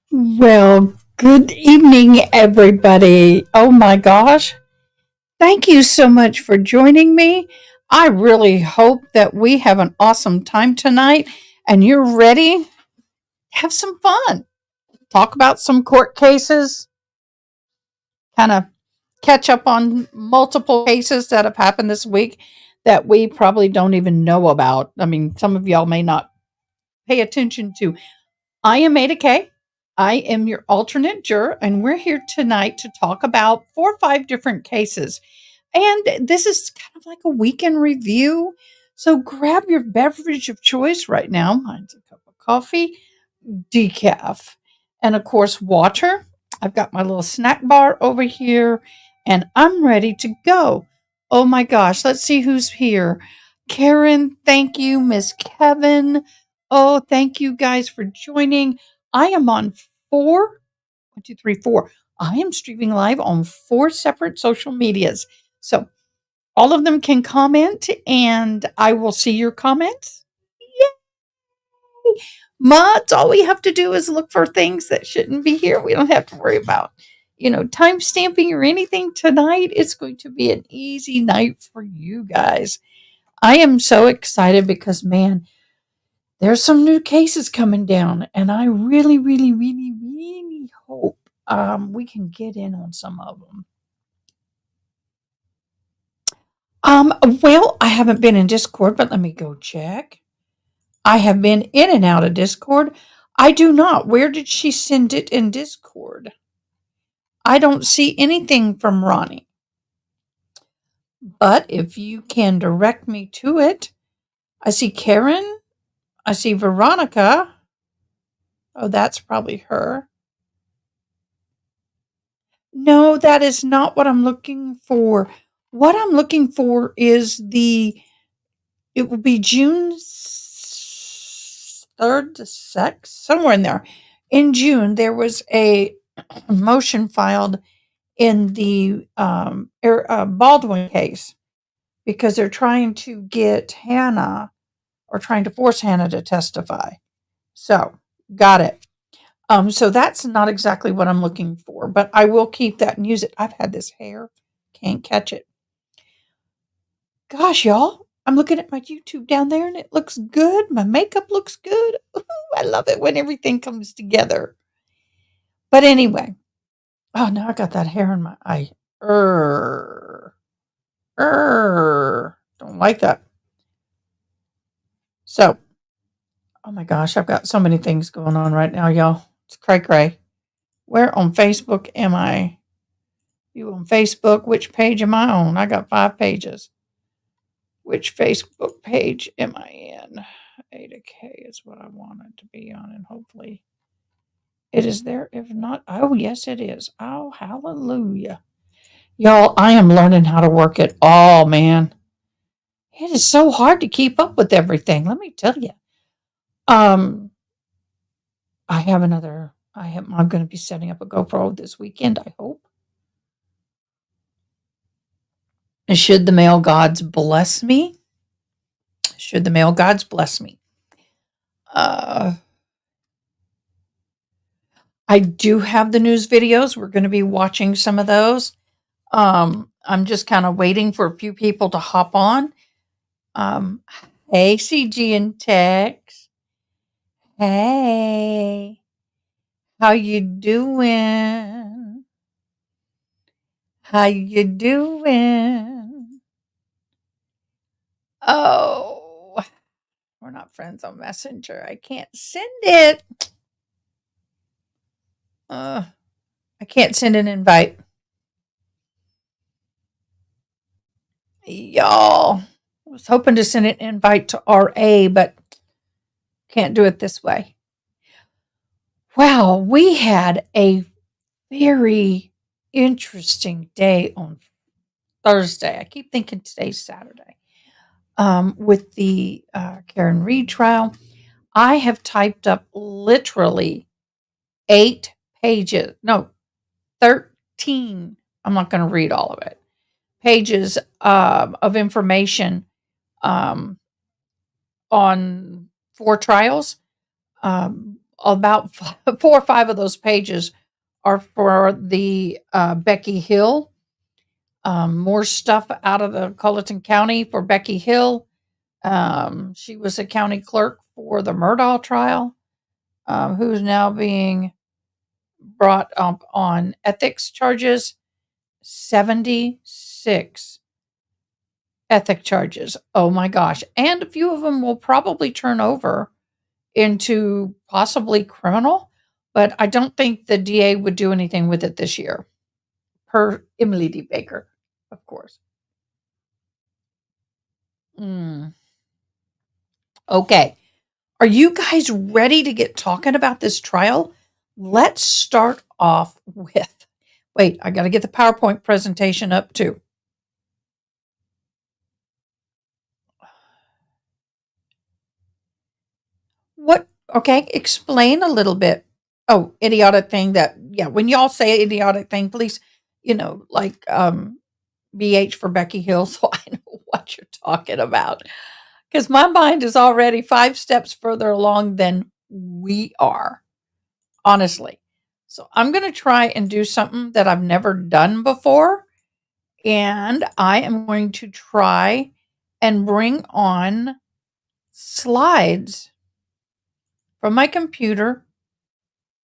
Well, good evening, everybody. Oh my gosh. Thank you so much for joining me. I really hope that we have an awesome time tonight and you're ready to have some fun. Talk about some court cases, kind of catch up on multiple cases that have happened this week that we probably don't even know about. I mean, some of y'all may not pay attention to. I am Adakay. I am your alternate juror, and we're here tonight to talk about 4 or 5 different cases. And this is kind of like a weekend review. So grab your beverage of choice right now. Mine's a cup of coffee, decaf, and of course, water. I've got my little snack bar over here, and I'm ready to go. Oh my gosh, let's see who's here. Karen, thank you. Miss Kevin. Oh, thank you guys for joining. I am on 4. I am streaming live on 4 separate social medias. So all of them can comment, and I will see your comments. Mods, all we have to do is look for things that shouldn't be here. We don't have to worry about, time stamping or anything tonight. It's going to be an easy night for you guys. I am so excited because, man, there's some new cases coming down, and I really, really, really, really hope we can get in on some of them. Well, I haven't been in Discord, but let me go check. I have been in and out of Discord. I do not. Where did she send it in Discord? I don't see anything from Ronnie. But if you can direct me to it, I see Karen. I see Veronica. Oh, that's probably her. No, that is not what I'm looking for. What I'm looking for is it will be June 3rd to 6th, somewhere in there. In June, there was a motion filed in the Baldwin case because they're trying to get Hanna or trying to force Hanna to testify. So, got it. So that's not exactly what I'm looking for, but I will keep that and use it. I've had this hair, can't catch it. Gosh, y'all, I'm looking at my YouTube down there and it looks good. My makeup looks good. Ooh, I love it when everything comes together. But anyway, oh, now I got that hair in my eye. Don't like that. So, oh my gosh, I've got so many things going on right now, y'all. It's cray cray. Where on Facebook am I? You on Facebook? Which page am I on? I got 5 pages. Which Facebook page am I in? Adakay is what I wanted to be on, and hopefully it is there. If not, oh, yes, it is. Oh, hallelujah. Y'all, I am learning how to work it all, man. It is so hard to keep up with everything. Let me tell you. Um, I'm going to be setting up a GoPro this weekend, I hope. And should the male gods bless me? Uh, I do have the news videos. We're going to be watching some of those. I'm just kind of waiting for a few people to hop on. Hey, CG and Tex. Hey, how you doing? How you doing? Oh, we're not friends on Messenger. I can't send it. I can't send an invite. Y'all, I was hoping to send an invite to RA, but can't do it this way. Wow, we had a very interesting day on Thursday. I keep thinking today's Saturday. With the Karen Read trial, I have typed up literally 8 pages, no, 13. I'm not going to read all of it. Pages of information on 4 trials. about 4 or 5 of those pages are for the Becky Hill. More stuff out of the Colleton County for Becky Hill. She was a county clerk for the Murdaugh trial, who's now being brought up on ethics charges. 76 ethic charges. Oh my gosh. And a few of them will probably turn over into possibly criminal, but I don't think the DA would do anything with it this year, per Emily D. Baker, of course. Mm. Okay. Are you guys ready to get talking about this trial? Let's start off with. Wait, I got to get the PowerPoint presentation up too. What? Okay, explain a little bit. Oh, idiotic thing that, yeah, when y'all say idiotic thing, please, like BH for Becky Hill, so I know what you're talking about. Because my mind is already 5 steps further along than we are, honestly. So I'm going to try and do something that I've never done before. And I am going to try and bring on slides from my computer.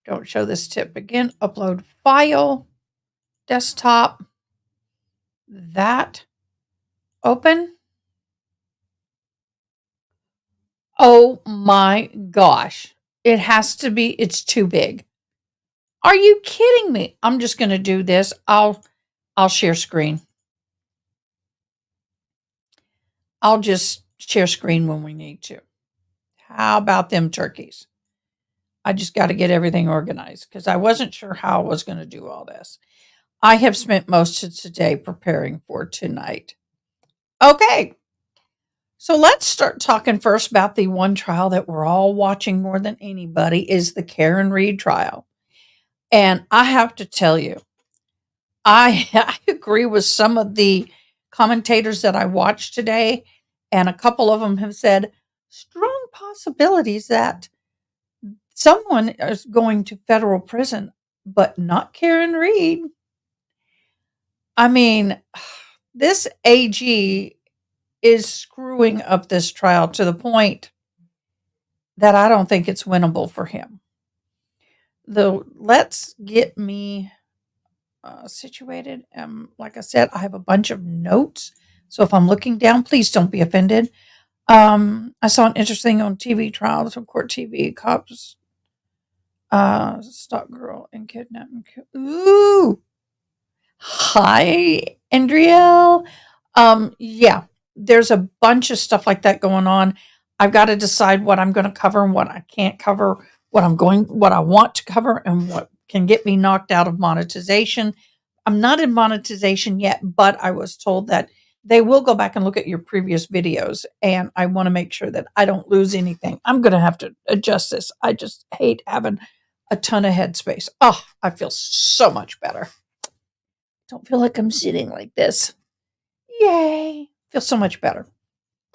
Don't show this tip again. Upload file, desktop, that, open. Oh my gosh. It has to be, it's too big. Are you kidding me? I'm just going to do this. I'll share screen. I'll just share screen when we need to. How about them turkeys? I just got to get everything organized because I wasn't sure how I was going to do all this. I have spent most of today preparing for tonight. Okay. So let's start talking first about the one trial that we're all watching more than anybody is the Karen Read trial. And I have to tell you, I agree with some of the commentators that I watched today, and a couple of them have said strong possibilities that someone is going to federal prison, but not Karen Read. I mean, this AG is screwing up this trial to the point that I don't think it's winnable for him. Though, let's get me situated. Like I said, I have a bunch of notes. So if I'm looking down, please don't be offended. I saw an interesting on TV trials on court TV. Cops stalk girl and kidnapping. Ooh. Hi, Andriel. Yeah, there's a bunch of stuff like that going on. I've got to decide what I'm going to cover and what I can't cover, what I want to cover, and what can get me knocked out of monetization. I'm not in monetization yet, but I was told that they will go back and look at your previous videos, and I want to make sure that I don't lose anything. I'm going to have to adjust this. I just hate having a ton of headspace. Oh, I feel so much better. Don't feel like I'm sitting like this. Yay. Feel so much better.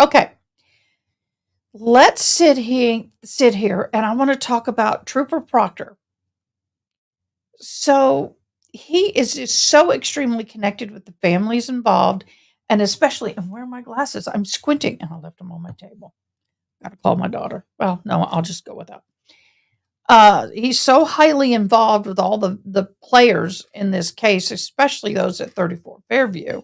Okay. Let's sit here and I want to talk about Trooper Proctor. So he is just so extremely connected with the families involved, and especially, and where are my glasses? I'm squinting and I left them on my table. Gotta call my daughter. Well, no, I'll just go with that. He's so highly involved with all the players in this case, especially those at 34 Fairview,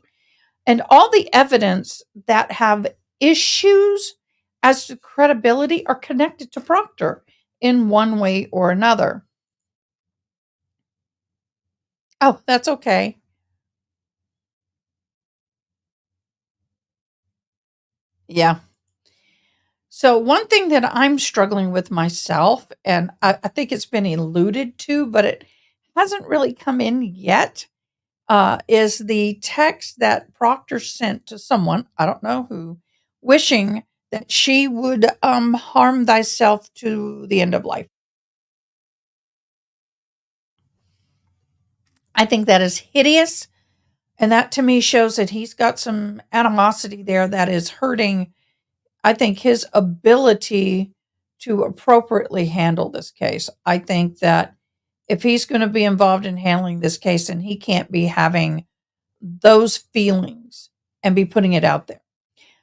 and all the evidence that have issues as to credibility are connected to Proctor in one way or another. Oh, that's okay. Yeah. So, one thing that I'm struggling with myself, and I think it's been alluded to, but it hasn't really come in yet, is the text that Proctor sent to someone, I don't know who, wishing that she would harm thyself to the end of life. I think that is hideous. And that to me shows that he's got some animosity there that is hurting, I think, his ability to appropriately handle this case. I think that if he's going to be involved in handling this case, then he can't be having those feelings and be putting it out there.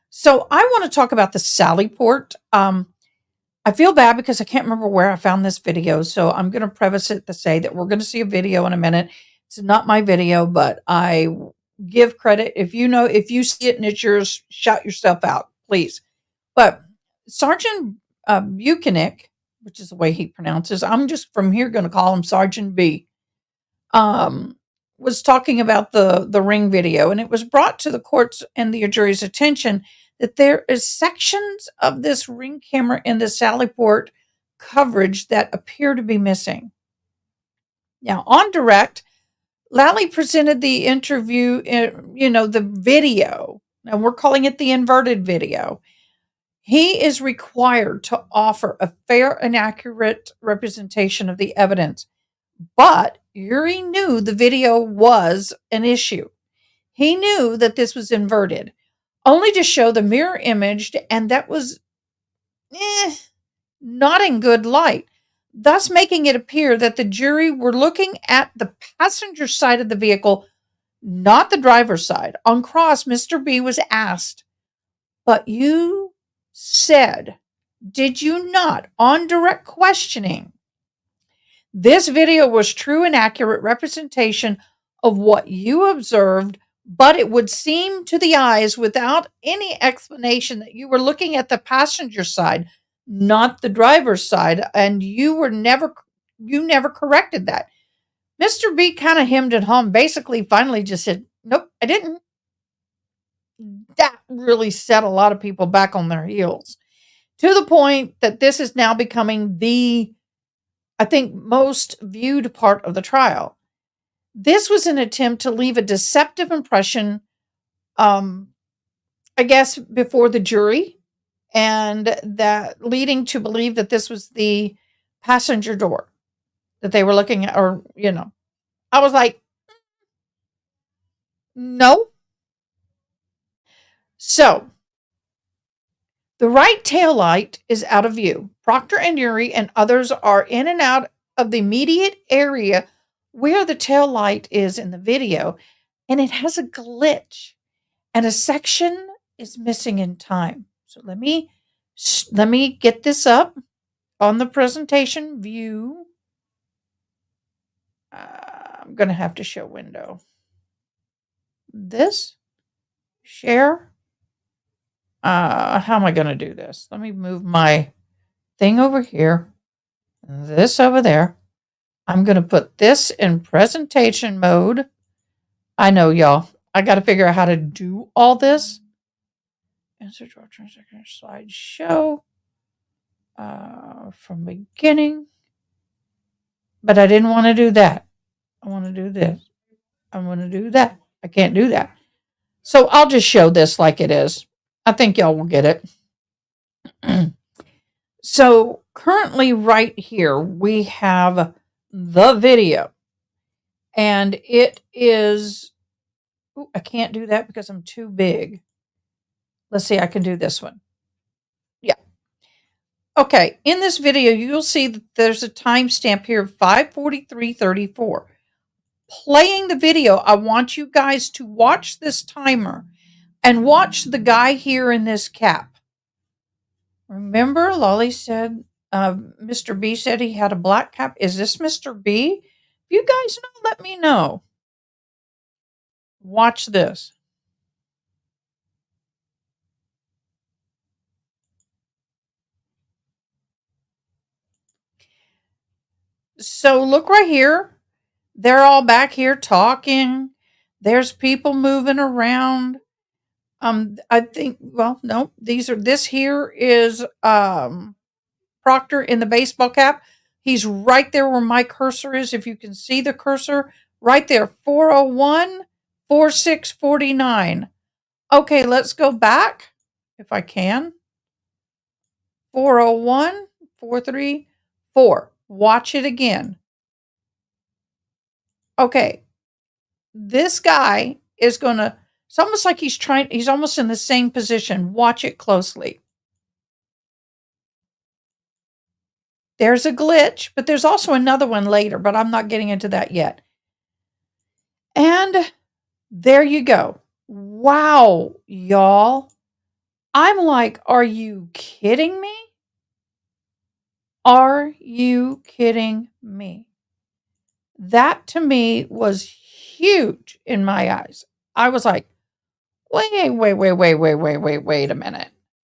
So I want to talk about the Sally Port. I feel bad because I can't remember where I found this video. So I'm going to preface it to say that we're going to see a video in a minute. It's not my video, but I give credit. If you see it and it's yours, shout yourself out, please. But Sergeant Bukhenik, which is the way he pronounces, I'm just from here going to call him Sergeant B, was talking about the ring video, and it was brought to the court's and the jury's attention that there is sections of this ring camera in the Sally Port coverage that appear to be missing. Now, on direct, Lally presented the interview, the video. Now, we're calling it the inverted video. He is required to offer a fair and accurate representation of the evidence. But Yuri knew the video was an issue. He knew that this was inverted, only to show the mirror image, and that was not in good light, thus making it appear that the jury were looking at the passenger side of the vehicle, not the driver's side. On cross, Mr. B was asked, "But you said, did you not, on direct questioning, this video was true and accurate representation of what you observed, but it would seem to the eyes without any explanation that you were looking at the passenger side, not the driver's side, and you never corrected that." Mr. B kind of hemmed and hawed, basically finally just said, "Nope, I didn't." That really set a lot of people back on their heels, to the point that this is now becoming the, I think, most viewed part of the trial. This was an attempt to leave a deceptive impression, I guess, before the jury, and that leading to believe that this was the passenger door that they were looking at, or, I was like, no. So the right tail light is out of view. Proctor and Yuri and others are in and out of the immediate area where the tail light is in the video, and it has a glitch, and a section is missing in time. So let me get this up on the presentation view. I'm going to have to show window. This, share. How am I going to do this? Let me move my thing over here, this over there. I'm going to put this in presentation mode. I know, y'all. I got to figure out how to do all this. Answer to our slideshow from beginning. But I didn't want to do that. I want to do this. I want to do that. I can't do that. So I'll just show this like it is. I think y'all will get it. So currently right here, we have the video. And it is, I can't do that because I'm too big. Let's see, I can do this one. Yeah. Okay, in this video, you'll see that there's a timestamp here of 5:43:34. Playing the video, I want you guys to watch this timer and watch the guy here in this cap. Remember, Lolly said, Mr. B said he had a black cap. Is this Mr. B? If you guys know, let me know. Watch this. So look right here. They're all back here talking. There's people moving around. I think, well, no, this here is Proctor in the baseball cap. He's right there where my cursor is. If you can see the cursor right there, 401 4649. Okay, let's go back if I can. 401 434. Watch it again. Okay. This guy is going to, it's almost like he's almost in the same position. Watch it closely. There's a glitch, but there's also another one later, but I'm not getting into that yet. And there you go. Wow, y'all. I'm like, are you kidding me? Are you kidding me? That to me was huge in my eyes. I was like, wait a minute.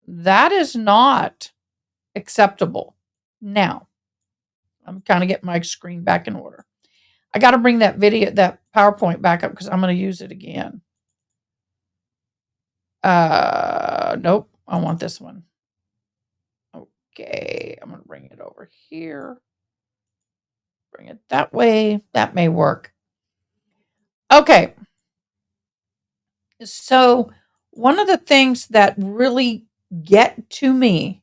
That is not acceptable. Now, I'm kind of getting my screen back in order. I got to bring that PowerPoint back up because I'm going to use it again. Nope. I want this one. Okay. I'm going to bring it over here. Bring it that way. That may work. Okay. So one of the things that really get to me,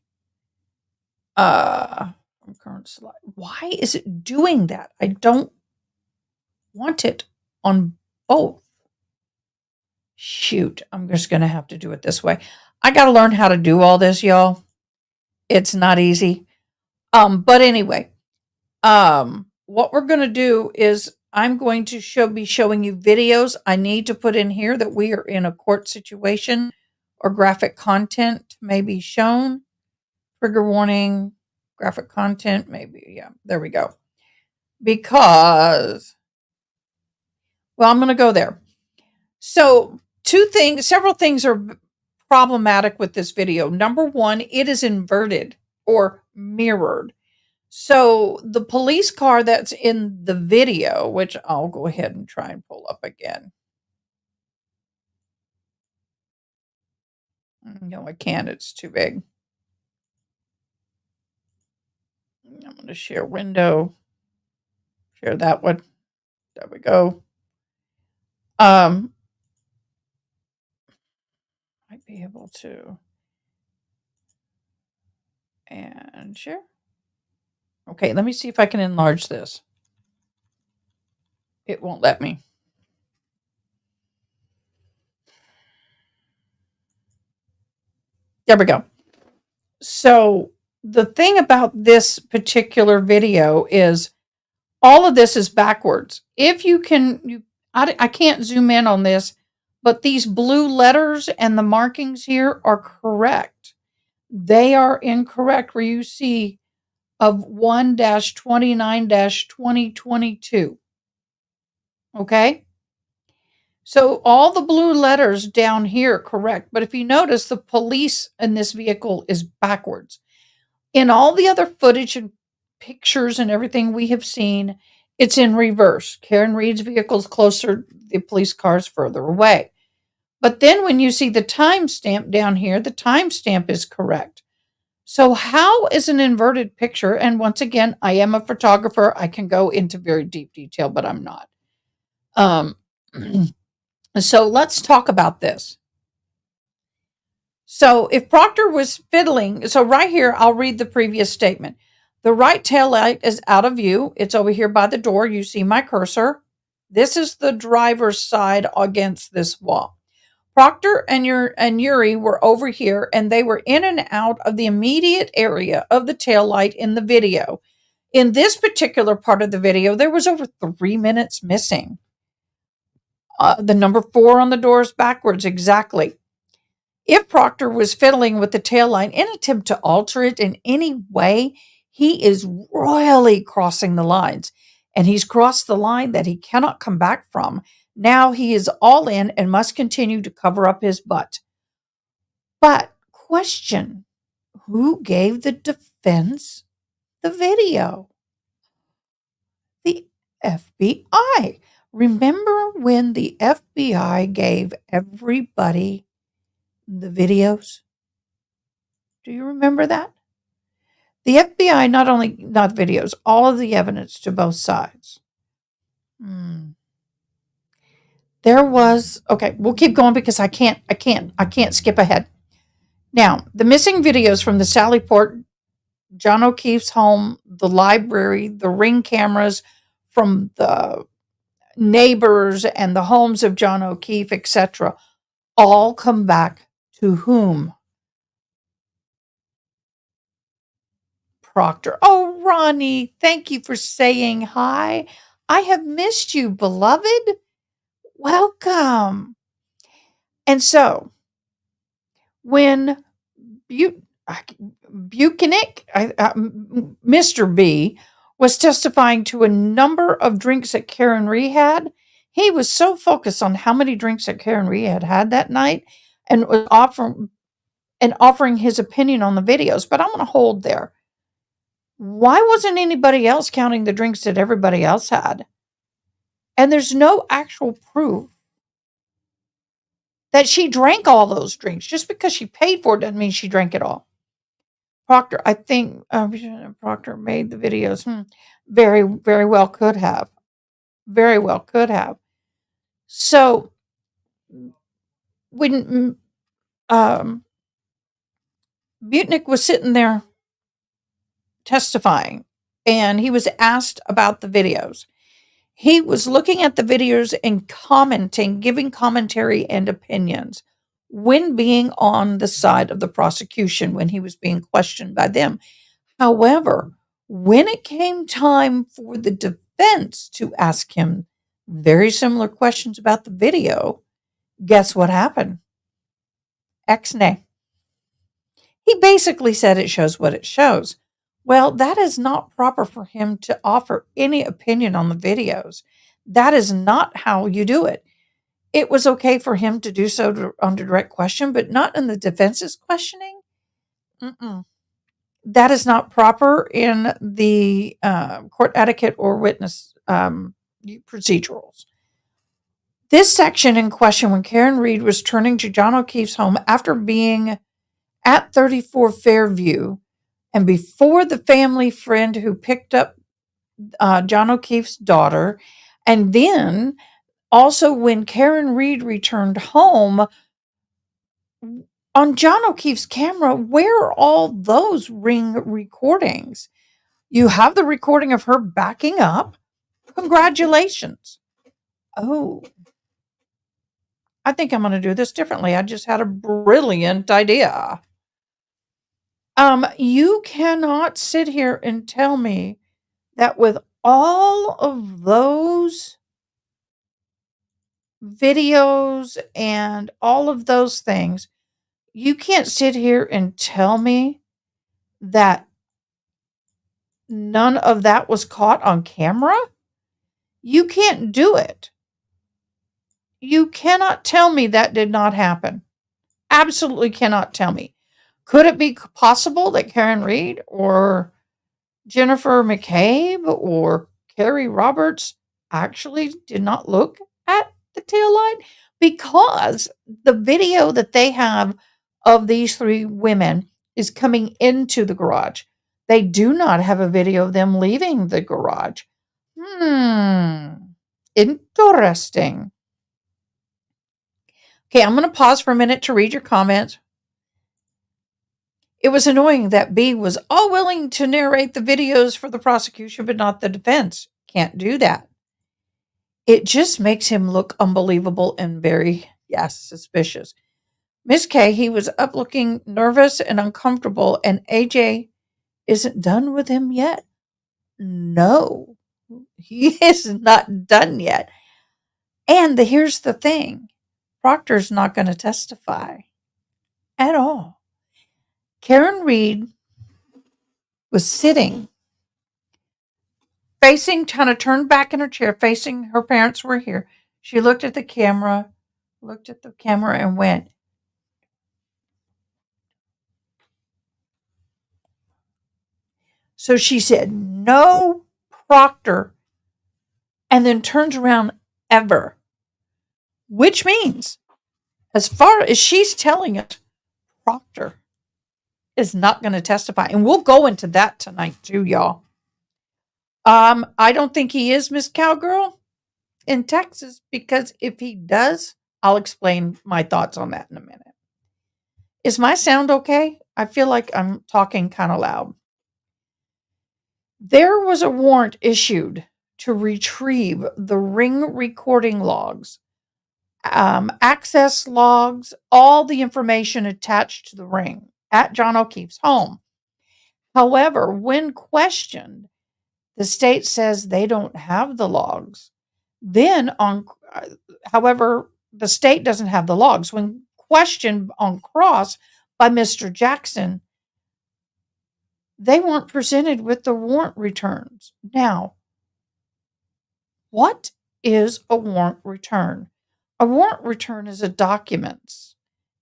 from current slide, why is it doing that? I don't want it on both. Shoot, I'm just going to have to do it this way. I got to learn how to do all this, y'all. It's not easy. But anyway, what we're going to do is I'm going to be showing you videos. I need to put in here that we are in a court situation or graphic content may be shown. Trigger warning, graphic content, maybe. Yeah, there we go. Because, well, I'm going to go there. So several things are problematic with this video. Number one, it is inverted or mirrored. So the police car that's in the video, which I'll go ahead and try and pull up again. No, I can't. It's too big. I'm going to share window. Share that one. There we go. Might be able to. And share. Okay, let me see if I can enlarge this. It won't let me. There we go. So the thing about this particular video is all of this is backwards. If you can, I can't zoom in on this, but these blue letters and the markings here are correct. They are incorrect where you see of 1-29-2022. Okay? So all the blue letters down here are correct, but if you notice, the police in this vehicle is backwards. In all the other footage and pictures and everything we have seen, it's in reverse. Karen Reed's vehicle is closer, the police car is further away. But then when you see the timestamp down here, the timestamp is correct. So how is an inverted picture? And once again, I am a photographer. I can go into very deep detail, but I'm not. So let's talk about this. So if Proctor was fiddling, so right here, I'll read the previous statement. The right tail light is out of view. It's over here by the door. You see my cursor. This is the driver's side against this wall. Proctor and Yuri were over here, and they were in and out of the immediate area of the tail light in the video. In this particular part of the video, there was over 3 minutes missing. The number 4 on the door is backwards, exactly. If Proctor was fiddling with the tail light in an attempt to alter it in any way, he is royally crossing the lines. And he's crossed the line that he cannot come back from. Now he is all in and must continue to cover up his butt. But, question, who gave the defense the video? The FBI. Remember when the FBI gave everybody the videos? Do you remember that? The FBI not videos, all of the evidence to both sides. There was, okay, we'll keep going because I can't skip ahead. Now, the missing videos from the Sally Port, John O'Keefe's home, the library, the Ring cameras from the neighbors and the homes of John O'Keefe, etc., all come back to whom? Proctor. Oh, Ronnie, thank you for saying hi. I have missed you, beloved. Welcome. And so, when Bukhenik, Mr. B, was testifying to a number of drinks that Karen Reed had, he was so focused on how many drinks that Karen Reed had had that night and was offering his opinion on the videos. But I'm going to hold there. Why wasn't anybody else counting the drinks that everybody else had? And there's no actual proof that she drank all those drinks. Just because she paid for it doesn't mean she drank it all. Proctor, I think Proctor made the videos. Very, very well could have. Very well could have. So when Butnick was sitting there testifying and he was asked about the videos, he was looking at the videos and commenting, giving commentary and opinions when being on the side of the prosecution when he was being questioned by them. However, when it came time for the defense to ask him very similar questions about the video, guess what happened? X-nay. He basically said it shows what it shows. Well, that is not proper for him to offer any opinion on the videos. That is not how you do it. It was okay for him to do so under direct question, but not in the defense's questioning. That is not proper in the court etiquette or witness procedurals. This section in question when Karen Reed was turning to John O'Keefe's home after being at 34 Fairview and before the family friend who picked up John O'Keefe's daughter, and then also when Karen Reed returned home, on John O'Keefe's camera, where are all those ring recordings? You have the recording of her backing up. Congratulations. Oh, I think I'm going to do this differently. I just had a brilliant idea. You cannot sit here and tell me that with all of those videos and all of those things, you can't sit here and tell me that none of that was caught on camera? You can't do it. You cannot tell me that did not happen. Absolutely cannot tell me. Could it be possible that Karen Reed or Jennifer McCabe or Carrie Roberts actually did not look at the taillight? Because the video that they have of these three women is coming into the garage. They do not have a video of them leaving the garage. Interesting. Okay, I'm going to pause for a minute to read your comments. It was annoying that B was all willing to narrate the videos for the prosecution, but not the defense. Can't do that. It just makes him look unbelievable and very, suspicious. Miss K, he was up looking nervous and uncomfortable, and AJ isn't done with him yet. No, he is not done yet. And here's the thing. Proctor's not going to testify at all. Karen Reed was sitting, facing, kind of turned back in her chair, facing her parents were here. She looked at the camera, and went, so she said, no, Proctor, and then turns around ever, which means, as far as she's telling us, Proctor is not going to testify. And we'll go into that tonight too, y'all. I don't think he is Miss Cowgirl in Texas, because if he does, I'll explain my thoughts on that in a minute. Is my sound okay? I feel like I'm talking kind of loud. There was a warrant issued to retrieve the ring recording logs, access logs, all the information attached to the ring at John O'Keefe's home. However, when questioned, the state says they don't have the logs. Then on however, the state doesn't have the logs. When questioned on cross by Mr. Jackson, they weren't presented with the warrant returns. Now, what is a warrant return? A warrant return is a document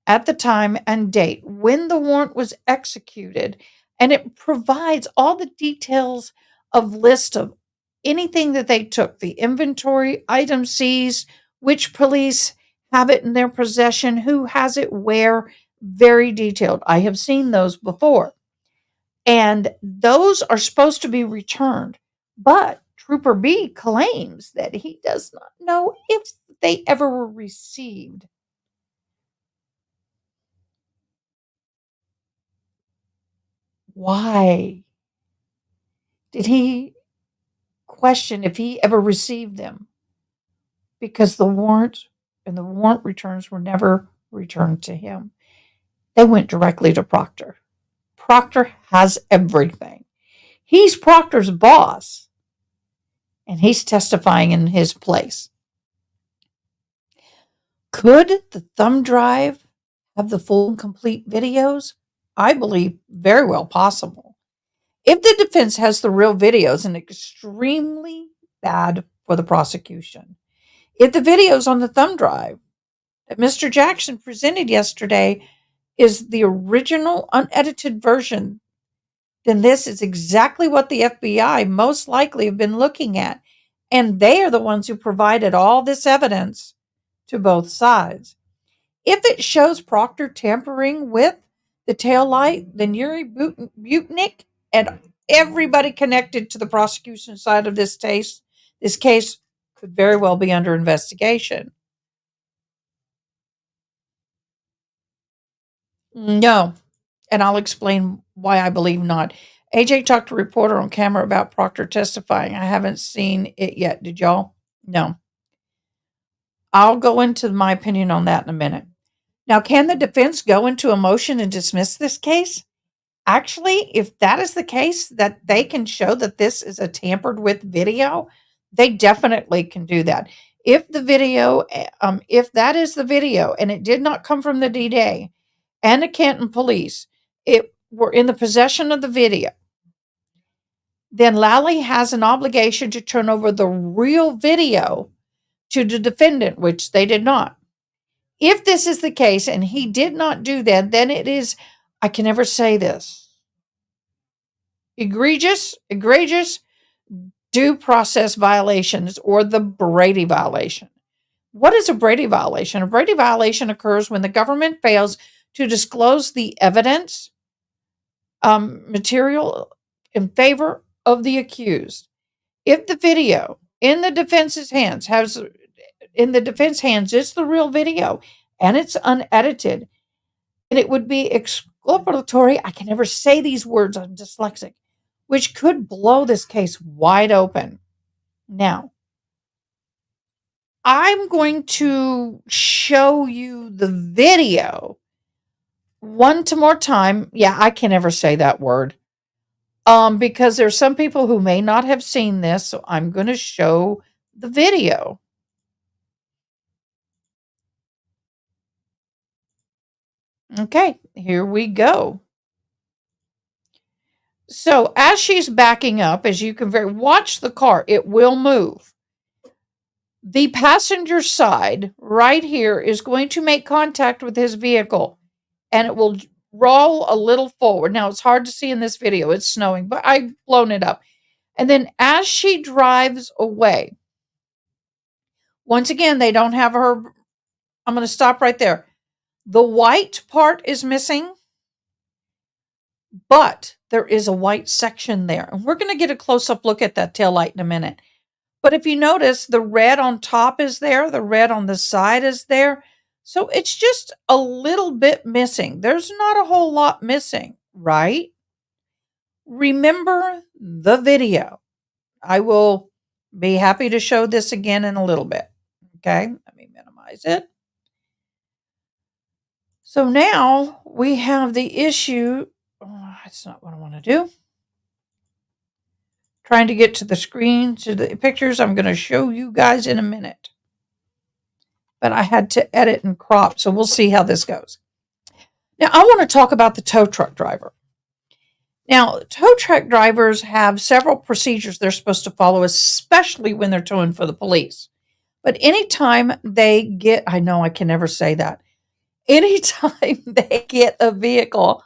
at the time and date when the warrant was executed, and it provides all the details of list of anything that they took, the inventory, item seized, which police have it in their possession, who has it where, very detailed. I have seen those before. And those are supposed to be returned. But Trooper B claims that he does not know if they ever were received. Why did he question if he ever received them? Because the warrant and the warrant returns were never returned to him. They went directly to Proctor. Proctor has everything. He's Proctor's boss, and he's testifying in his place. Could the thumb drive have the full and complete videos? I believe very well possible. If the defense has the real videos, and extremely bad for the prosecution. If the videos on the thumb drive that Mr. Jackson presented yesterday is the original unedited version, then this is exactly what the FBI most likely have been looking at. And they are the ones who provided all this evidence to both sides. If it shows Proctor tampering with the tail light, then Yuri Bukhenik and everybody connected to the prosecution side of this case could very well be under investigation. No, and I'll explain why I believe not. AJ talked to a reporter on camera about Proctor testifying. I haven't seen it yet. Did y'all? No. I'll go into my opinion on that in a minute. Now, can the defense go into a motion and dismiss this case? Actually, if that is the case, that they can show that this is a tampered with video, they definitely can do that. If the video, if that is the video and it did not come from the D-Day and the Canton police, it were in the possession of the video, then Lally has an obligation to turn over the real video to the defendant, which they did not. If this is the case and he did not do that, then it is, I can never say this, egregious due process violations, or the Brady violation. What is a Brady violation? A Brady violation occurs when the government fails to disclose the evidence material in favor of the accused. If the video in the defense's hands it's the real video and it's unedited, and it would be exculpatory. I can never say these words, I'm dyslexic, which could blow this case wide open. Now, I'm going to show you the video one more time. Yeah, I can never say that word. Because there's some people who may not have seen this, so I'm going to show the video. Okay, here we go. So as she's backing up, as you can watch the car, it will move. The passenger side right here is going to make contact with his vehicle, and it will roll a little forward. Now, it's hard to see in this video. It's snowing, but I've blown it up. And then as she drives away, once again, they don't have her. I'm going to stop right there. The white part is missing, but there is a white section there. And we're going to get a close-up look at that taillight in a minute. But if you notice, the red on top is there. The red on the side is there. So it's just a little bit missing. There's not a whole lot missing, right? Remember the video. I will be happy to show this again in a little bit. Okay, let me minimize it. So now we have the issue. Oh, that's not what I want to do. trying to get to the screen, to the pictures I'm going to show you guys in a minute. But I had to edit and crop, so we'll see how this goes. Now, I want to talk about the tow truck driver. Now, tow truck drivers have several procedures they're supposed to follow, especially when they're towing for the police. But anytime they get, I know I can never say that, anytime they get a vehicle,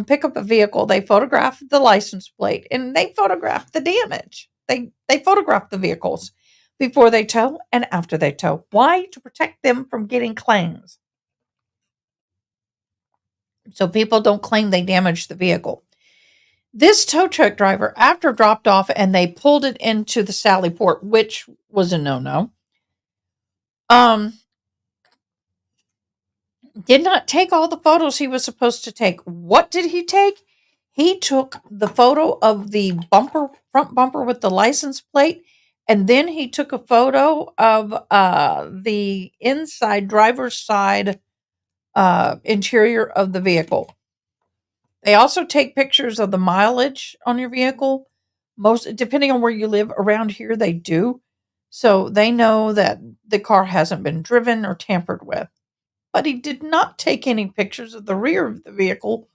pick up a vehicle, they photograph the license plate and they photograph the damage. They photograph the vehicles before they tow and after they tow. Why? To protect them from getting claims. So people don't claim they damaged the vehicle. This tow truck driver, after dropped off and they pulled it into the Sally Port, which was a no-no, did not take all the photos he was supposed to take. What did he take? He took the photo of the bumper, front bumper with the license plate, and then he took a photo of the inside driver's side interior of the vehicle. They also take pictures of the mileage on your vehicle. Most, depending on where you live around here, they do. So they know that the car hasn't been driven or tampered with. But he did not take any pictures of the rear of the vehicle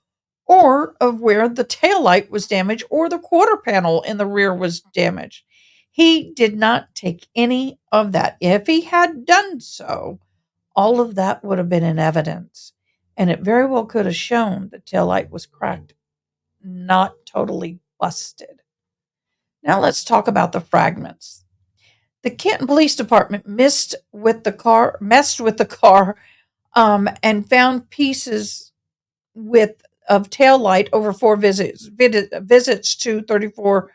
or of where the taillight was damaged or the quarter panel in the rear was damaged. He did not take any of that. If he had done so, all of that would have been in evidence. And it very well could have shown the taillight was cracked, not totally busted. Now let's talk about the fragments. The Kenton Police Department messed with the car, and found pieces of taillight over 4 visits to 34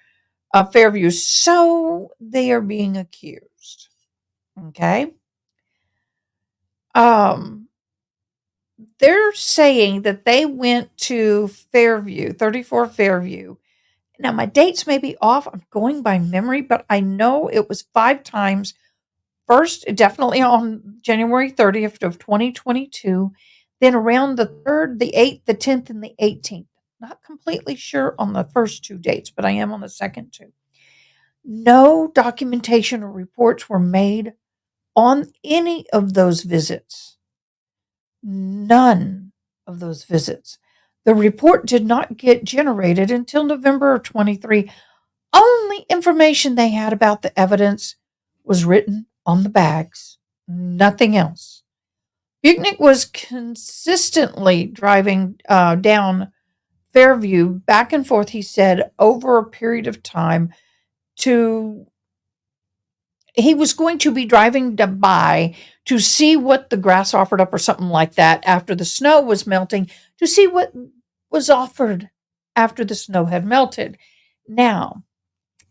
Fairview. So they are being accused. Okay. They're saying that they went to Fairview, 34 Fairview. Now, my dates may be off. I'm going by memory, but I know it was 5 times. First, definitely on January 30th of 2022. Then around the 3rd, the 8th, the 10th, and the 18th. Not completely sure on the first 2 dates, but I am on the second 2. No documentation or reports were made on any of those visits. None of those visits. The report did not get generated until November of 23. Only information they had about the evidence was written on the bags. Nothing else. Bukhenik was consistently driving down Fairview back and forth, he said, over a period of time he was going to be driving by to see what the grass offered up or something like that after the snow was melting, to see what was offered after the snow had melted. Now,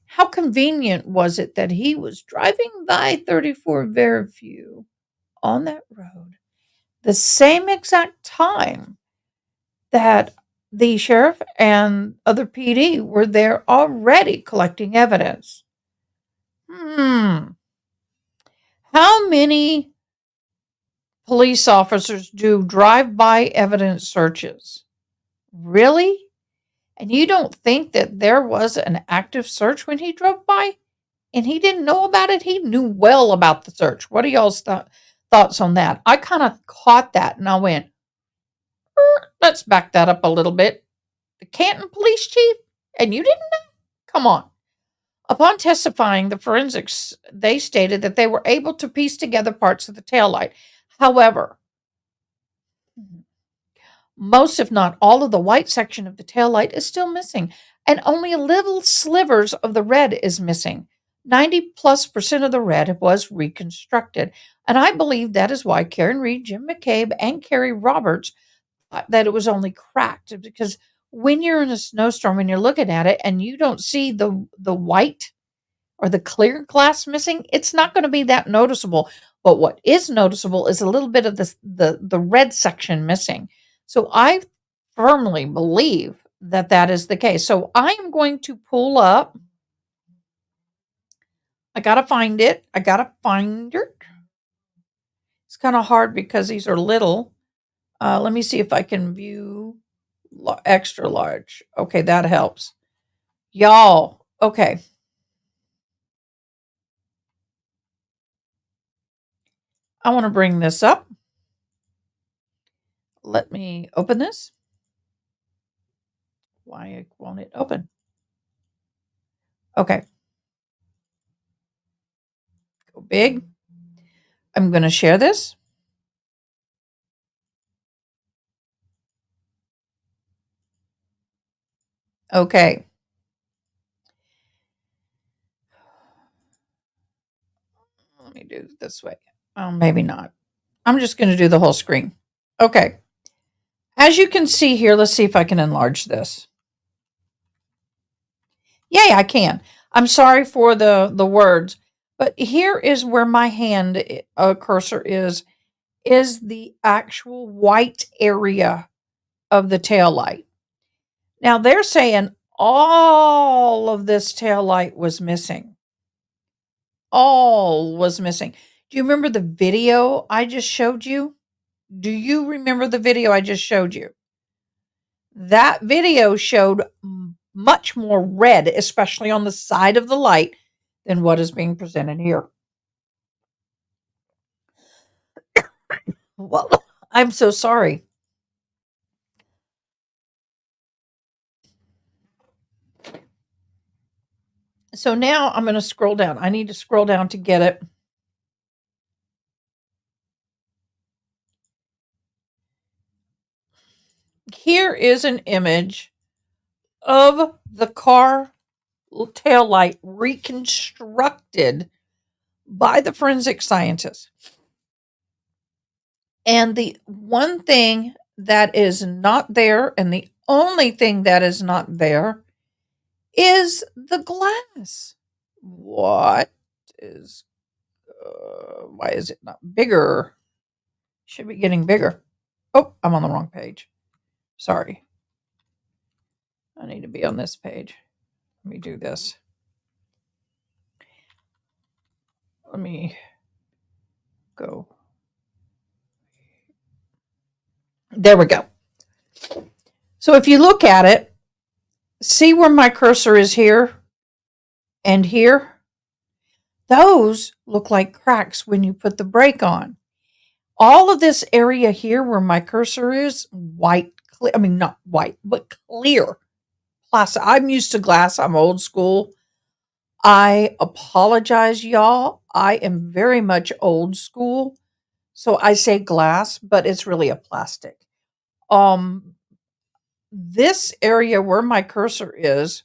how convenient was it that he was driving by 34 Fairview on that road the same exact time that the sheriff and other PD were there already collecting evidence? How many police officers do drive-by evidence searches? Really? And you don't think that there was an active search when he drove by? And he didn't know about it? He knew well about the search. What are y'all's thoughts on that? I kind of caught that and I went, let's back that up a little bit. The Canton police chief? And you didn't know? Come on. Upon testifying, the forensics, they stated that they were able to piece together parts of the taillight. However, most, if not all, of the white section of the taillight is still missing, and only a little slivers of the red is missing. 90+% of the red was reconstructed, and I believe that is why Karen Reed, Jim McCabe, and Carrie Roberts thought that it was only cracked, because when you're in a snowstorm and you're looking at it and you don't see the white or the clear glass missing, it's not going to be that noticeable. But what is noticeable is a little bit of the red section missing. So I firmly believe that that is the case. So I am going to pull up. I got to find it. It's kind of hard because these are little. Let me see if I can view extra large. Okay, that helps. Y'all, Okay. I want to bring this up. Let me open this. Why won't it open? Okay. Go big. I'm going to share this. Okay. Let me do it this way. Maybe not. I'm just going to do the whole screen. Okay. As you can see here, let's see if I can enlarge this. Yay, I can. I'm sorry for the words, but here is where my hand cursor is the actual white area of the tail light. Now they're saying all of this tail light was missing. All was missing. Do you remember the video I just showed you? Do you remember the video I just showed you? That video showed much more red, especially on the side of the light, than what is being presented here. Well, I'm so sorry. So now I'm going to scroll down. I need to scroll down to get it. Here is an image of the car tail light reconstructed by the forensic scientists. And the one thing that is not there, and the only thing that is not there, is the glass. What is, why is it not bigger? Should be getting bigger. Oh, I'm on the wrong page. Sorry. I need to be on this page. Let me do this. Let me go. There we go. So if you look at it, see where my cursor is here and here? Those look like cracks when you put the brake on. All of this area here where my cursor is, white, clear, I mean, not white, but clear plastic. I'm used to glass. I'm old school. I apologize, y'all. I am very much old school. So I say glass, but it's really a plastic. This area where my cursor is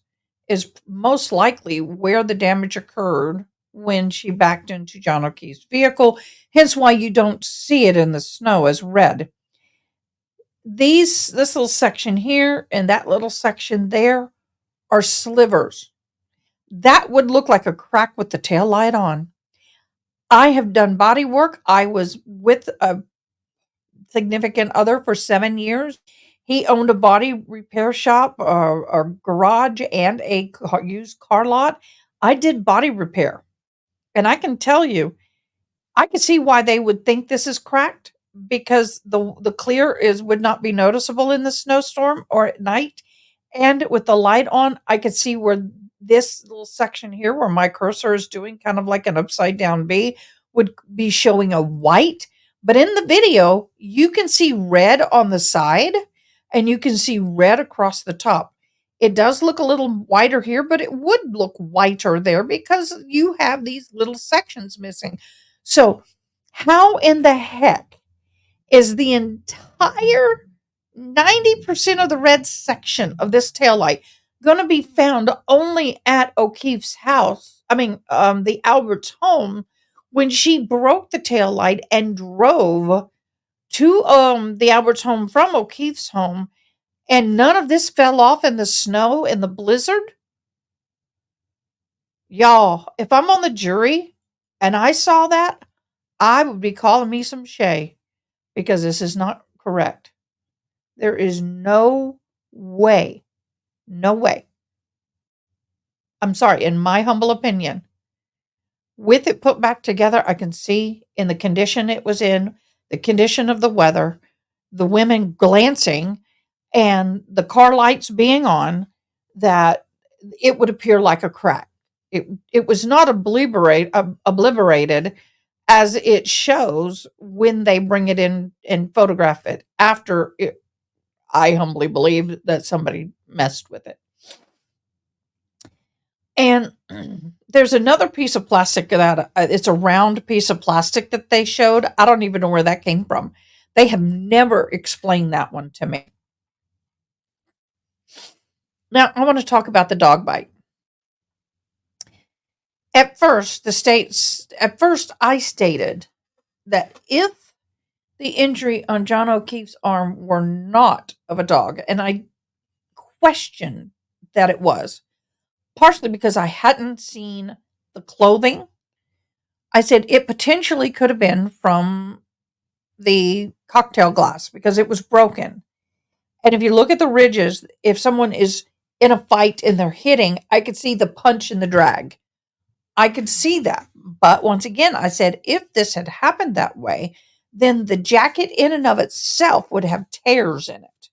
most likely where the damage occurred when she backed into John O'Keefe's vehicle, hence why you don't see it in the snow as red. This little section here and that little section there are slivers. That would look like a crack with the tail light on. I have done body work. I was with a significant other for 7 years. He owned a body repair shop, a garage, and a used car lot. I did body repair. And I can tell you, I can see why they would think this is cracked because the clear is would not be noticeable in the snowstorm or at night. And with the light on, I could see where this little section here where my cursor is doing kind of like an upside down V would be showing a white. But in the video, you can see red on the side and you can see red across the top. It does look a little whiter here, but it would look whiter there because you have these little sections missing. So, how in the heck is the entire 90% of the red section of this taillight going to be found only at O'Keefe's house? I mean, the Albert's home when she broke the taillight and drove to the Albert's home from O'Keefe's home, and none of this fell off in the snow in the blizzard? Y'all, if I'm on the jury and I saw that, I would be calling me some Shay because this is not correct. There is no way, no way. I'm sorry, in my humble opinion, with it put back together, I can see in the condition it was in, the condition of the weather, the women glancing, and the car lights being on, that it would appear like a crack. It was not obliterated as it shows when they bring it in and photograph it after it. I humbly believe that somebody messed with it. And there's another piece of plastic that it's a round piece of plastic that they showed. I don't even know where that came from. They have never explained that one to me. Now, I want to talk about the dog bite. At first, I stated that if the injury on John O'Keefe's arm were not of a dog, and I questioned that it was, partially because I hadn't seen the clothing. I said it potentially could have been from the cocktail glass because it was broken. And if you look at the ridges, if someone is in a fight and they're hitting, I could see the punch and the drag. I could see that. But once again, I said if this had happened that way, then the jacket in and of itself would have tears in it.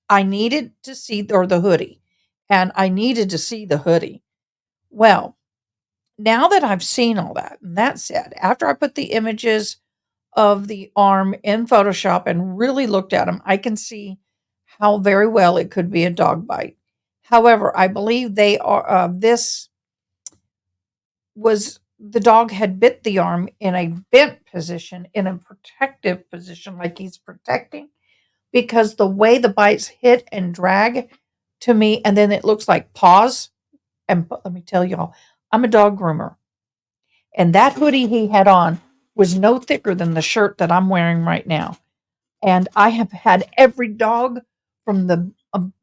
I needed to see, or the hoodie, and I needed to see the hoodie. Well, now that I've seen all that, and that said, after I put the images of the arm in Photoshop and really looked at them, I can see how very well it could be a dog bite. However, I believe they are, this was, the dog had bit the arm in a bent position, in a protective position, like he's protecting, because the way the bites hit and drag to me, and then it looks like paws. And let me tell y'all, I'm a dog groomer. And that hoodie he had on was no thicker than the shirt that I'm wearing right now. And I have had every dog from the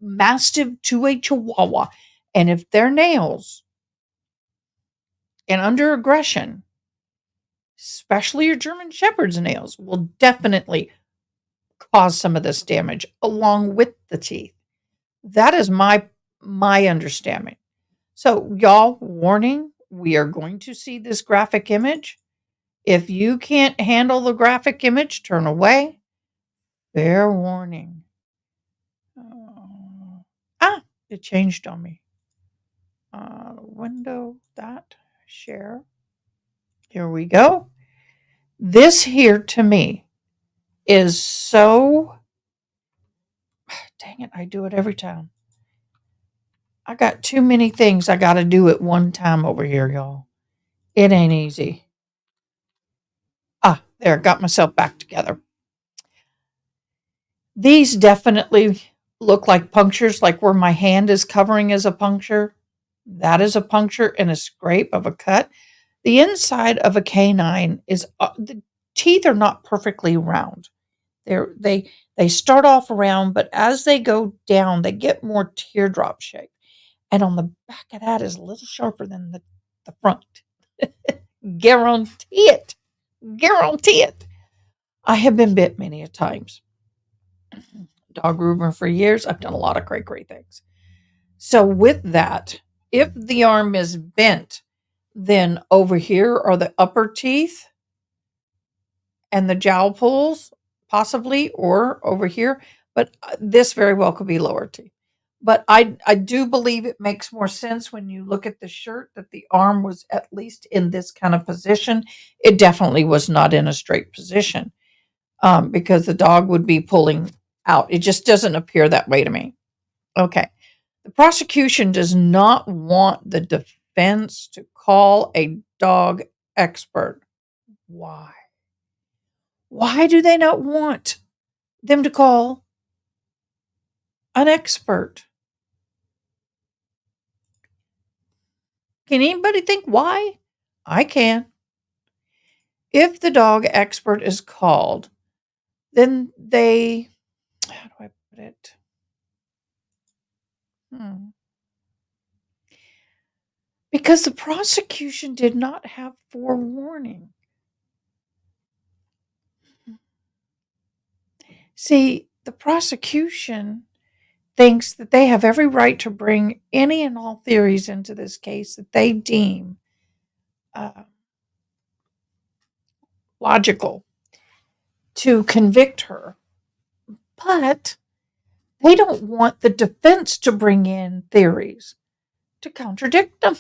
Mastiff to a Chihuahua. And if their nails and under aggression, especially your German Shepherd's nails, will definitely cause some of this damage along with the teeth. That is my understanding. So, y'all, warning, we are going to see this graphic image. If you can't handle the graphic image, turn away. Fair warning. It changed on me. Window, that, share. Here we go. This here to me is so, dang it, I do it every time. I got too many things I got to do at one time over here, y'all. It ain't easy. There, got myself back together. These definitely look like punctures, like where my hand is covering is a puncture. That is a puncture and a scrape of a cut. The inside of a canine is, the teeth are not perfectly round. They start off round, but as they go down, they get more teardrop shape. And on the back of that is a little sharper than the front. Guarantee it. Guarantee it. I have been bit many a times. Dog groomer for years. I've done a lot of great things. So with that, if the arm is bent, then over here are the upper teeth and the jowl pulls, possibly, or over here. But this very well could be lower teeth. But I do believe it makes more sense when you look at the shirt that the arm was at least in this kind of position. It definitely was not in a straight position because the dog would be pulling out. It just doesn't appear that way to me. Okay. The prosecution does not want the defense to call a dog expert. Why? Why do they not want them to call an expert? Can anybody think why? I can. If the dog expert is called, then they, how do I put it? Because the prosecution did not have forewarning. See, the prosecution thinks that they have every right to bring any and all theories into this case that they deem logical to convict her. But they don't want the defense to bring in theories. to contradict them.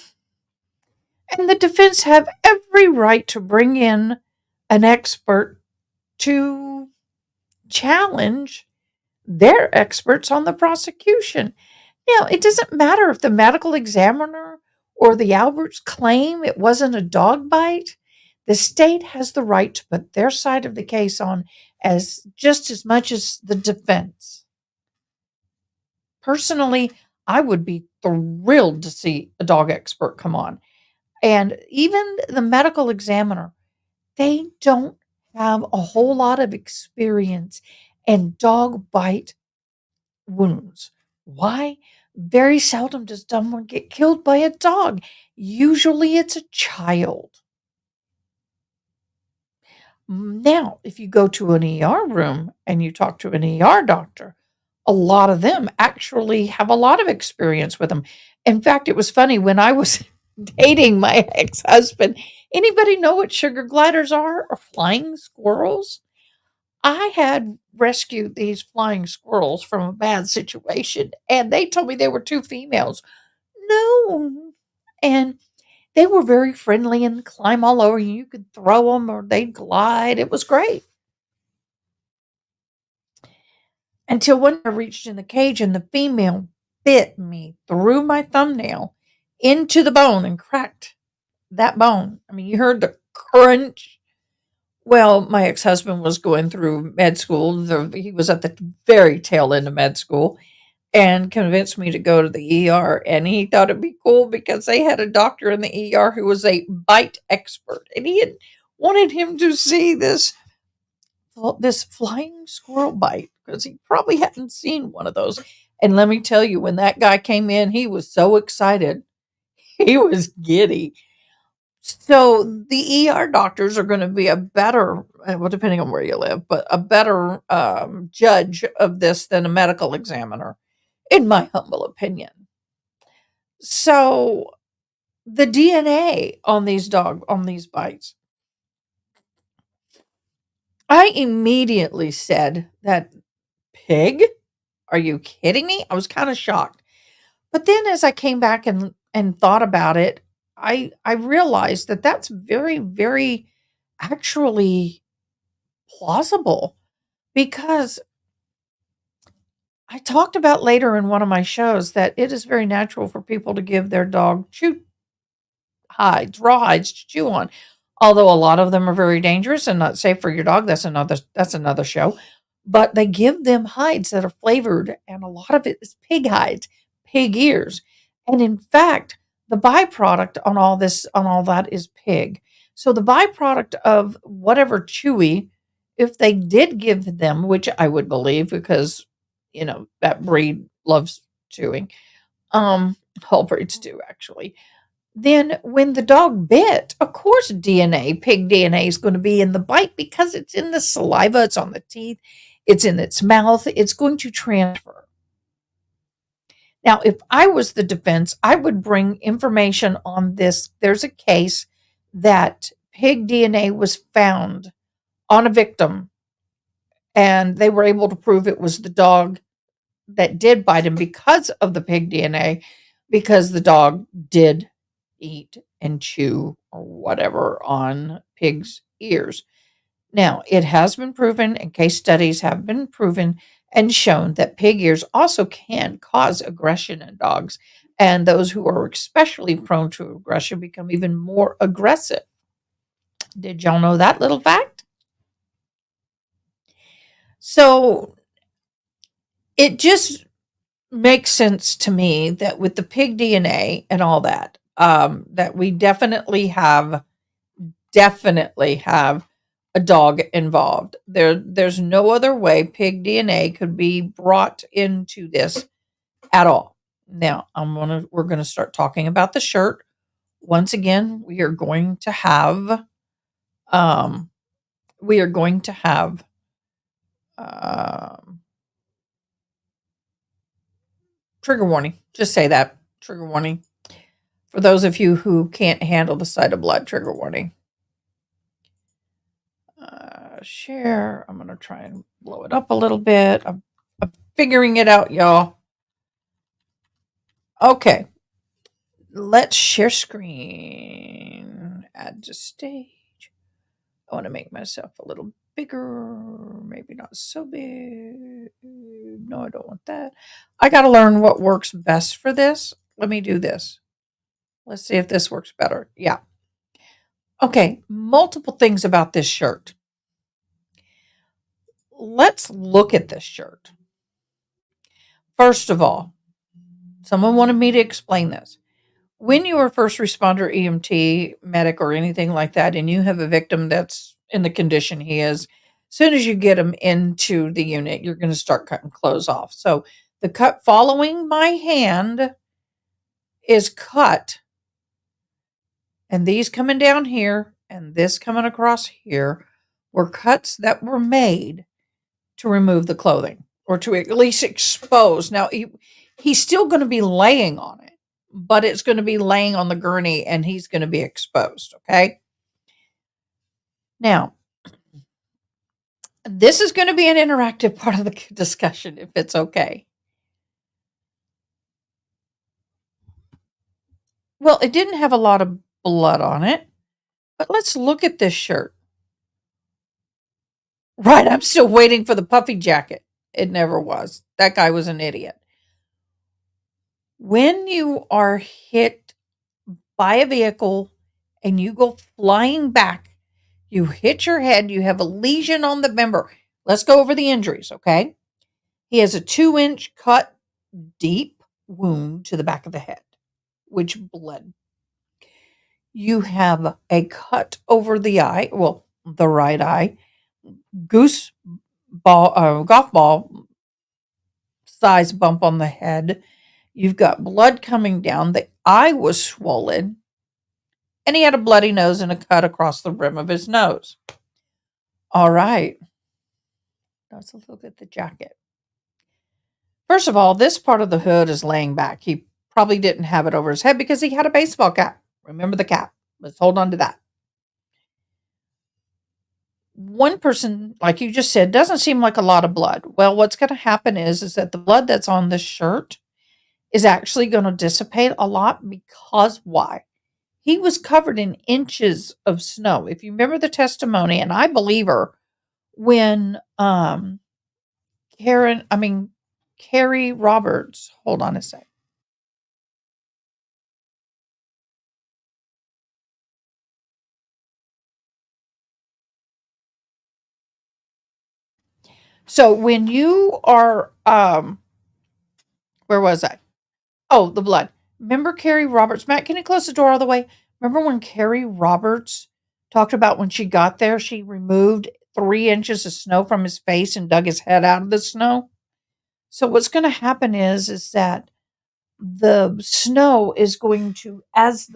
And the defense have every right to bring in an expert to challenge their experts on the prosecution. Now, it doesn't matter if the medical examiner or the Alberts claim it wasn't a dog bite. The state has the right to put their side of the case on as just as much as the defense. Personally, I would be thrilled to see a dog expert come on. And even the medical examiner, they don't have a whole lot of experience in dog bite wounds. Why? Very seldom does someone get killed by a dog. Usually it's a child. Now, if you go to an ER room and you talk to an ER doctor, a lot of them actually have a lot of experience with them. In fact, it was funny when I was dating my ex-husband. Anybody know what sugar gliders are or flying squirrels? I had rescued these flying squirrels from a bad situation, and they told me they were two females. No. And they were very friendly and climb all over you. You could throw them or they'd glide. It was great. Until one I reached in the cage and the female bit me through my thumbnail into the bone and cracked that bone. I mean, you heard the crunch. Well, my ex-husband was going through med school. He was at the very tail end of med school and convinced me to go to the ER. And he thought it'd be cool because they had a doctor in the ER who was a bite expert. And he had wanted him to see this flying squirrel bite because he probably hadn't seen one of those. And let me tell you, when that guy came in, he was so excited. He was giddy. So the ER doctors are going to be a better, well, depending on where you live, but a better judge of this than a medical examiner, in my humble opinion. So the DNA on these bites, I immediately said that pig. Are you kidding me? I was kind of shocked. But then as I came back and thought about it, I realized that that's very, very actually plausible because I talked about later in one of my shows that it is very natural for people to give their dog raw hides to chew on. Although a lot of them are very dangerous and not safe for your dog, that's another show. But they give them hides that are flavored, and a lot of it is pig hides, pig ears. And in fact, the byproduct on all that is pig. So the byproduct of whatever chewy, if they did give them, which I would believe because that breed loves chewing, all breeds do actually, then when the dog bit, of course pig DNA is going to be in the bite because it's in the saliva, it's on the teeth, it's in its mouth, it's going to transfer. Now, if I was the defense, I would bring information on this. There's a case that pig DNA was found on a victim, and they were able to prove it was the dog that did bite him because of the pig DNA, because the dog did eat and chew or whatever on pig's ears. Now, it has been proven, and case studies have been proven and shown that pig ears also can cause aggression in dogs. And those who are especially prone to aggression become even more aggressive. Did y'all know that little fact? So it just makes sense to me that with the pig DNA and all that, that we definitely have a dog involved. There's no other way pig DNA could be brought into this at all. Now, we're gonna start talking about the shirt. Once again, um we are going to have um trigger warning. Just say that. Trigger warning. For those of you who can't handle the sight of blood, trigger warning. Share. I'm going to try and blow it up a little bit. I'm figuring it out, y'all. Okay. let's share screen. Add to stage. I want to make myself a little bigger. Maybe not so big. No, I don't want that. I got to learn what works best for this. Let me do this. Let's see if this works better. Yeah. Okay. Multiple things about this shirt. Let's look at this shirt. First of all, someone wanted me to explain this. When you are a first responder, EMT, medic, or anything like that, and you have a victim that's in the condition he is, as soon as you get him into the unit, you're going to start cutting clothes off. So the cut following my hand is cut, and these coming down here and this coming across here were cuts that were made to remove the clothing or to at least expose. Now, he's still going to be laying on it, but it's going to be laying on the gurney and he's going to be exposed. Okay. Now, this is going to be an interactive part of the discussion if it's okay. Well, it didn't have a lot of blood on it, but let's look at this shirt. Right. I'm still waiting for the puffy jacket. It never was. That guy was an idiot. When you are hit by a vehicle and you go flying back, you hit your head, you have a lesion on the member. Let's go over the injuries, okay? He has a 2-inch cut, deep wound to the back of the head, which bled. You have a cut over the eye, well, the right eye, golf ball size bump on the head. You've got blood coming down. The eye was swollen, and he had a bloody nose and a cut across the rim of his nose. All right. Let's look at the jacket. First of all, this part of the hood is laying back. He probably didn't have it over his head because he had a baseball cap. Remember the cap. Let's hold on to that. One person, like you just said, doesn't seem like a lot of blood. Well, what's going to happen is that the blood that's on this shirt is actually going to dissipate a lot because why? He was covered in inches of snow. If you remember the testimony, and I believe her, when Carrie Roberts, hold on a sec. So when you are, where was I? Oh, the blood. Remember Carrie Roberts? Matt, can you close the door all the way? Remember when Carrie Roberts talked about when she got there, she removed 3 inches of snow from his face and dug his head out of the snow? So what's going to happen is that the snow is going to, as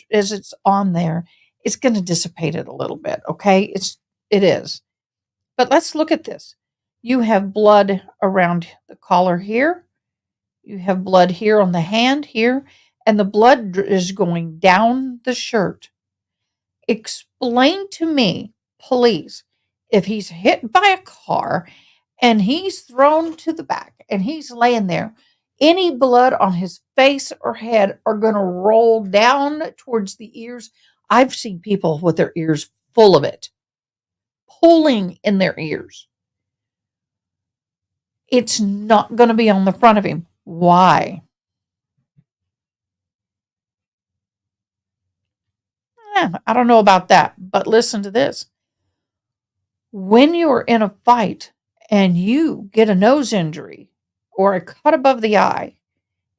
it's on there, it's going to dissipate it a little bit. Okay, it is. But let's look at this. You have blood around the collar here. You have blood here on the hand here, and the blood is going down the shirt. Explain to me, please, if he's hit by a car and he's thrown to the back and he's laying there, any blood on his face or head are going to roll down towards the ears. I've seen people with their ears full of it, pulling in their ears. It's not going to be on the front of him. Why? I don't know about that, but listen to this. When you're in a fight and you get a nose injury or a cut above the eye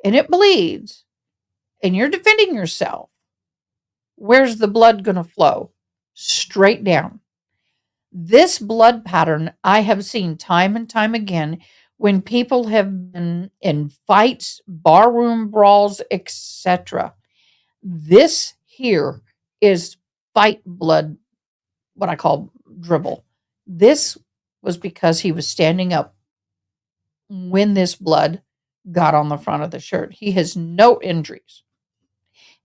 and it bleeds and you're defending yourself, where's the blood going to flow? Straight down. This blood pattern I have seen time and time again when people have been in fights, barroom brawls, etc. This here is fight blood, what I call dribble. This was because he was standing up when this blood got on the front of the shirt. He has no injuries.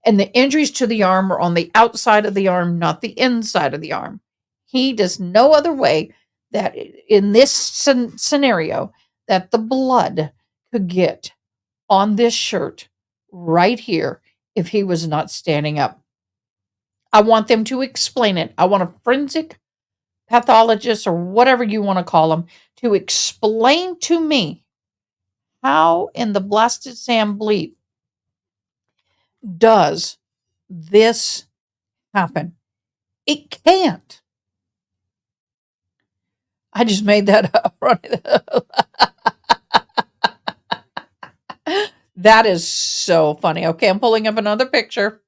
And the injuries to the arm are on the outside of the arm, not the inside of the arm. He does no other way that in this scenario that the blood could get on this shirt right here if he was not standing up. I want them to explain it. I want a forensic pathologist or whatever you want to call them to explain to me how in the blasted Sam bleep does this happen. It can't. I just made that up. That is so funny. Okay, I'm pulling up another picture.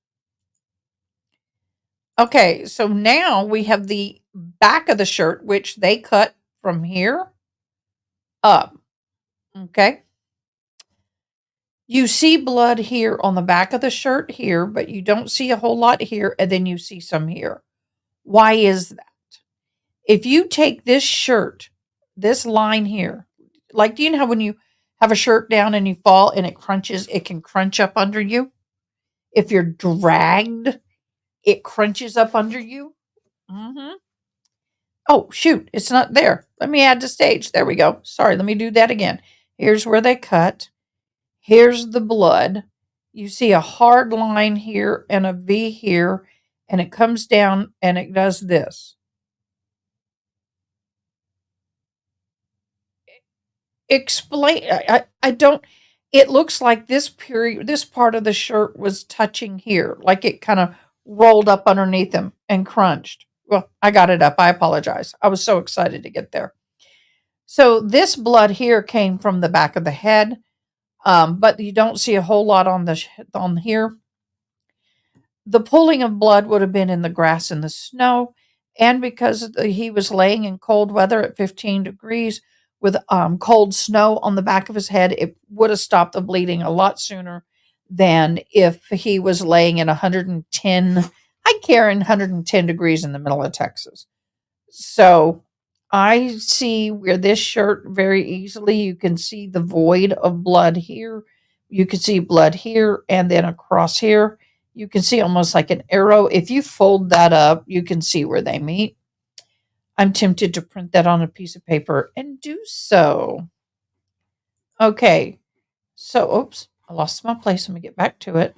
Okay, so now we have the back of the shirt, which they cut from here up. Okay. You see blood here on the back of the shirt here, but you don't see a whole lot here, and then you see some here. Why is that? If you take this shirt, this line here, like, do you know how when you have a shirt down and you fall and it crunches, it can crunch up under you? If you're dragged, it crunches up under you. Mm-hmm. Oh, shoot, it's not there. Let me add to stage. There we go. Sorry, let me do that again. Here's where they cut. Here's the blood. You see a hard line here and a V here, and it comes down and it does this. Explain. I don't. It looks like this part of the shirt was touching here, like it kind of rolled up underneath him and crunched. Well, I got it up. I apologize. I was so excited to get there. So this blood here came from the back of the head, but you don't see a whole lot on here. The pooling of blood would have been in the grass and the snow, and because he was laying in cold weather at 15 degrees with cold snow on the back of his head, it would have stopped the bleeding a lot sooner than if he was laying in 110. I care in 110 degrees in the middle of Texas. So I see where this shirt very easily, you can see the void of blood here. You can see blood here and then across here. You can see almost like an arrow. If you fold that up, you can see where they meet. I'm tempted to print that on a piece of paper and do so. Okay. So, oops, I lost my place. Let me get back to it.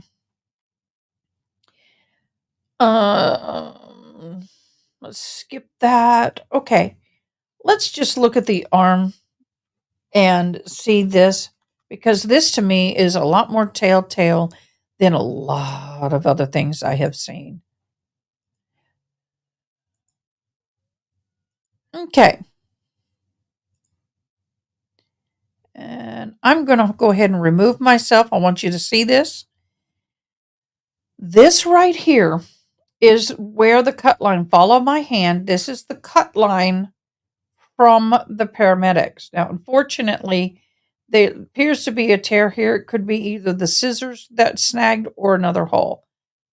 Let's skip that. Okay. Let's just look at the arm and see this, because this to me is a lot more telltale than a lot of other things I have seen. Okay. And I'm going to go ahead and remove myself. I want you to see this. This right here is where the cut line, follow my hand. This is the cut line from the paramedics. Now, unfortunately, there appears to be a tear here. It could be either the scissors that snagged or another hole.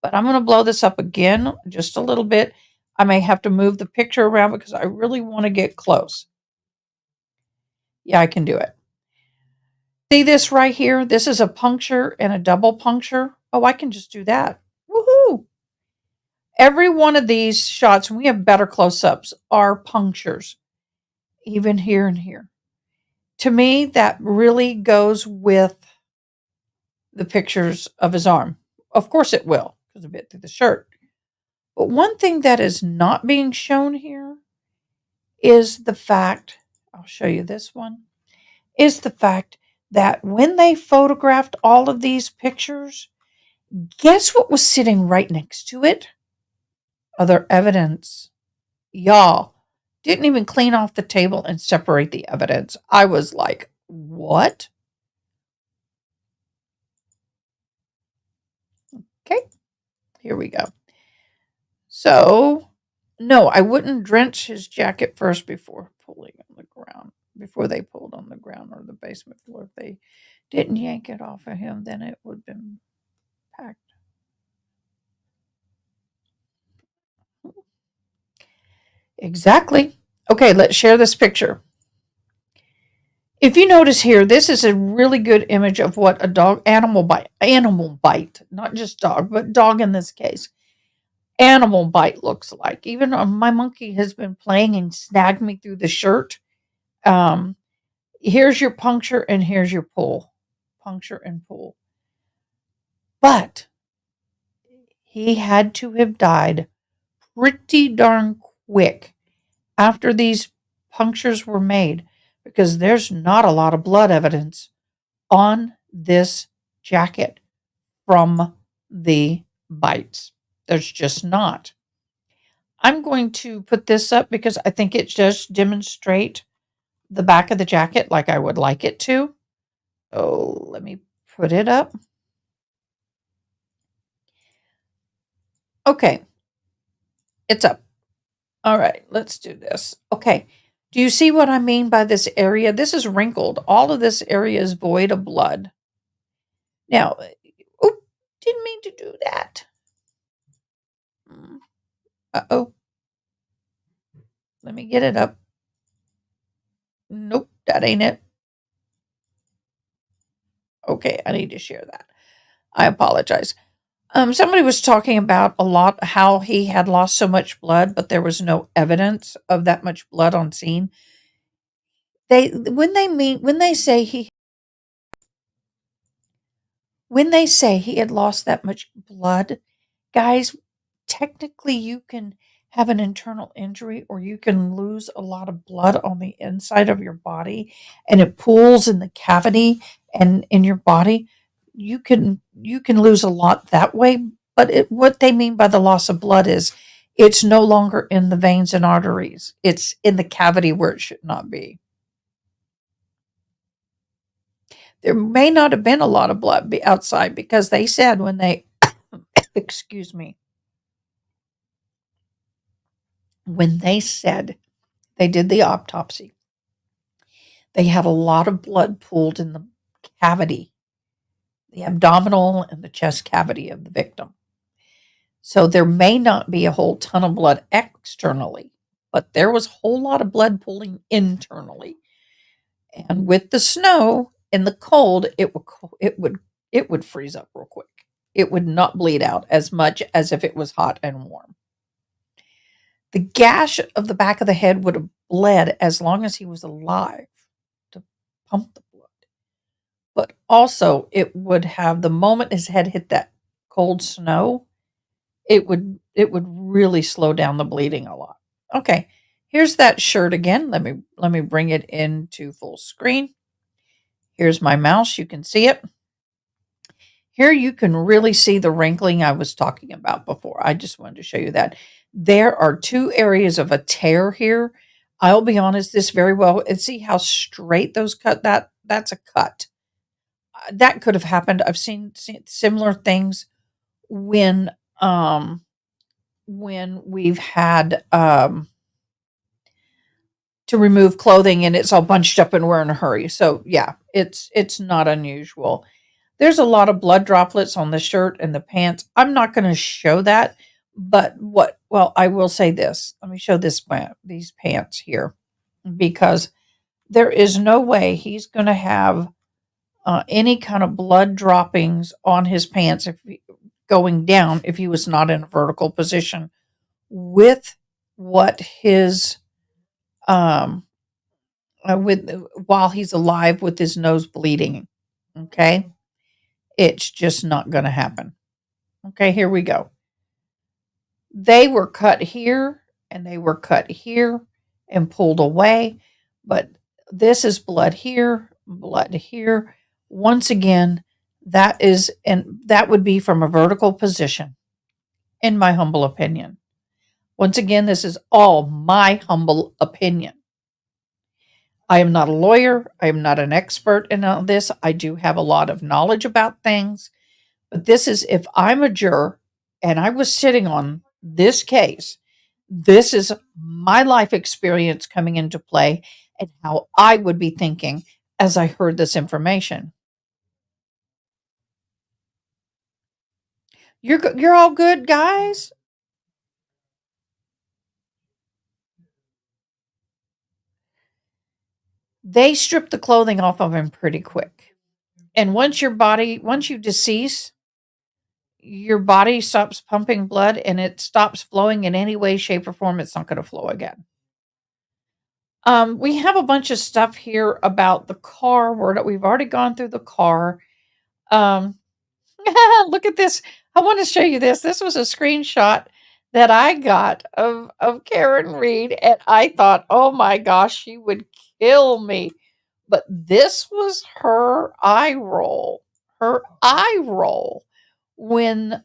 But I'm going to blow this up again just a little bit. I may have to move the picture around because I really want to get close. Yeah, I can do it. See this right here? This is a puncture and a double puncture. Oh, I can just do that. Woohoo! Every one of these shots, and we have better close-ups, are punctures. Even here and here. To me, that really goes with the pictures of his arm. Of course it will, because a bit through the shirt. But one thing that is not being shown here is the fact, I'll show you this one, is the fact that when they photographed all of these pictures, guess what was sitting right next to it? Other evidence. Y'all didn't even clean off the table and separate the evidence. I was like, what? Okay, here we go. So, no, I wouldn't drench his jacket first before pulling on the ground, before they pulled on the ground or the basement floor. If they didn't yank it off of him, then it would have been packed. Exactly. Okay, let's share this picture. If you notice here, this is a really good image of what a animal bite, not just dog, but dog in this case, animal bite looks like. Even my monkey has been playing and snagged me through the shirt. Here's your puncture and here's your pull. Puncture and pull. But He had to have died pretty darn quick after these punctures were made because there's not a lot of blood evidence on this jacket from the bites. There's just not. I'm going to put this up because I think it does demonstrate the back of the jacket like I would like it to. Oh, let me put it up. Okay, it's up. All right, let's do this. Okay, do you see what I mean by this area? This is wrinkled. All of this area is void of blood. Now, oop, didn't mean to do that. Uh-oh. Let me get it up. Nope, that ain't it. Okay, I need to share that. I apologize. Somebody was talking about a lot how he had lost so much blood, but there was no evidence of that much blood on scene. When they say he had lost that much blood, guys, technically you can have an internal injury or you can lose a lot of blood on the inside of your body and it pools in the cavity and in your body. You can lose a lot that way, but what they mean by the loss of blood is it's no longer in the veins and arteries. It's in the cavity where it should not be. There may not have been a lot of blood outside because they said when they excuse me, when they said they did the autopsy, they had a lot of blood pooled in the cavity, the abdominal and the chest cavity of the victim. So there may not be a whole ton of blood externally, but there was a whole lot of blood pooling internally. And with the snow and the cold, it would freeze up real quick. It would not bleed out as much as if it was hot and warm. The gash of the back of the head would have bled as long as he was alive to pump the blood. But also, it would have the moment his head hit that cold snow, it would really slow down the bleeding a lot. Okay, here's that shirt again. Let me bring it into full screen. Here's my mouse. You can see it. Here you can really see the wrinkling I was talking about before. I just wanted to show you that. There are two areas of a tear here. I'll be honest, this very well, and see how straight those cut that's a cut. That could have happened. I've seen similar things when we've had to remove clothing and it's all bunched up and we're in a hurry. So yeah, it's not unusual. There's a lot of blood droplets on the shirt and the pants. I'm not going to show that, but I will say this. Let me show these pants here because there is no way he's going to have any kind of blood droppings on his pants going down if he was not in a vertical position with what his with while he's alive with his nose bleeding. Okay, it's just not going to happen. Okay, here we go. They were cut here and they were cut here and pulled away, but this is blood here, blood here. Once again, that would be from a vertical position, in my humble opinion. Once again, this is all my humble opinion. I am not a lawyer. I am not an expert in all this. I do have a lot of knowledge about things, but this is if I'm a juror and I was sitting on this case, this is my life experience coming into play and how I would be thinking as I heard this information. You're all good, guys? They stripped the clothing off of him pretty quick. And once you decease, your body stops pumping blood and it stops flowing in any way, shape, or form. It's not going to flow again. We have a bunch of stuff here about the car. We've already gone through the car. Um, look at this. I want to show you this. This was a screenshot that I got of Karen Reed, and I thought, oh my gosh, she would kill me. But this was her eye roll. Her eye roll when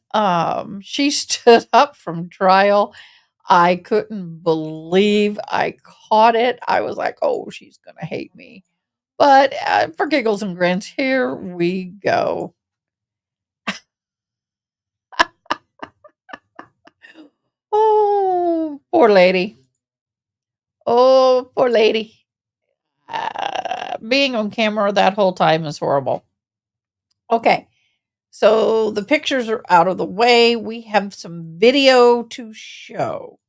she stood up from trial. I couldn't believe I caught it. I was like, oh, she's going to hate me. But for giggles and grins, here we go. Oh, poor lady. Oh, poor lady. Being on camera that whole time is horrible. Okay, so the pictures are out of the way. We have some video to show.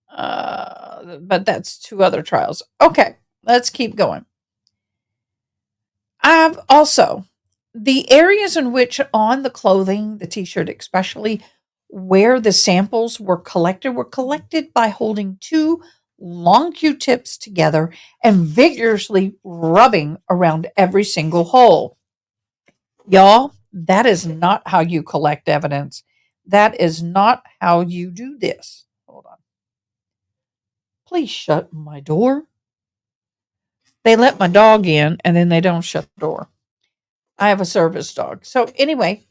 But that's two other trials. Okay, let's keep going. I've also the areas in which on the clothing, the t-shirt especially, where the samples were collected by holding two long Q-tips together and vigorously rubbing around every single hole. Y'all, that is not how you collect evidence. That is not how you do this. Hold on. Please shut my door. They let my dog in and then they don't shut the door. I have a service dog. So anyway,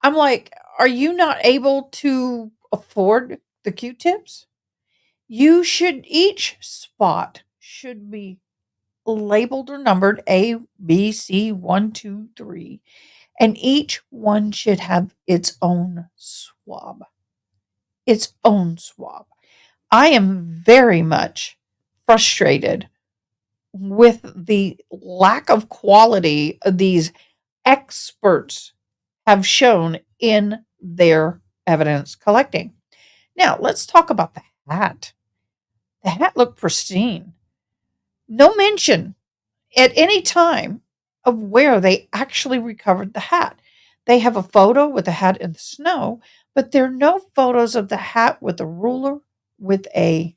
I'm like, are you not able to afford the Q-tips? You should each spot should be labeled or numbered A, B, C, 1, 2, 3, and each one should have its own swab. Its own swab. I am very much frustrated with the lack of quality of these experts have shown in their evidence collecting. Now, let's talk about the hat. The hat looked pristine. No mention at any time of where they actually recovered the hat. They have a photo with the hat in the snow, but there are no photos of the hat with a ruler with a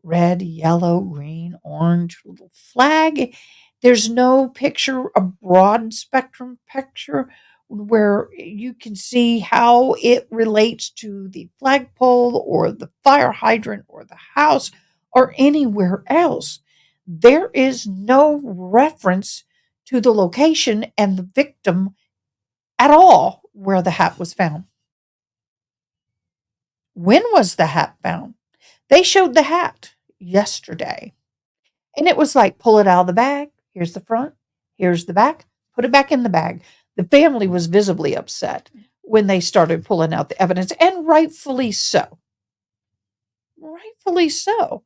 red, yellow, green, orange little flag. There's no picture, a broad spectrum picture where you can see how it relates to the flagpole or the fire hydrant or the house or anywhere else. There is no reference to the location and the victim at all where the hat was found. When was the hat found? They showed the hat yesterday. And it was like, pull it out of the bag. Here's the front. Here's the back. Put it back in the bag. The family was visibly upset when they started pulling out the evidence, and rightfully so. Rightfully so.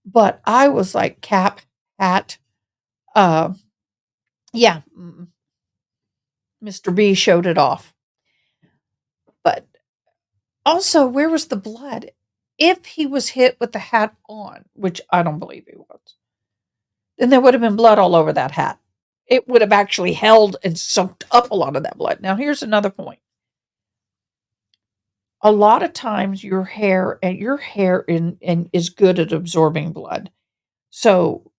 But I was like, cap, hat. Uh, yeah, Mr. B showed it off. But also, where was the blood? If he was hit with the hat on, which I don't believe he was, then there would have been blood all over that hat. It would have actually held and soaked up a lot of that blood. Now, here's another point. A lot of times your hair is good at absorbing blood. So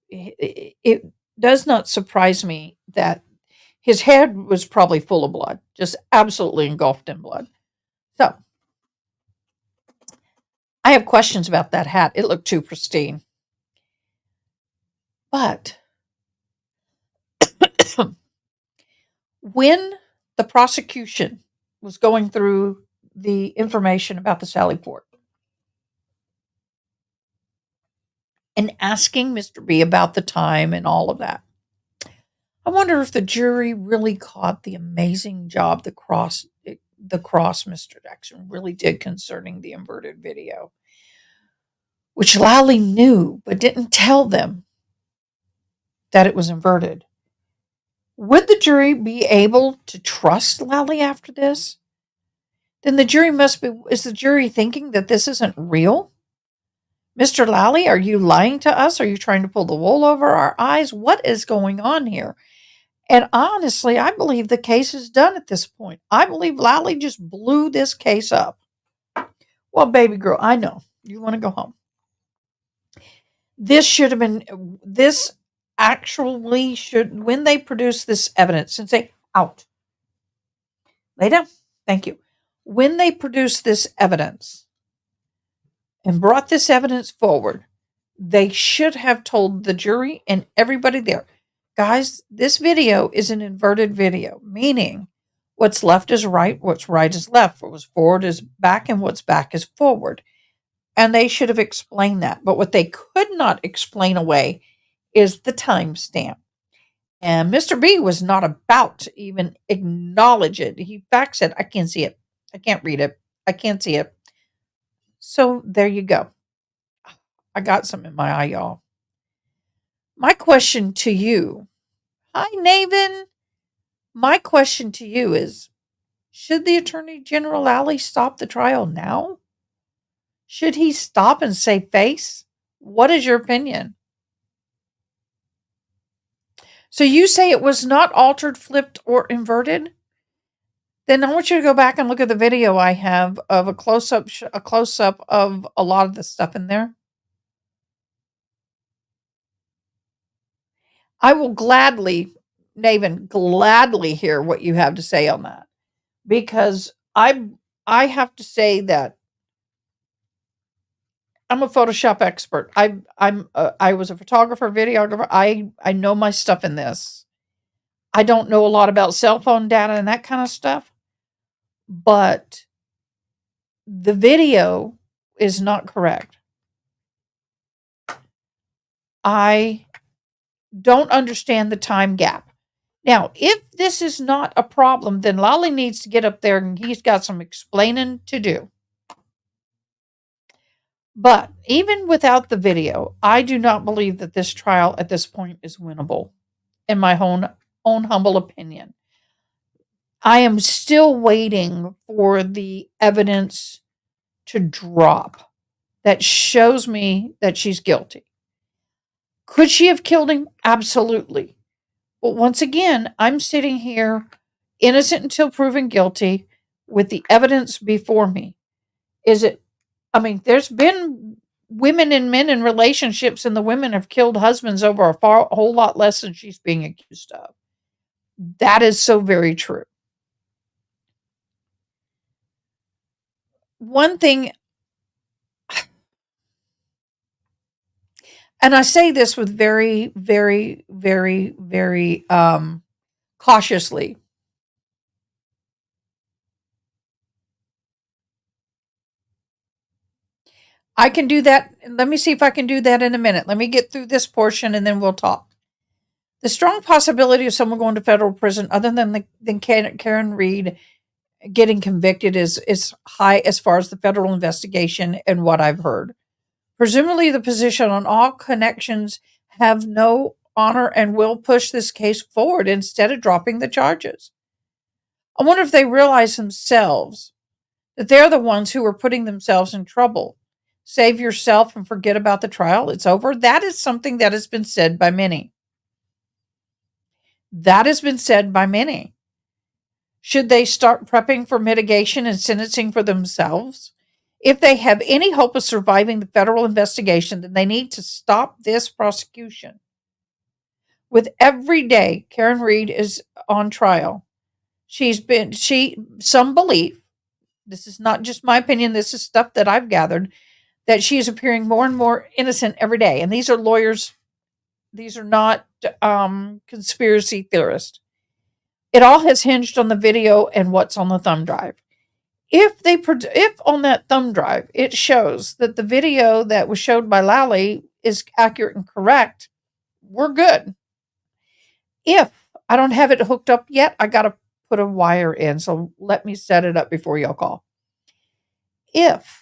it does not surprise me that his head was probably full of blood, just absolutely engulfed in blood. So I have questions about that hat. It looked too pristine. But when the prosecution was going through the information about the Sally Port and asking Mr. B about the time and all of that, I wonder if the jury really caught the amazing job the cross Mr. Jackson really did concerning the inverted video, which Lally knew but didn't tell them that it was inverted. Would the jury be able to trust Lally after this? Then the jury is the jury thinking that this isn't real? Mr. Lally, are you lying to us? Are you trying to pull the wool over our eyes? What is going on here? And honestly, I believe the case is done at this point. I believe Lally just blew this case up. Well, baby girl, I know you want to go home. This actually should, when they produce this evidence and say, out. Lay down. Thank you. When they produced this evidence and brought this evidence forward, they should have told the jury and everybody there, guys, this video is an inverted video, meaning what's left is right, what's right is left, what was forward is back, and what's back is forward. And they should have explained that. But what they could not explain away is the timestamp. And Mr. B was not about to even acknowledge it. He in fact said, I can't see it. I can't read it. I can't see it. So there you go. I got some in my eye, y'all. My question to you, hi, Naven. My question to you is, should the Attorney General Alic stop the trial now? Should he stop and save face? What is your opinion? So you say it was not altered, flipped, or inverted? Then I want you to go back and look at the video I have of a close-up of a lot of the stuff in there. I will gladly, Naven, gladly hear what you have to say on that, because I have to say that I'm a Photoshop expert. I was a photographer, videographer. I know my stuff in this. I don't know a lot about cell phone data and that kind of stuff, but the video is not correct. I don't understand the time gap. Now, if this is not a problem, then Lolly needs to get up there and he's got some explaining to do. But even without the video, I do not believe that this trial at this point is winnable, in my own humble opinion. I am still waiting for the evidence to drop that shows me that she's guilty. Could she have killed him? Absolutely. But once again, I'm sitting here innocent until proven guilty with the evidence before me. There's been women and men in relationships, and the women have killed husbands over a whole lot less than she's being accused of. That is so very true. One thing, and I say this with very, very, very, very cautiously. I can do that. Let me see if I can do that in a minute. Let me get through this portion and then we'll talk. The strong possibility of someone going to federal prison other than Karen Read getting convicted is high as far as the federal investigation and what I've heard. Presumably, the position on all connections have no honor and will push this case forward instead of dropping the charges. I wonder if they realize themselves that they're the ones who are putting themselves in trouble. Save yourself and forget about the trial. It's over. That is something that has been said by many. That has been said by many. Should they start prepping for mitigation and sentencing for themselves? If they have any hope of surviving the federal investigation, then they need to stop this prosecution. With every day Karen Read is on trial, some believe, this is not just my opinion, this is stuff that I've gathered, that she is appearing more and more innocent every day. And these are lawyers. These are not conspiracy theorists. It all has hinged on the video and what's on the thumb drive. If on that thumb drive it shows that the video that was showed by Lally is accurate and correct, we're good. If I don't have it hooked up yet, I got to put a wire in. So let me set it up before y'all call. If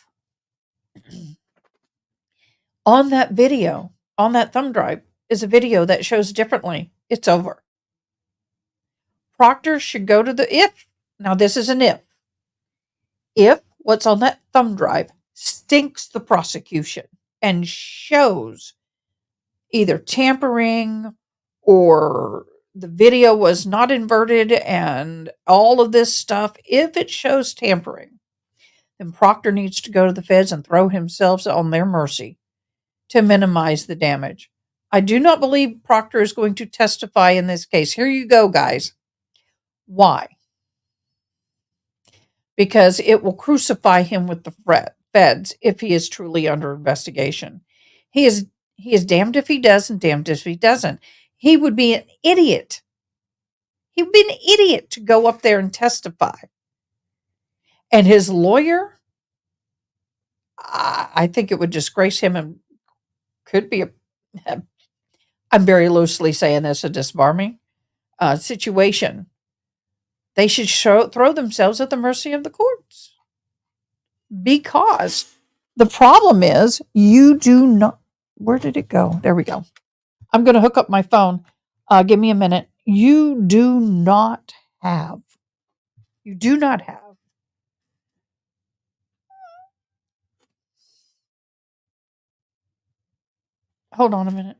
on that video, on that thumb drive, is a video that shows differently, it's over. Proctor should go to now this is an if what's on that thumb drive stinks the prosecution and shows either tampering or the video was not inverted and all of this stuff, if it shows tampering, then Proctor needs to go to the feds and throw himself on their mercy to minimize the damage. I do not believe Proctor is going to testify in this case. Here you go, guys. Why? because it will crucify him with the feds if he is truly under investigation. He is he is damned if he does and damned if he doesn't. He would be an idiot. He would be an idiot to go up there and testify. And his lawyer, I think it would disgrace him and could be a I'm very loosely saying this, a disbarming situation. They should throw themselves at the mercy of the courts because the problem is you do not. Where did it go? There we go. I'm going to hook up my phone. Give me a minute. Have, you do not have, hold on a minute.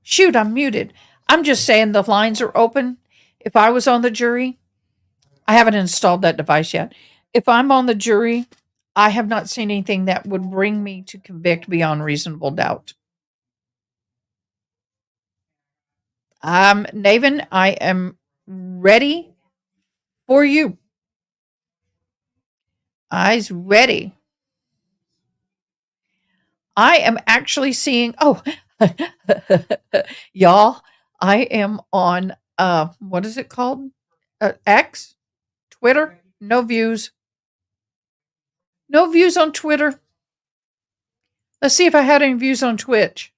Shoot, I'm muted. I'm just saying the lines are open. If I was on the jury, I haven't installed that device yet. If I'm on the jury, I have not seen anything that would bring me to convict beyond reasonable doubt. Navin, I am ready for you. Eyes ready. I am actually seeing, oh, y'all, I am on, what is it called? X? Twitter? No views. No views on Twitter. Let's see if I had any views on Twitch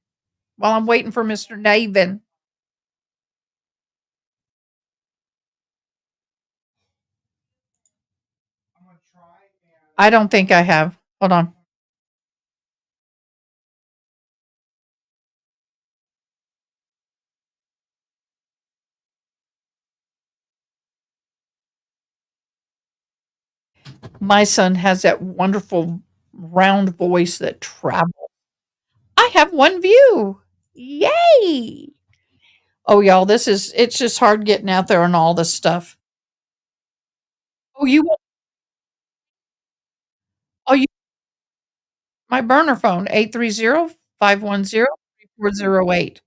while I'm waiting for Mr. Navin. I don't think I have. Hold on. My son has that wonderful round voice that travels. I have one view. Yay! Oh, y'all, it's just hard getting out there on all this stuff. Oh, you want, oh, you, my burner phone, 830-510-3408.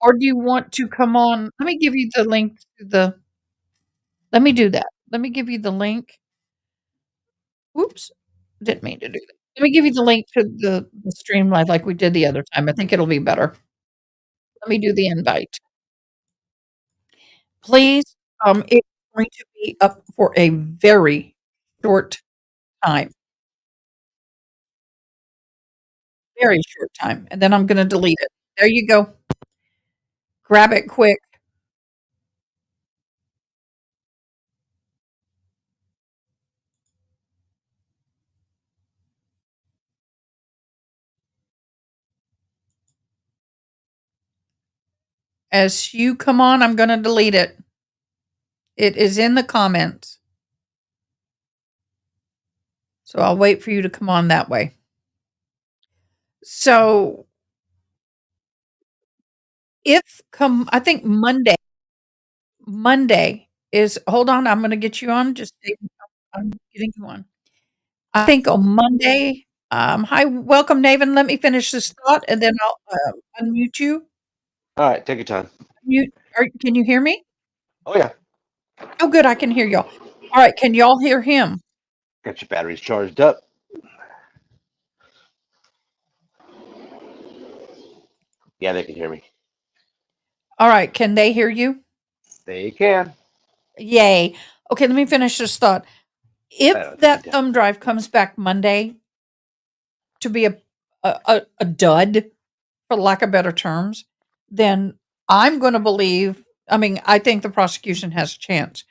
Or do you want to come on? Let me give you the link to let me do that. Let me give you the link. Whoops, didn't mean to do that. Let me give you the link to the stream live like we did the other time. I think it'll be better. Let me do the invite. Please, it's going to be up for a very short time, very short time, and then I'm gonna delete it. There you go. Grab it quick. As you come on, I'm going to delete it. It is in the comments. So I'll wait for you to come on that way. So I think Monday is, hold on, I'm going to get you on. I'm getting you on. I think on Monday, hi, welcome, Naven. Let me finish this thought and then I'll unmute you. All right, take your time. Can you hear me? Oh yeah, Oh, good. I can hear y'all. All right. Can y'all hear him? got your batteries charged up. Yeah, they can hear me. All right. Can they hear you? They can. Yay. Okay. Let me finish this thought. If Take your that time. thumb drive comes back Monday to be a dud, for lack of better terms, then I'm going to believe, I think the prosecution has a chance.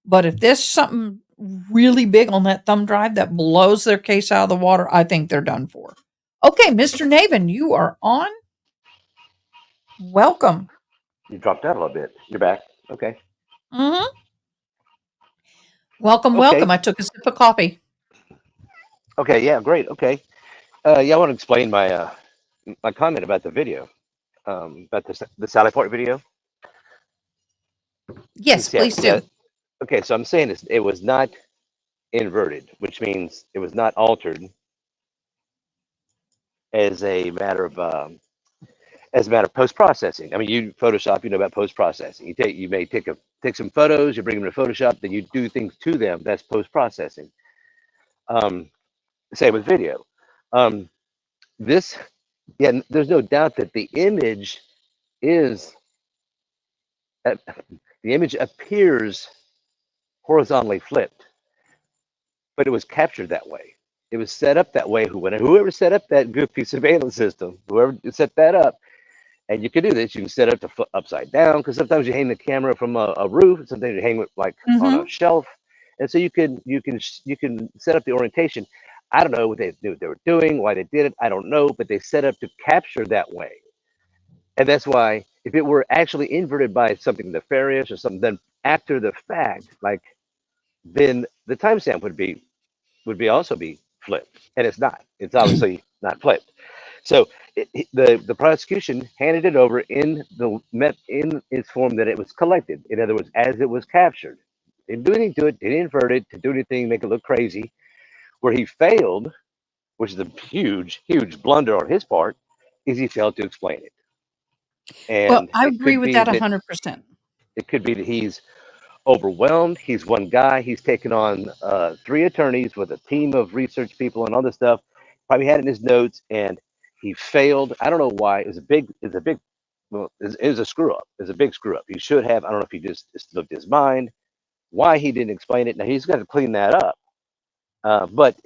But if there's something really big on that thumb drive that blows their case out of the water, I think they're done for. Okay, Mr. Navin, you are on. Welcome. You dropped out a little bit. You're back. Okay. Hmm. Welcome, welcome. Okay. I took a sip of coffee. Okay. Yeah. Great. Okay. Yeah, I want to explain my comment about the video, about the Sally Port video. Yes, Yeah. please Yeah. do. Okay. So I'm saying it was not inverted, which means it was not altered as a matter of post processing. I mean, you Photoshop, you know about post processing. You may take some photos, you bring them to Photoshop, then you do things to them. That's post processing. Um, Same with video. Um, this, yeah, there's no doubt that is uh, the image appears horizontally flipped, but it was captured that way. It was set up that way. Whoever set up that goofy surveillance system, whoever set that up. And you can do this. You can set it to upside down because sometimes you hang the camera from a roof, and sometimes you hang it like on a Hmm. shelf, and so you can set up the orientation. I don't know what they were doing, why they did it. I don't know, but they set up to capture that way, and that's why if it were actually inverted by something nefarious or something, then after the fact, like then the timestamp would be also be flipped, and it's not. It's obviously not flipped. So the prosecution handed it over in its form that it was collected. In other words, as it was captured. Didn't do anything to it. Didn't invert it to do anything, make it look crazy. Where he failed, which is a huge blunder on his part, is he failed to explain it. Well, And I agree with that 100%. it could be that he's overwhelmed. He's one guy. He's taken on three attorneys with a team of research people and all this stuff. Probably had it in his notes, and he failed. I don't know why. Well, it was a screw up. It was a big screw up. He should have. I don't know if he just slipped his mind. Why he didn't explain it. Now he's got to clean that up. But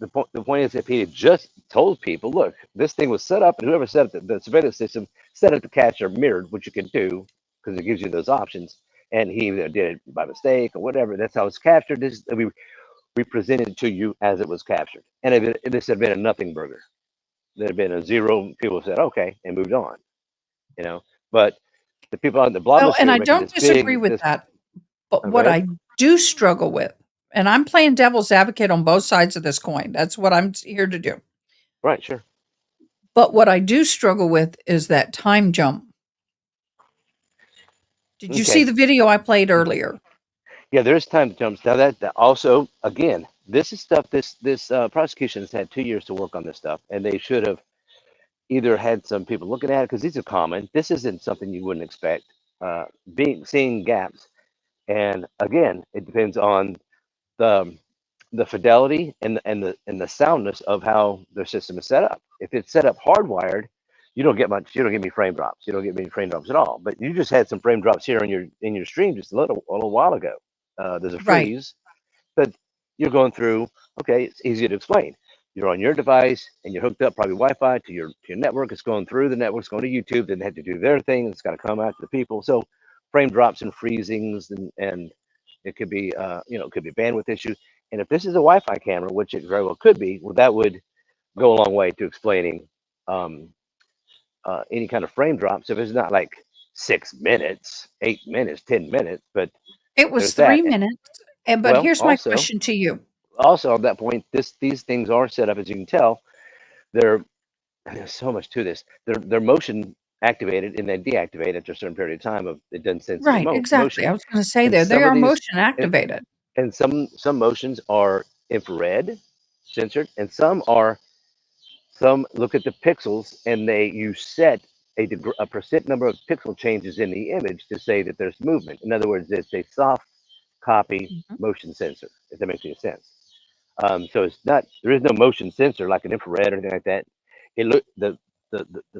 the point is, if he had just told people, look, this thing was set up, and whoever set up the surveillance system set up to catch or mirrored, which you can do because it gives you those options, and he either did it by mistake or whatever. That's how it's captured. We presented it to you as it was captured, and if this had been a nothing burger, there had been a zero. People said okay and moved on, you know. But the people on the Well, and blogosphere I making don't this disagree big with this. that. But Go what ahead. I do struggle with, and I'm playing devil's advocate on both sides of this coin. That's what I'm here to do. Right, sure. But what I do struggle with is that time jump. Did you see Okay. the video I played earlier? Yeah, there's time jumps. Now that also, again, this is stuff. This prosecution has had 2 years to work on this stuff, and they should have either had some people looking at it because these are common. This isn't something you wouldn't expect. Uh, being seeing gaps, and again, it depends on the the fidelity and the soundness of how their system is set up. If it's set up hardwired, you don't get much. You don't get any frame drops. You don't get many frame drops at all. But you just had some frame drops here in your stream just a little while ago. There's a Right. freeze, but you're going through. Okay, it's easy to explain. You're on your device and you're hooked up probably Wi-Fi to your network. It's going through the network. It's going to YouTube. Then they have to do their thing. It's got to come out to the people. So frame drops and freezings and it could be it could be a bandwidth issue. And if this is a Wi-Fi camera, which it very well could be, well, that would go a long way to explaining um, any kind of frame drops. If it's not like 6 minutes, 8 minutes, 10 minutes, but It was there's that. 3 minutes. But Well, here's my question to you. also on that point, these things are set up, as you can tell. They're There's so much to this. They're motion activated and then deactivated after a certain period of time of it doesn't sensitive Right, exactly. motion. I was going to say And there, they some of are these motion and, activated. and some motions are infrared censored, and some look at the pixels and you set a percent number of pixel changes in the image to say that there's movement. In other words, it's a soft copy Mhm. motion sensor, if that makes any sense. So it's not, there is no motion sensor like an infrared or anything like that. It look the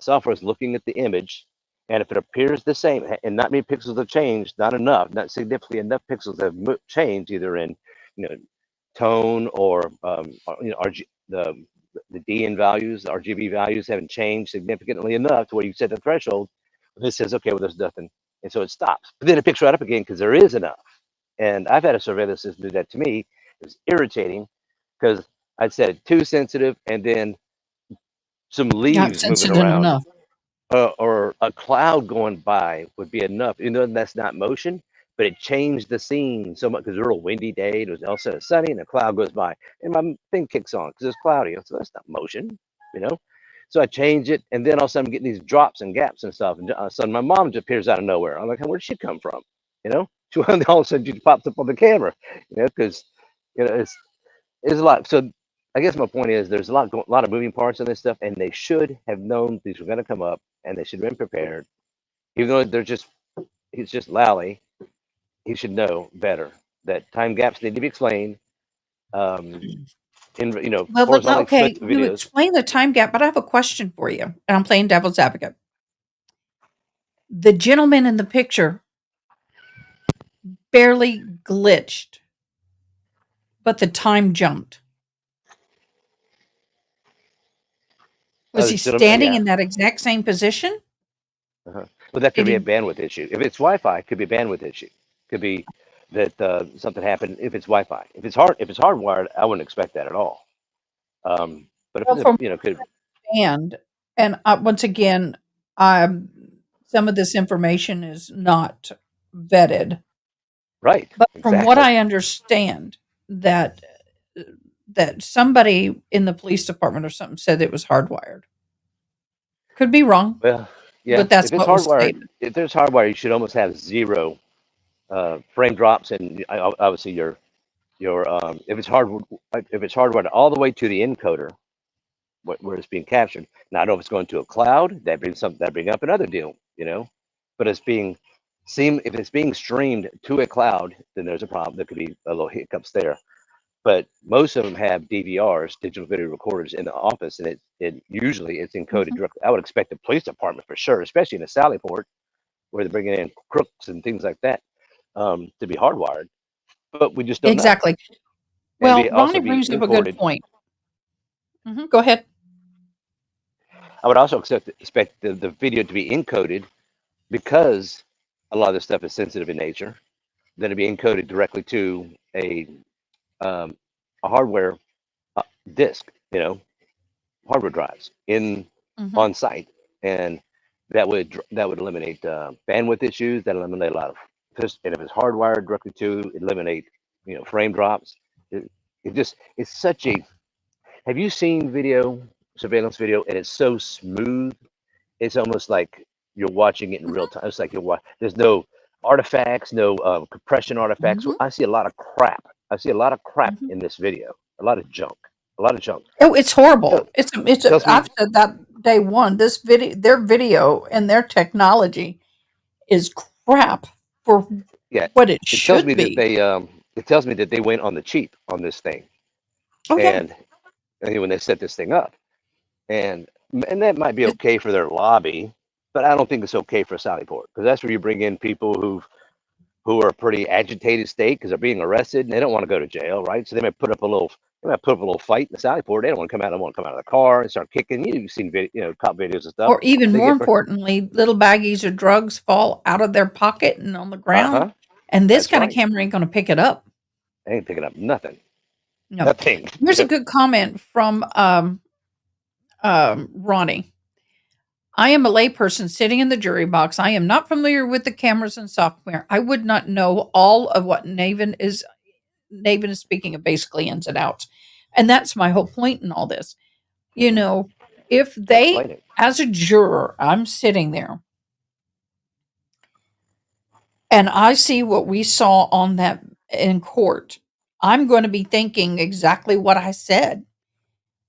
software is looking at the image, and if it appears the same, and not many pixels have changed, not enough, not significantly enough pixels have changed either in, you know, tone or RG, the DN values, the RGB values haven't changed significantly enough to where you set the threshold. This says, okay, well, there's nothing, and so it stops. But then it picks right up again because there is enough. And I've had a surveillance system do that to me. It was irritating because I'd set it too sensitive, and then some Not leaves moving sensitive around enough. or a cloud going by would be enough. You know, that's not motion, but it changed the scene so much because it was a real windy day. It was also sunny, and a cloud goes by, and my thing kicks on because it's cloudy. So that's not motion, you know. So I change it, and then all of a sudden I'm getting these drops and gaps and stuff. And all of a sudden my mom just appears out of nowhere. I'm like, where'd she come from? You know, she all of a sudden she pops up on the camera, you know, because it's a lot. So I guess my point is there's a lot of moving parts in this stuff, and they should have known these were going to come up, and they should have been prepared. Even though he's just Lally, he should know better that time gaps need to be explained. Um, in Well, horizontally okay, split you videos. explain the time gap, but I have a question for you, and I'm playing devil's advocate. The gentleman in the picture barely glitched, but the time jumped. Was he standing Yeah. in that exact same position? Uh-huh. But that could Did be a he? bandwidth issue. If it's Wi-Fi, it could be a bandwidth issue. Could be that something happened. If it's Wi-Fi, if it's hardwired, I wouldn't expect that at all. But if Well, it's from could and once again, um, some of this information is not vetted, right, but from what exactly. I understand, that that somebody in the police department or something said it was hardwired. Could be wrong, Well, yeah. but that's what was stated. If there's hardwired, you should almost have zero frame drops, and obviously your if it's hardwired all the way to the encoder where it's being captured. Now I know if it's going to a cloud, that brings up another deal, you know. But if it's being streamed to a cloud, then there's a problem. There could be a little hiccups there. But most of them have DVRs, digital video recorders, in the office, and it usually it's encoded Mhm. directly. I would expect the police department for sure, especially in a Sally port where they're bringing in crooks and things like that, to be hardwired. But we just don't know, Exactly. and Well, be also Ronnie be brings up a good encoded. point. Go ahead. I would also expect the video to be encoded because a lot of this stuff is sensitive in nature. Then to be encoded directly to um, a hardware disk, hardware drives in Mhm. on site, and that would eliminate bandwidth issues. That eliminate a lot of and if it's hardwired directly to eliminate frame drops. It's such a. Have you seen surveillance video, and it's so smooth? It's almost like you're watching it in real Mhm. time. It's like there's no artifacts, no compression artifacts. Mhm. I see a lot of crap. I see a lot of crap Mhm. in this video. A lot of junk. A lot of junk. Oh, it's Tell, horrible. It's tells I've me, said that day one. This video, their video and their technology is crap for yeah, what it it tells me should that be. they went on the cheap on this thing, Oh yeah. and, when they set this thing up, and that might be okay for their lobby, but I don't think it's okay for Sallyport because that's where you bring in people who are a pretty agitated state because they're being arrested and they don't want to go to jail, right? So they might put up a little fight in the Sally Port. They don't want to come out. They want to come out of the car and start kicking. You've seen cop videos and stuff. Or even They more get, importantly, little baggies of drugs fall out of their pocket and on the ground, uh-huh, and this that's kind of right. camera ain't going to pick it up. They ain't picking up nothing, No. nothing. Here's a good comment from Ronnie. I am a layperson sitting in the jury box. I am not familiar with the cameras and software. I would not know all of what Naven is speaking of, basically ins and outs. And that's my whole point in all this. You Hmm. know, if So they, explain it. as a juror, I'm sitting there and I see what we saw on that in court, I'm going to be thinking exactly what I said,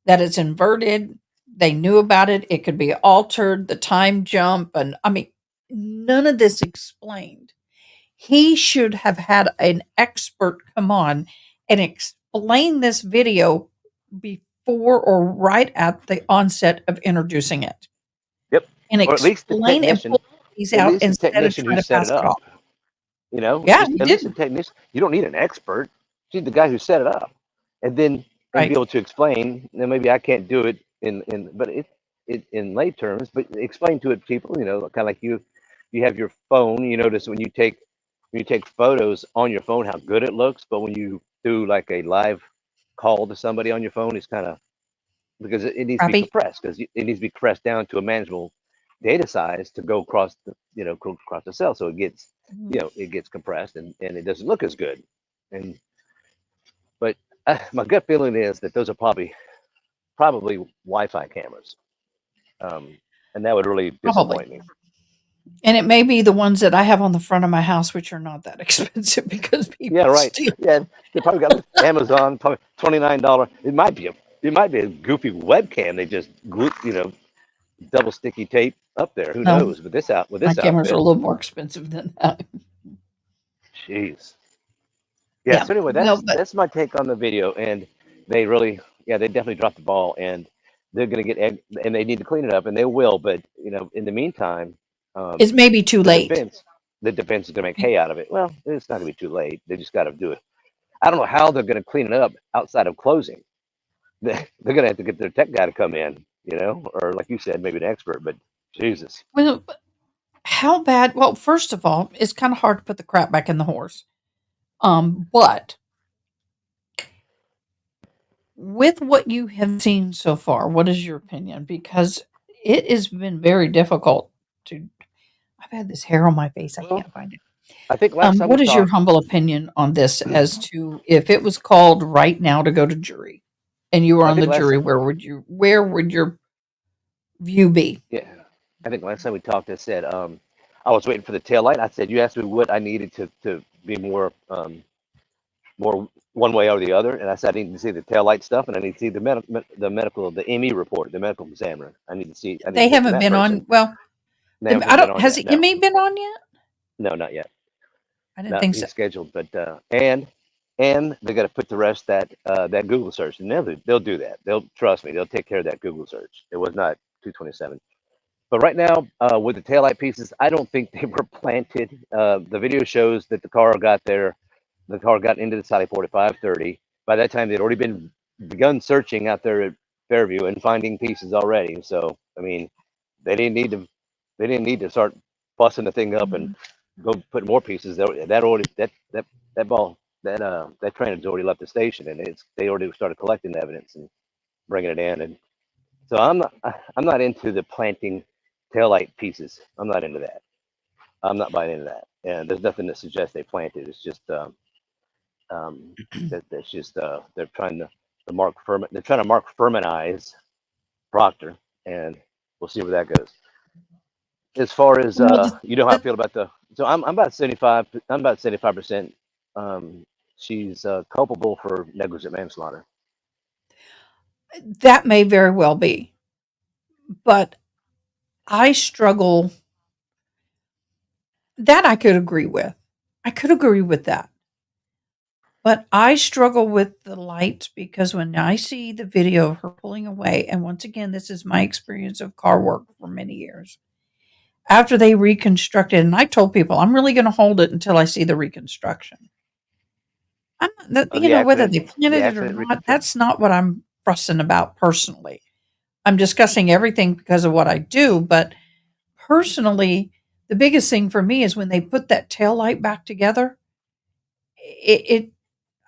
that it's inverted. They knew about it. It could be altered, the time jump. And I mean, none of this explained. He should have had an expert come on and explain this video before or right at the onset of introducing it, Yep. and Or at least the explain and technician, pull these out instead of who trying to set pass it it off. up. You know, Yeah, just he at least a didn't. technician. You don't need an expert. You need the guy who set it up, and then and be Right. able to explain. Now maybe I can't do it but it in lay terms, but explain to it people. You know, kind of like you have your phone. You notice when you take photos on your phone how good it looks, but when you do like a live call to somebody on your phone, it's kind of because it needs to be Crappy. compressed because it needs to be compressed down to a manageable data size to go across the go across the cell so it gets Mhm. it gets compressed and it doesn't look as good and but my gut feeling is that those are probably Wi-Fi cameras, um, and that would really Probably. disappoint me. And it may be the ones that I have on the front of my house, which are not that expensive because Yeah, people right. steal. Yeah, they probably got Amazon, probably $29. It might be a goofy webcam they just glue double sticky tape up there. Who No, knows? With my this cameras are a outfit, little more expensive than that. jeez. Yeah. Yeah. So anyway, No, but that's my take on the video, and they really, yeah, they definitely dropped the ball, and they're gonna and they need to clean it up, and they will. But in the meantime, um, it's maybe too the late. defense, the defense is gonna make hay out of it. Well, it's not gonna be too late. They just got to do it. I don't know how they're gonna clean it up outside of closing. They're gonna have to get their tech guy to come in, or like you said, maybe an expert. But Jesus, Well, how bad? Well, first of all, it's kind of hard to put the crap back in the horse. But with what you have seen so far, what is your opinion? Because it has been very difficult to. I've had this hair on my face. I well, can't find it. I think last time we What is your talked, humble opinion on this as to if it was called right now to go to jury and you were I on think the last jury, where would your view be? Yeah, I think last time we talked, I said I was waiting for the tail light. I said you asked me what I needed to be more one way or the other, and I said I need to see the tail light stuff, and I need to see the ME report, the medical examiner. I need to They hear from haven't that been on. person. Well, They I haven't been don't. on Has yet. the No, ME been on yet? no, not yet. I didn't No, think so. he's scheduled, but and they got to put the rest that Google search, and they'll do that. They'll trust me. They'll take care of that Google search. It was not 227. But right now, with the taillight pieces, I don't think they were planted. The video shows that the car got into the Sally 4530. By that time, they'd already begun searching out there at Fairview and finding pieces already. So, I mean, they didn't need to they didn't need to start busting the thing up and Mhm. go put more pieces. That already that ball that train has already left the station, and they already started collecting the evidence and bringing it in. And so I'm not into the planting taillight pieces. I'm not into that. I'm not buying into that. And there's nothing that suggests they planted. It's just that's just they're trying to they're trying to Mark Furmanize Proctor, and we'll see where that goes. As far as Well, how I the, feel about the so I'm about 75. I'm about 75%. She's culpable for negligent manslaughter. that may very well be, but I struggle. That I could agree with. I could agree with that. But I struggle with the lights because when I see the video of her pulling away, and once again, this is my experience of car work for many years. After they reconstructed, and I told people I'm really going to hold it until I see the reconstruction. I'm not, Oh, whether they the planted it or accident not, reconstruction. that's not what I'm fussing about personally. I'm discussing everything because of what I do, but personally, the biggest thing for me is when they put that tail light back together, it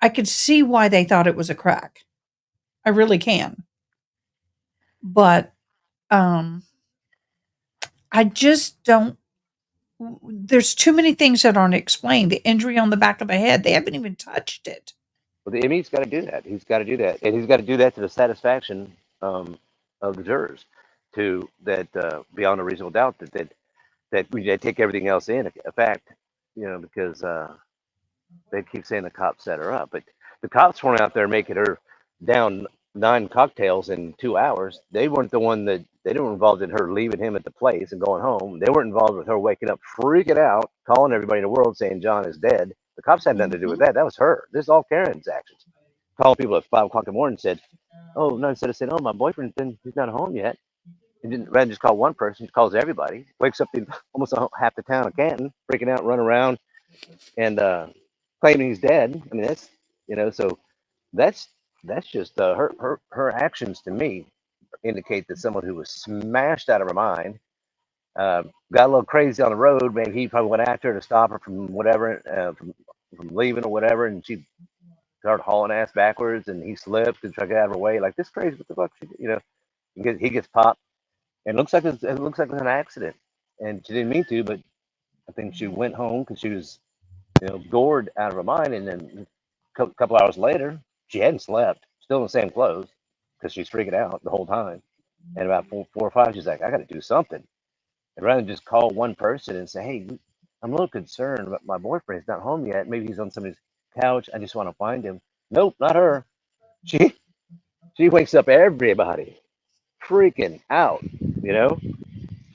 I could see why they thought it was a crack. I really can. But um I just don't. There's too many things that aren't explained. The injury on the back of the head, they haven't even touched it. Well, the ME's got to do that. He's got to do that, and he's got to do that to the satisfaction um, of the jurors, to that beyond a reasonable doubt that we take everything else in a fact, because they keep saying the cops set her up, but the cops weren't out there making her down 9 cocktails in 2 hours. They weren't the one that they weren't involved in her leaving him at the place and going home. They weren't involved with her waking up, freaking out, calling everybody in the world saying John is dead. The cops had nothing to do with Mhm. that. That was her. This is all Karen's actions. Calling people at 5 o'clock in the morning and said, "Oh no!" Instead of saying, "Oh, my boyfriend's been he's not home yet," he didn't rather just call one person. He calls everybody. Wakes up almost half the town of Canton, freaking out, running around, and claiming he's dead. I mean, so that's that's just her actions to me indicate that someone who was smashed out of her mind, got a little crazy on the road. Maybe he probably went after her to stop her from whatever, from leaving or whatever, and she started hauling ass backwards, and he slipped and tried to get out of her way. Like this crazy, what the fuck? He gets popped, and it looks like it was an accident, and she didn't mean to, but I think she went home because she was gored out of her mind, and then a couple hours later, she hadn't slept, still in the same clothes because she's freaking out the whole time. And about four or five, she's like, I got to do something. And rather than just call one person and say, hey, I'm a little concerned, but my boyfriend's not home yet. Maybe he's on somebody's couch. I just want to find him. Nope, not her. She she wakes up everybody freaking out, you know,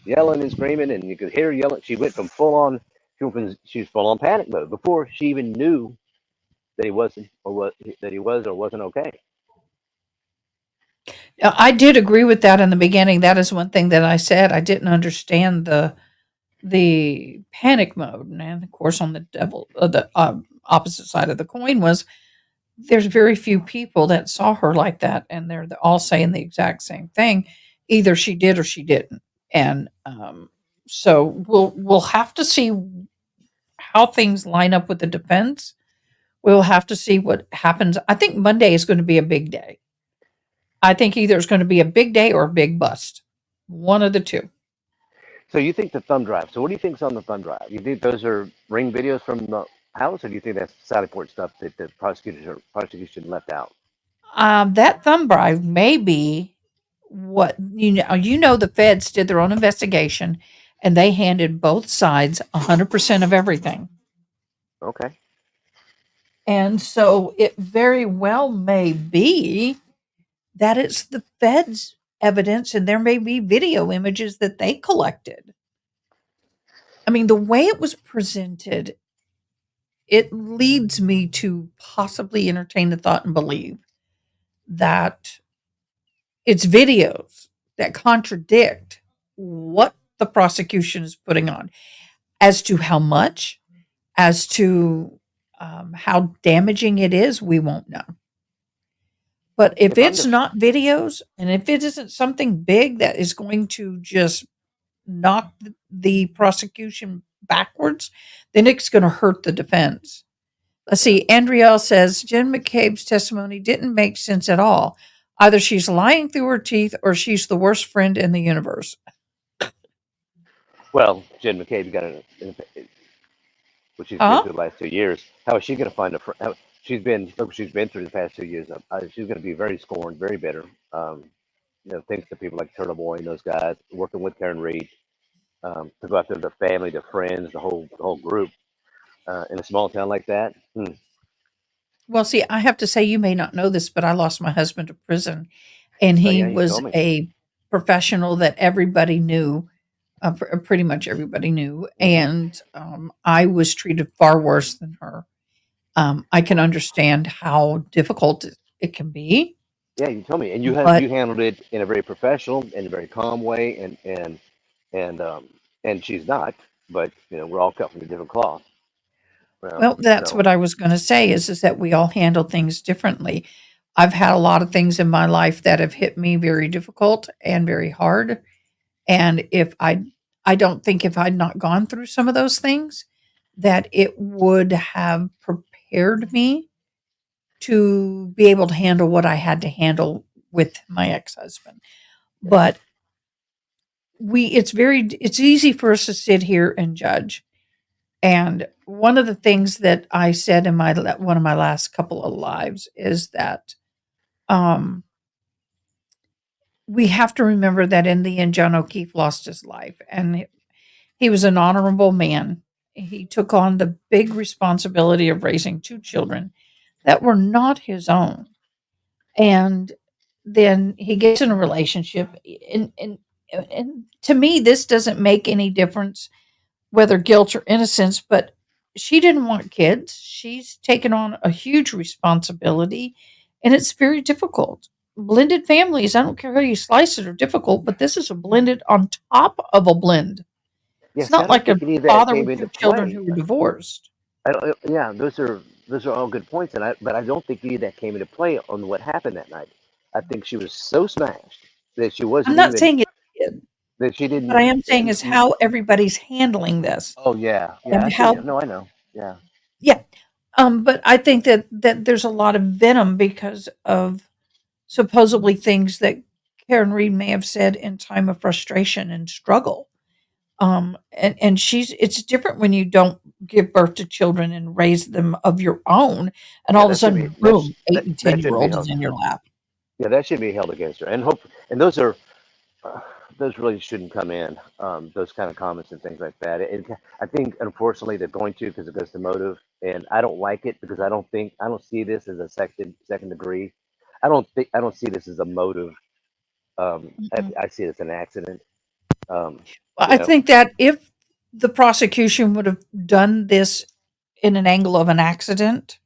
yelling and screaming, and you could hear her yelling. She went from full on, she was full on panic mode before she even knew that he wasn't or what that he was or wasn't okay. I did agree with that in the beginning. That is one thing that I said. I didn't understand the panic mode, and of course, on the opposite side of the coin was there's very few people that saw her like that, and they're all saying the exact same thing. Either she did or she didn't, and so we'll have to see how things line up with the defense. We'll have to see what happens. I think Monday is going to be a big day. I think either it's going to be a big day or a big bust. One of the two. So you think the thumb drive? So what do you think's on the thumb drive? You think those are ring videos from the house, or do you think that's side report stuff that the prosecution left out? That thumb drive may be what the feds did their own investigation and they handed both sides 100% of everything. Okay. And so it very well may be that it's the feds evidence and there may be video images that they collected. I mean, the way it was presented, it leads me to possibly entertain the thought and believe that it's videos that contradict what the prosecution is putting on. As to how much, as to how damaging it is, we won't know. But if If I'm it's the not videos and if it isn't something big that is going to just knock the prosecution backwards, then it's going to hurt the defense. Let's Yeah. see. Andriel says Jen McCabe's testimony didn't make sense at all. Either she's lying through her teeth or she's the worst friend in the universe. Well, Jen McCabe got what she's been Huh? through the last 2 years. How is she going to find a friend? She's been through the past 2 years. She's going to be very scorned, very bitter. Um, thanks to people like Turtle Boy and those guys working with Karen Reed, to go after their family, their friends, the whole group in a small town like that. Well, see, I have to say, you may not know this, but I lost my husband to prison, and Oh he yeah, you was told me. a professional that everybody knew, pretty much everybody knew, Hmm. and I was treated far worse than her. I can understand how difficult it can be, Yeah, you told me, and you but handled it in a very professional and a very calm way, and she's not, but we're all cut from a different cloth. well, that's So what I was going to say is that we all handle things differently. I've had a lot of things in my life that have hit me very difficult and very hard. And if I don't think if I'd not gone through some of those things, that it would have prepared me to be able to handle what I had to handle with my ex-husband. yeah, But it's easy for us to sit here and judge. And one of the things that I said in one of my last couple of lives is that um, we have to remember that in the end, John O'Keefe lost his life, and he was an honorable man. He took on the big responsibility of raising two children that were not his own, and then he gets in a relationship, and to me, this doesn't make any difference whether guilt or innocence, but she didn't want kids. She's taken on a huge responsibility, and it's very difficult. Blended families, I don't care how you slice it, are difficult, but this is a blended on top of a blend. It's Yes, I not don't like a think any of that father came with into two children play. who were divorced. Yeah, those are all good points, but I don't think any of that came into play on what happened that night. I think she was so smashed that she I'm wasn't not even saying it did. that she What I didn't. am saying is how everybody's handling this Oh yeah, yeah, and I see. how, No, I know. Yeah, yeah. But I think that there's a lot of venom because of supposedly things that Karen Reed may have said in time of frustration and struggle. And it's different when you don't give birth to children and raise them of your own, and yeah, all of a that should be sudden, boom, eight and that shouldn't be 10-year-old is held. in your lap. Yeah, that should be held against her. And hope and uh, those really shouldn't come in. Those kind of comments and things like that. I think unfortunately they're going to because it goes to motive, and I don't like it because I don't see this as a second degree. I don't see this as a motive. Mm-mm. I see it as an accident. Um, Well, you I know, think that if the prosecution would have done this in an angle of an accident,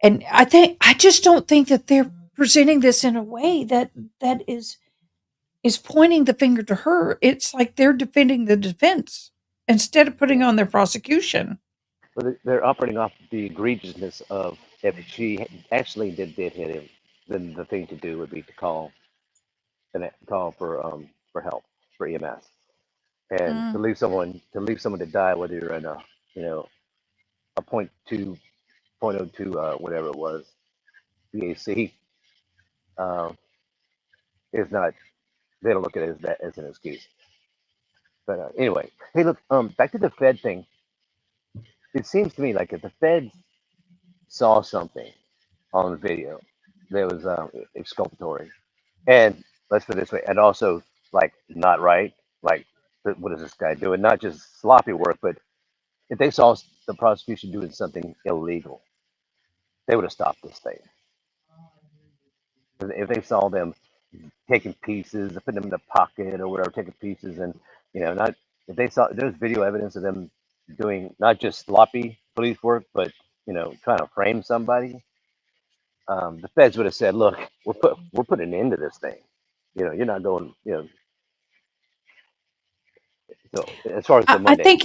and I just don't think that they're presenting this in a way that is pointing the finger to her. It's like they're defending the defense instead of putting on their prosecution. but they're operating off the egregiousness of if she actually did hit him, then the thing to do would be to call for help for EMS and Mm. to leave someone to die, whether you're in a you know a .2 whatever it was BAC, uh, is not. They don't look at it as that as an excuse. But anyway, hey, look, back to the Fed thing. It seems to me like if the Feds saw something on the video that was exculpatory, and let's put it this way, and also like not right, like what is this guy doing? Not just sloppy work, but if they saw the prosecution doing something illegal, they would have stopped this thing. If they saw them taking pieces, putting them in the pocket or whatever, taking pieces, and not if they saw there's video evidence of them doing not just sloppy police work, but trying to frame somebody, the feds would have said, "Look, we're putting an end to this thing. You're not going. So as far as the I think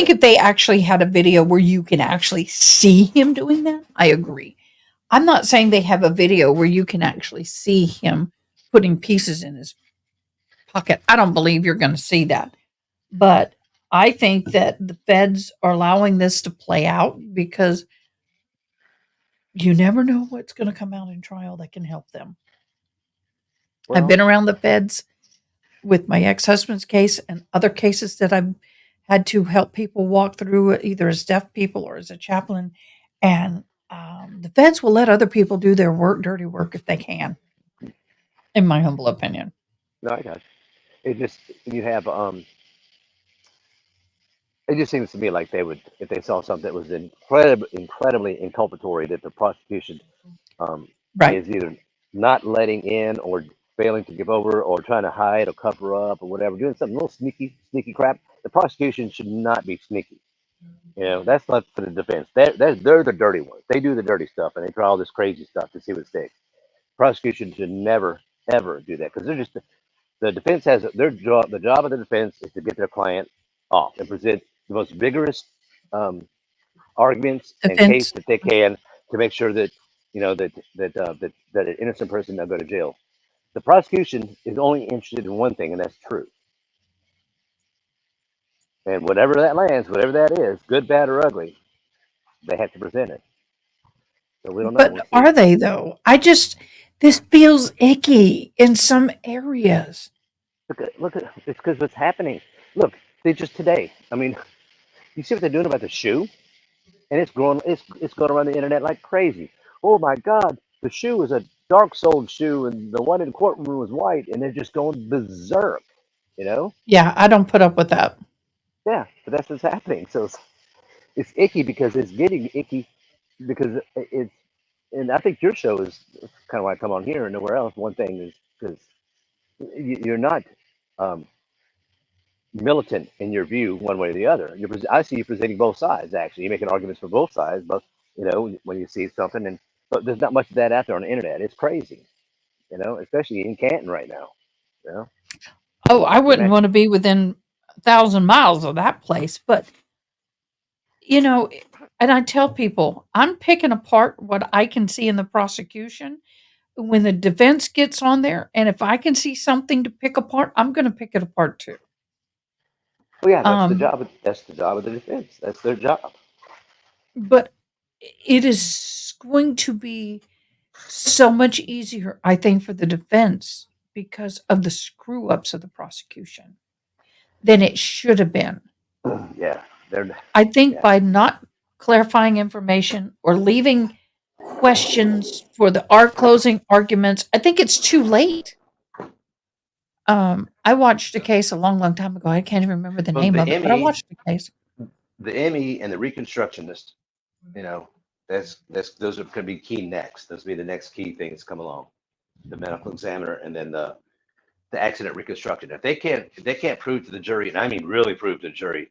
Monday, if they actually had a video where you can actually see him doing that, I agree. I'm not saying they have a video where you can actually see him putting pieces in his pocket. I don't believe you're going to see that. But I think that the feds are allowing this to play out because you never know what's going to come out in trial that can help them. I've well, been around the feds with my ex-husband's case and other cases that I've had to help people walk through either as deaf people or as a chaplain. And the feds will let other people do their work, dirty work, if they can, in my humble opinion. no, I got you. It just you have it just seems to me like they would if they saw something that was incredibly inculpatory that the prosecution um, Right. is either not letting in or failing to give over or trying to hide or cover up or whatever, doing something a little sneaky crap. The prosecution should not be sneaky. That's not for the defense. They're the dirty ones. They do the dirty stuff and they try all this crazy stuff to see what sticks. Prosecution should never, ever do that because they're just the defense has their job. The job of the defense is to get their client off and present the most vigorous um, arguments and case Defense. that they can to make sure that that an innocent person doesn't go to jail. The prosecution is only interested in one thing, and that's truth. And whatever that lands, whatever that is, good, bad, or ugly, they have to present it. So we don't know. We'll But see. are they though? This feels icky in some areas. look at it's because what's happening. Look, they just today. I mean, you see what they're doing about the shoe, and it's growing. It's going around the internet like crazy. Oh my God, the shoe is a dark-soled shoe, and the one in the courtroom was white, and they're just going berserk. You know? Yeah, I don't put up with that. Yeah, but that's what's happening. So it's icky because it's getting icky because it's. And I think your show is kind of why I come on here and nowhere else. One thing is because you're not um, militant in your view one way or the other. I see you presenting both sides. Actually, you're making arguments for both sides. But when you see something, and but there's not much of that out there on the internet. It's crazy, especially in Canton right now. You know, Oh, I the wouldn't man. want to be within 1,000 miles of that place. But, you know, and I tell people, I'm picking apart what I can see in the prosecution. When the defense gets on there, and if I can see something to pick apart, I'm going to pick it apart too. Well, yeah, that's the Um, job. That's the job of the defense. That's their job. but it is going to be so much easier, I think, for the defense because of the screw ups of the prosecution than it should have been. Yeah, they're. I think Yeah. by not clarifying information or leaving questions for our closing arguments, I think it's too late. I watched a case a long, long time ago. I can't even remember the Well, name of it, but I watched the case. The ME, and the Reconstructionist. You know, that's those are going to be key next. Those will be the next key things come along. The medical examiner, and then the accident reconstruction. If they can't prove to the jury, and I mean really prove to the jury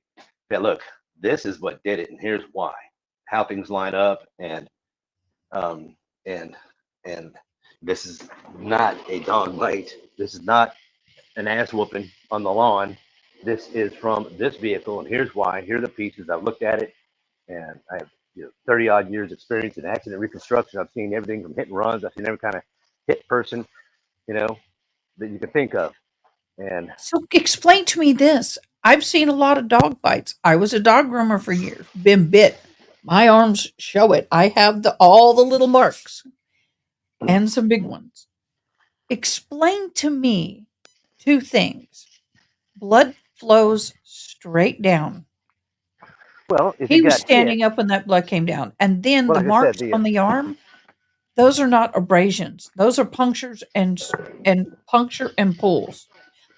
that look, this is what did it, and here's why, how things line up, um and and this is not a dog bite. This is not an ass whooping on the lawn. This is from this vehicle, and here's why. Here are the pieces. I've looked at it, and I have 30 odd years experience in accident reconstruction. I've seen everything from hit and runs. I've seen every kind of hit person, you know, that you can think of. And So explain to me this. I've seen a lot of dog bites. I was a dog groomer for years, been bit. My arms show it. I have all the little marks and some big ones. Explain to me two things. Blood flows straight down. well, if he He was got hit, standing up when that blood came down. And then well, the like I said, marks the on the arm, those are not abrasions. Those are punctures and puncture and pulls.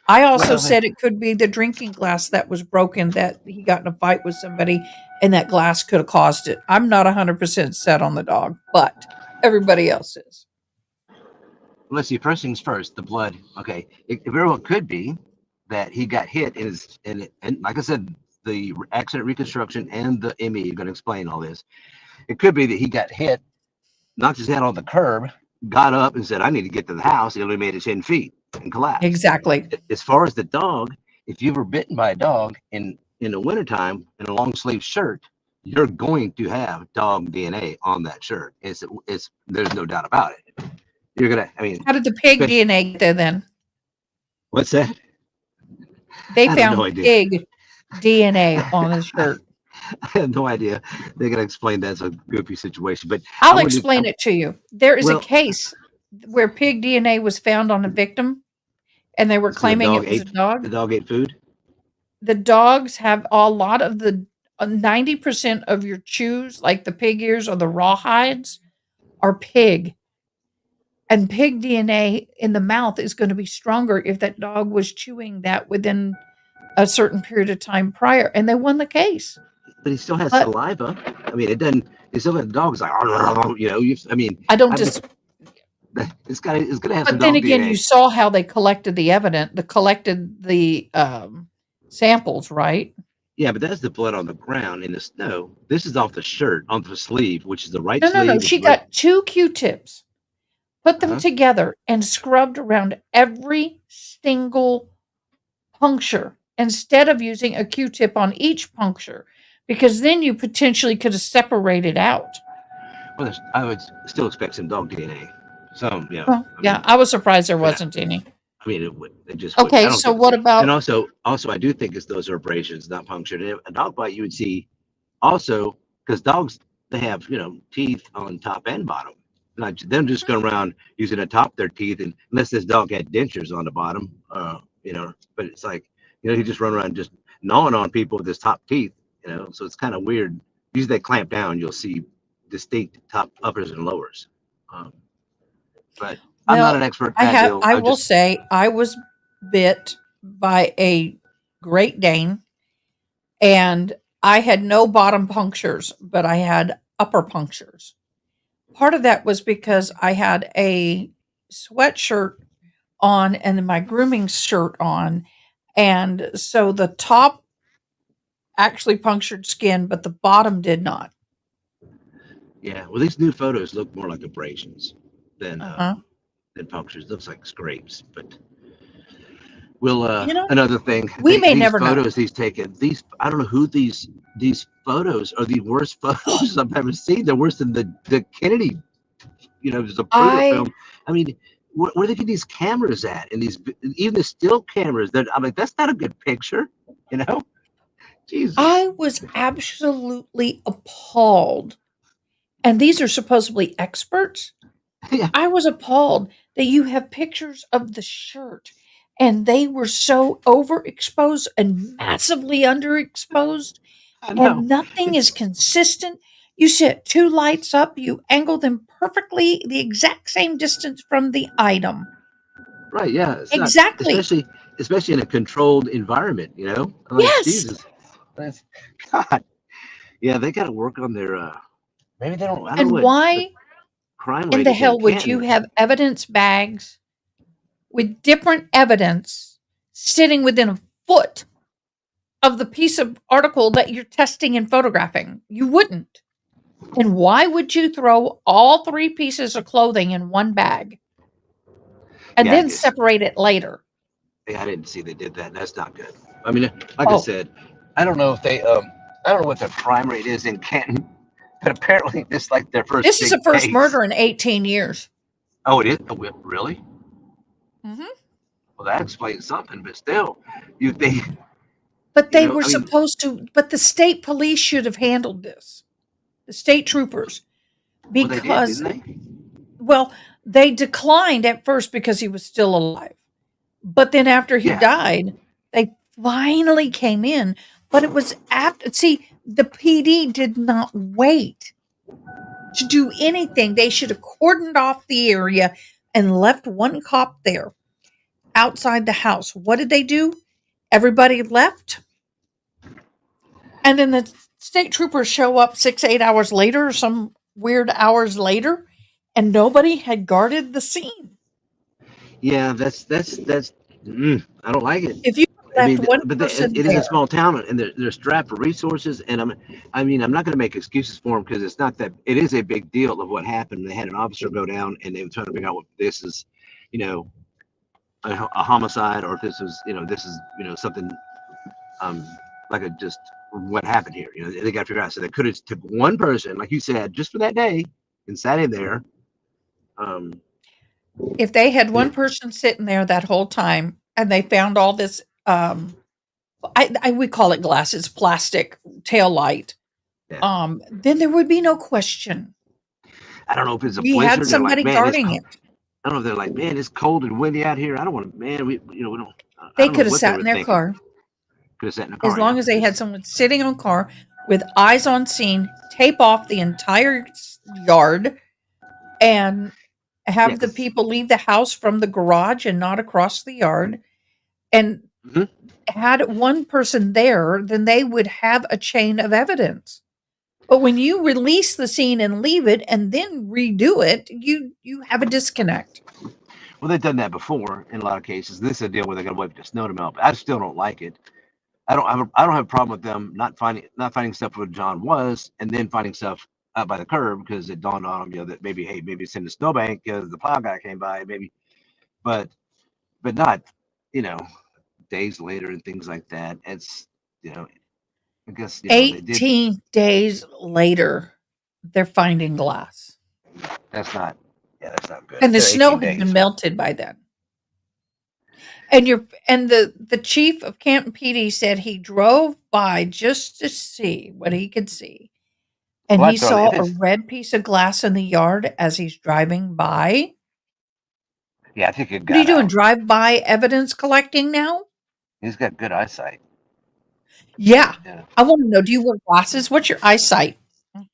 I also well, said it could be the drinking glass that was broken, that he got in a fight with somebody and that glass could have caused it. I'm not 100% set on the dog, but everybody else is. let's see. First things first, the blood. Okay, it very well could be that he got hit, and like I said, the accident reconstruction and the ME are going to explain all this. It could be that he got hit, knocked his head on the curb, got up, and said, "I need to get to the house." He only made it 10 feet and collapsed. Exactly. As far as the dog, if you were bitten by a dog in the wintertime in a long sleeve shirt, you're going to have dog DNA on that shirt. It's there's no doubt about it. You're gonna, I mean, How did the pig especially, DNA get there then? what's that? They I have no found idea. pig DNA on his shirt. I have no idea. They're gonna explain that's a goofy situation, but I I'll wouldn't. explain it to you. There is a Well, case where pig DNA was found on a victim and they were so claiming it was a the dog. dog ate food. The dogs have a lot of the 90% of your chews, like the pig ears or the raw hides, are pig. And pig DNA in the mouth is going to be stronger if that dog was chewing that within a certain period of time prior. And they won the case. But he still has But saliva. I mean, it doesn't. He still got the dog's like, I mean, I don't I've just. been, it's gonna have some But then dog again, you DNA. saw how they collected the evidence, collected the samples, right? Yeah, but that's the blood on the ground in the snow. This is off the shirt, on the sleeve, which is the right No, no, no. sleeve. It's She right. got two Q-tips, put them Uh-huh. together, and scrubbed around every single puncture instead of using a Q-tip on each puncture, because then you potentially could have separated out. Well, I would still expect some dog DNA. Some, Well, I yeah, mean, I was surprised there yeah. wasn't any. I mean, it just would. I Okay, don't so think what it's. And about also, I do think it's those are abrasions, not punctured. And a dog bite, you would see also because dogs they have teeth on top and bottom. Not them just going around using the top of their teeth, and unless this dog had dentures on the bottom, But it's like, he just run around just gnawing on people with his top teeth, so it's kind of weird. Usually they clamp down, you'll see distinct top uppers and lowers. Um, but I'm not an Well, expert, Pat Dill. I will say I was bit by a Great Dane, and I had no bottom punctures, but I had upper punctures. Part of that was because I had a sweatshirt on and then my grooming shirt on, and so the top actually punctured skin, but the bottom did not. Yeah, well, these new photos look more like abrasions than Uh-huh. than punctures. Looks like scrapes, but we'll You know, another thing. we may These never know. photos he's taken. I don't know who these photos are the worst photos I've ever seen. They're worse than the Kennedy, Zapruder I film. I mean, where they get these cameras at, and these even the still cameras. That I'm like, that's not a good picture, Jesus. I was absolutely appalled. And these are supposedly experts. Yeah, I was appalled that you have pictures of the shirt and they were so overexposed and massively underexposed, I know. and nothing is It's consistent. You set two lights up, you angle them perfectly the exact same distance from the item. right. Yeah, it's not, Exactly. especially in a controlled environment. I'm like, Yes. Jesus, that's God. Yeah, they got to work on their. Maybe they don't. I don't know And what the why crime in rate the is in hell would you Canton. have evidence bags with different evidence sitting within a foot of the piece of article that you're testing and photographing? You wouldn't. And why would you throw all three pieces of clothing in one bag and Yeah, I then guess. separate it later? Yeah, I didn't see they did that. That's not good. I mean, like I Oh, said, I don't know if they. I don't know what the crime rate is in Canton, but apparently this is like their first this is the big first case. murder in 18 years. Oh, it is. Oh, really? Hmm. Well, that explains something. But still, you think, But they were I mean, supposed to, but the state police should have handled this, the state troopers, well, they did, because, didn't they? well, they declined at first because he was still alive. But then after he Yeah, died, they finally came in. But it was after, see, the PD did not wait to do anything. They should have cordoned off the area and left one cop there outside the house. What did they do? Everybody left. And then the state troopers show up 6, 8 hours later, or some weird hours later, and nobody had guarded the scene. yeah. That's. I don't like it. If you I left mean, one but person it is a there, small town, and they're strapped for resources. And I mean, I'm not going to make excuses for them because it's not that. It is a big deal of what happened. They had an officer go down, and they were trying to figure out what this is, you know, a homicide, or if this is, something, um, like a just what happened here. They got to figure out. So they could have took one person, like you said, just for that day, and sat in there. Um, if they had yeah, one person sitting there that whole time and they found all this, I we call it glasses, plastic tail light, yeah. then there would be no question. I don't know if it's a We had blizzard. They're like, somebody man, guarding it. I don't know if they're like, man, it's cold and windy out here. I don't want to, man. We don't. I They don't know could have what they sat were in their thinking. car Could have sat in the as car, yeah. long as they had someone sitting on car with eyes on scene, tape off the entire yard, and Yeah, have the because people leave the house from the garage and not across the yard. And had one person there, then they would have a chain of evidence. But when you release the scene and leave it and then redo it, you have a disconnect. well, they've done that before in a lot of cases. This is a deal where they got to wait for the snow to melt. But I still don't like it. I don't have a problem with them not finding stuff where John was, and then finding stuff out by the curb because it dawned on them, that maybe it's in the snowbank because the plow guy came by, maybe, but not, you know, days later and things like that. It's, you know, I guess, they did. 18 days later, they're finding glass. That's not, yeah, that's not good. And the Instead of snow 18 had been days. melted by then. And the chief of Canton PD said he drove by just to see what he could see. And Well, he that's all. If saw a it's red piece of glass in the yard as he's driving by. Yeah, I think it What are you got doing? out. Drive-by evidence collecting now? He's got good eyesight. Yeah. Yeah, I want to know, do you wear glasses? What's your eyesight? Mhm.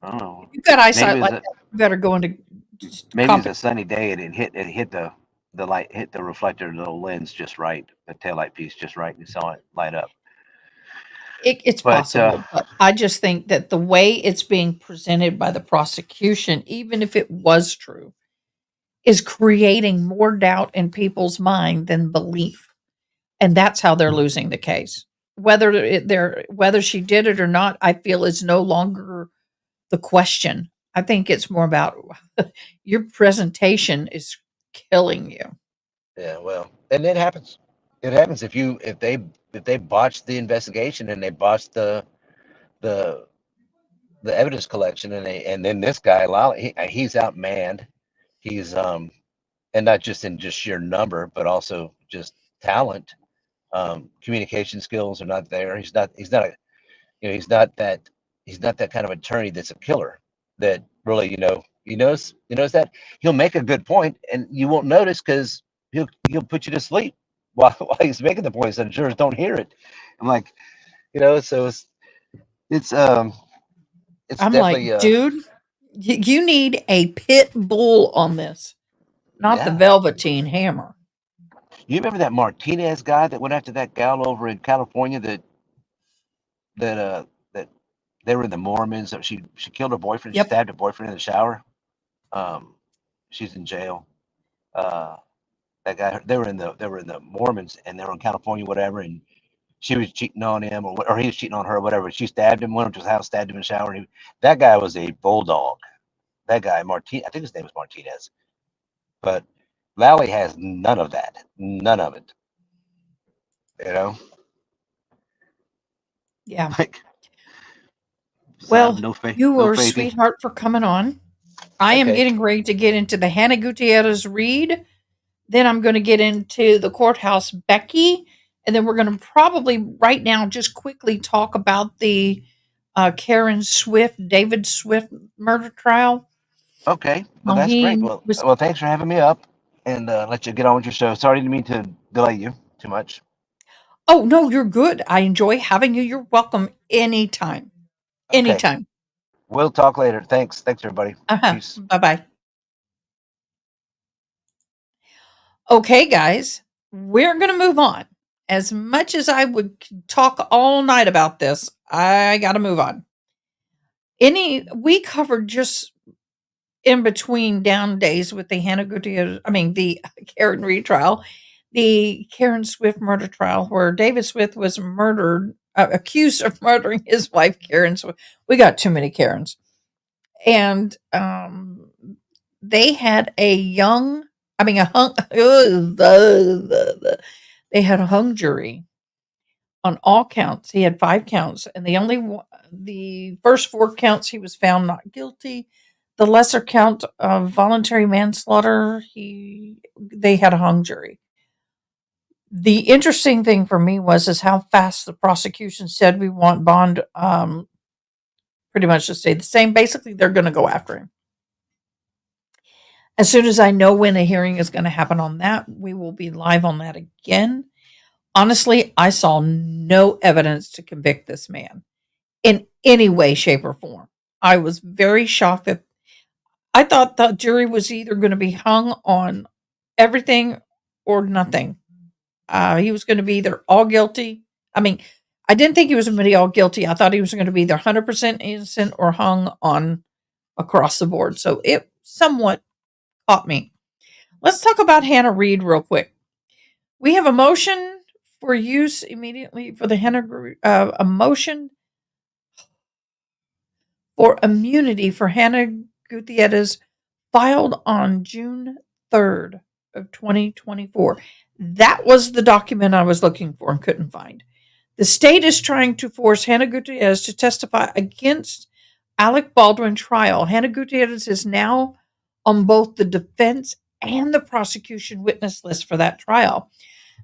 I don't know. If you've got Maybe eyesight it like was a that, you better go into just maybe it's competition. a sunny day and it hit the light hit the reflector of the little lens just right, the taillight piece just right, and you saw it light up. It's But possible, but I just think that the way it's being presented by the prosecution, even if it was true, is creating more doubt in people's mind than belief, and that's how they're losing the case. Whether she did it or not, I feel is no longer the question. I think it's more about your presentation is killing you. yeah, well, and it happens. It happens if they botch the investigation and they botch the the evidence collection and then this guy Lally, he's outmanned. He's and not just in just sheer number, but also just talent. Communication skills are not there. He's not a he's not that kind of attorney that's a killer that really he knows that he'll make a good point and you won't notice because he'll put you to sleep while he's making the point so the jurors don't hear it. I'm like, so it's um it's I'm like, definitely dude, you need a pit bull on this, not the yeah. Velveteen Hammer. You remember that Martinez guy that went after that gal over in California that they were in the Mormons. She killed her boyfriend. She Yep. stabbed her boyfriend in the shower. Um, she's in jail. Uh, that guy. They were in the Mormons and they were in California, whatever. And she was cheating on him, or he was cheating on her, whatever. She stabbed him. Went up to his house, stabbed him in the shower. That guy was a bulldog. That guy, I think his name was Martinez. But Lally has none of that. None of it. You know, Yeah. like sign of Well, no faith, you no were a faithy. sweetheart for coming on. I am Okay. getting ready to get into the Hanna Gutierrez-Read. Then I'm going to get into the courthouse Becky. And then we're going to probably right now just quickly talk about the Karen Swift, David Swift murder trial. Okay. Well, Well, that's great. he Well, was. well, thanks for having me up and let you get on with your show. Sorry, didn't mean to delay you too much. Oh, no, you're good. I enjoy having you. You're welcome anytime. Okay. Anytime. We'll talk later. Thanks. Thanks, everybody. Uh-huh. Peace. Bye bye. Okay, guys, we're going to move on. As much as I would talk all night about this, I got to move on. We covered just in between down days with the Hannah Gutierrez, I mean, the Karen Reed trial, the Karen Swift murder trial, where David Swift was murdered, accused of murdering his wife, Karen Swift. We got too many Karens. And they had a young, I mean, a hung, they had a hung jury on all counts. He had 5 counts, and the first 4 counts he was found not guilty. The lesser count of voluntary manslaughter, they had a hung jury. The interesting thing for me was how fast the prosecution said we want Bond pretty much to stay the same. Basically, they're going to go after him. As soon as I know when a hearing is going to happen on that, we will be live on that again. Honestly, I saw no evidence to convict this man in any way, shape, or form. I was very shocked that I thought the jury was either going to be hung on everything or nothing. He was going to be either all guilty. I mean, I didn't think he was going to be all guilty. I thought he was going to be either 100% innocent or hung on across the board. So it somewhat caught me. Let's talk about Hannah Reed real quick. We have a motion for use immediately for the Hannah, a motion for immunity for Hannah Gutierrez filed on June 3rd of 2024. That was the document I was looking for and couldn't find. The state is trying to force Hannah Gutierrez to testify against Alec Baldwin trial. Hannah Gutierrez is now on both the defense and the prosecution witness list for that trial.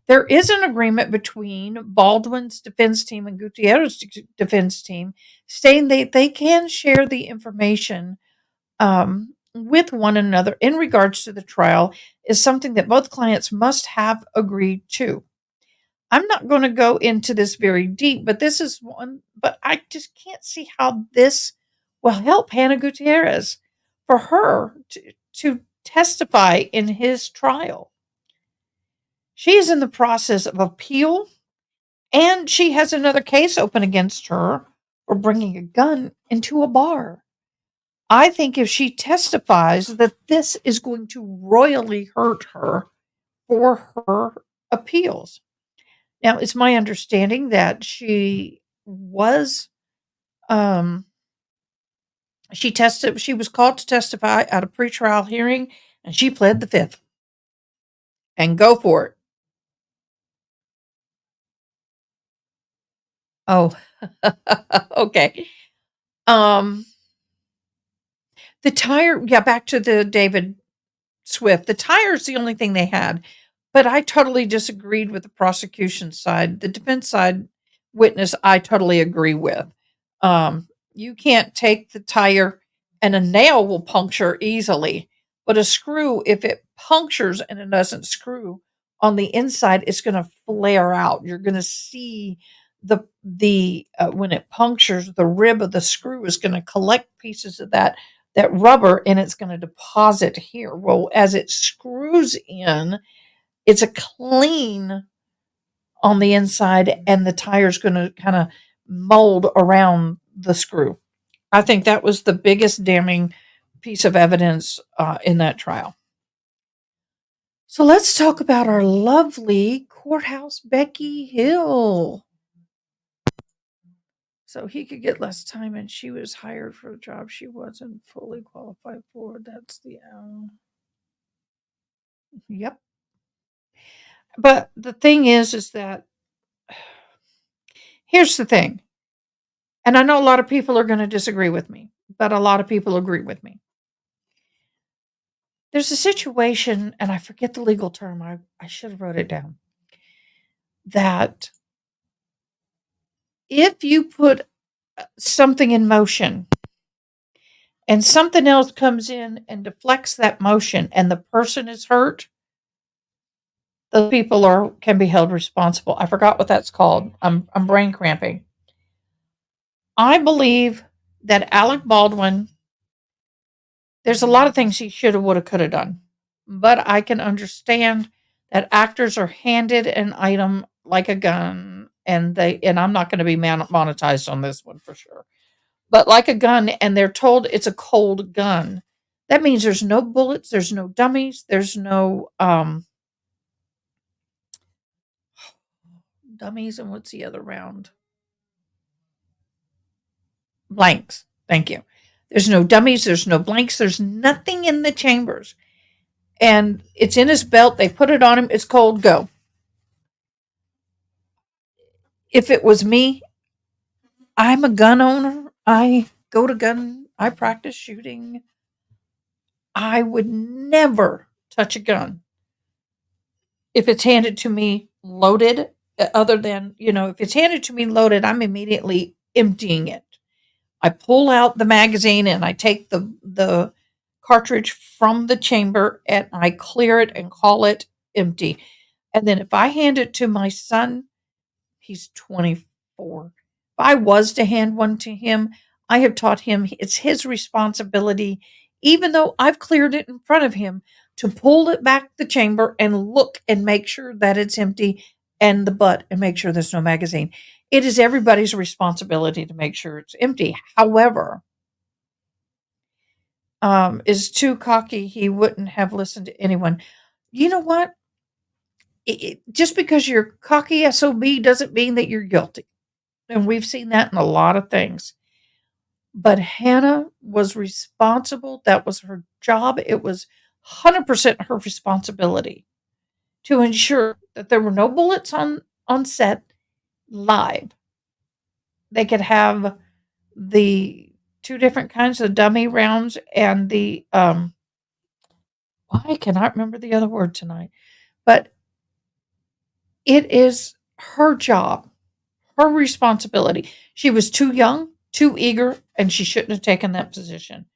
There is an agreement between Baldwin's defense team and Gutierrez's defense team stating that they can share the information with one another in regards to the trial is something that both clients must have agreed to. I'm not going to go into this very deep, but this is one, but I just can't see how this will help Hannah Gutierrez for her to testify in his trial. She is in the process of appeal, and she has another case open against her for bringing a gun into a bar. I think if she testifies that this is going to royally hurt her for her appeals. Now, it's my understanding that um she was called to testify at a pretrial hearing and she pled the fifth. And go for it. Oh. Okay. Um the tire, yeah, back to the David Swift. The tire's the only thing they had, but I totally disagreed with the prosecution side. The defense side witness, I totally agree with. You can't take the tire, and a nail will puncture easily, but a screw, if it punctures and it doesn't screw on the inside, it's going to flare out. You're going to see the when it punctures, the rib of the screw is going to collect pieces of that rubber and it's going to deposit here. Well, as it screws in, it's a clean on the inside and the tire's going to kind of mold around the screw. I think that was the biggest damning piece of evidence in that trial. So let's talk about our lovely courthouse Becky Hill. So he could get less time, and she was hired for a job she wasn't fully qualified for. That's the yep. But the thing is that here's the thing, and I know a lot of people are going to disagree with me, but a lot of people agree with me. There's a situation, and I forget the legal term. I should have wrote it down. That if you put something in motion and something else comes in and deflects that motion and the person is hurt, those people can be held responsible. I forgot what that's called. I'm brain cramping. I believe that Alec Baldwin, there's a lot of things he should have, would have, could have done. But I can understand that actors are handed an item like a gun, and I'm not going to be monetized on this one for sure. But like a gun, and they're told it's a cold gun. That means there's no bullets, there's no dummies, there's no dummies, and what's the other round? Blanks. Thank you. There's no dummies, there's no blanks, there's nothing in the chambers. And it's in his belt. They put it on him. It's cold. Go. If it was me, I'm a gun owner. I go to gun. I practice shooting. I would never touch a gun if it's handed to me loaded. Other than if it's handed to me loaded, I'm immediately emptying it. I pull out the magazine and I take the cartridge from the chamber and I clear it and call it empty. And then if I hand it to my son, he's 24. If I was to hand one to him, I have taught him it's his responsibility, even though I've cleared it in front of him, to pull it back the chamber and look and make sure that it's empty and the butt and make sure there's no magazine. It is everybody's responsibility to make sure it's empty. However, is too cocky, he wouldn't have listened to anyone. You know what? Just because you're cocky SOB doesn't mean that you're guilty. And we've seen that in a lot of things. But Hannah was responsible. That was her job. It was 100% her responsibility to ensure that there were no bullets on set live. They could have the two different kinds of dummy rounds and the I cannot remember the other word tonight. But it is her job, her responsibility. She was too young, too eager, and she shouldn't have taken that position.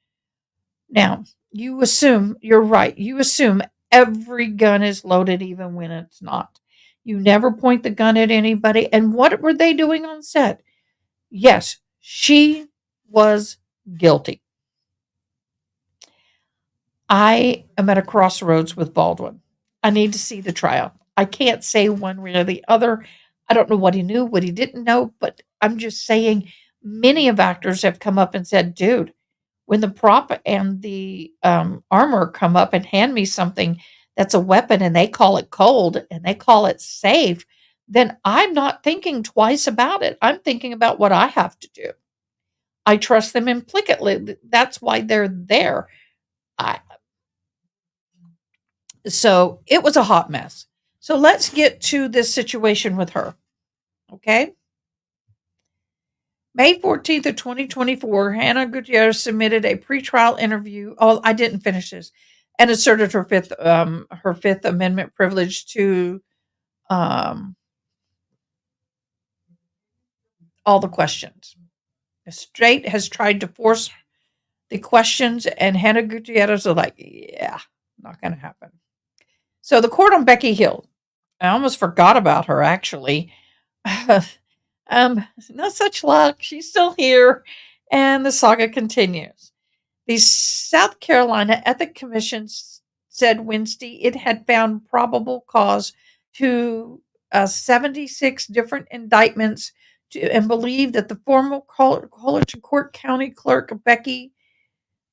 Now, you're right. You assume every gun is loaded even when it's not. You never point the gun at anybody. And what were they doing on set? Yes, she was guilty. I am at a crossroads with Baldwin. I need to see the trial. I can't say one way or the other. I don't know what he knew, what he didn't know, but I'm just saying many of actors have come up and said, dude, when the prop and the armor come up and hand me something that's a weapon and they call it cold and they call it safe, then I'm not thinking twice about it. I'm thinking about what I have to do. I trust them implicitly. That's why they're there. I, so it was a hot mess. So let's get to this situation with her. Okay. May 14th of 2024, Hanna Gutierrez submitted a pretrial interview. Oh, I didn't finish this. And asserted her Fifth Amendment privilege to um, all the questions. The state has tried to force the questions, and Hanna Gutierrez are like, yeah, not going to happen. So the court on Becky Hill. I almost forgot about her, actually. No such luck. She's still here, and the saga continues. The South Carolina Ethics Commission said Wednesday it had found probable cause to 76 different indictments and believed that the former Court County Clerk Becky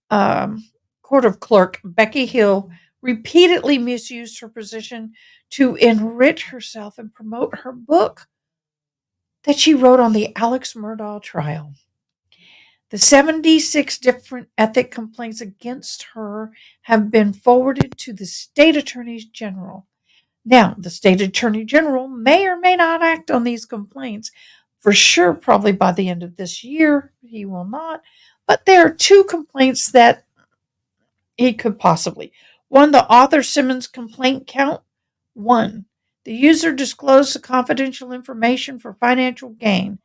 Court of Clerk Becky Hill repeatedly misused her position to enrich herself and promote her book that she wrote on the Alex Murdaugh trial. The 76 different ethic complaints against her have been forwarded to the state attorneys general. Now, the state attorney general may or may not act on these complaints. For sure, probably by the end of this year, he will not. But there are two complaints that he could possibly. One, the author Simmons complaint count. One, the user disclosed the confidential information for financial gain.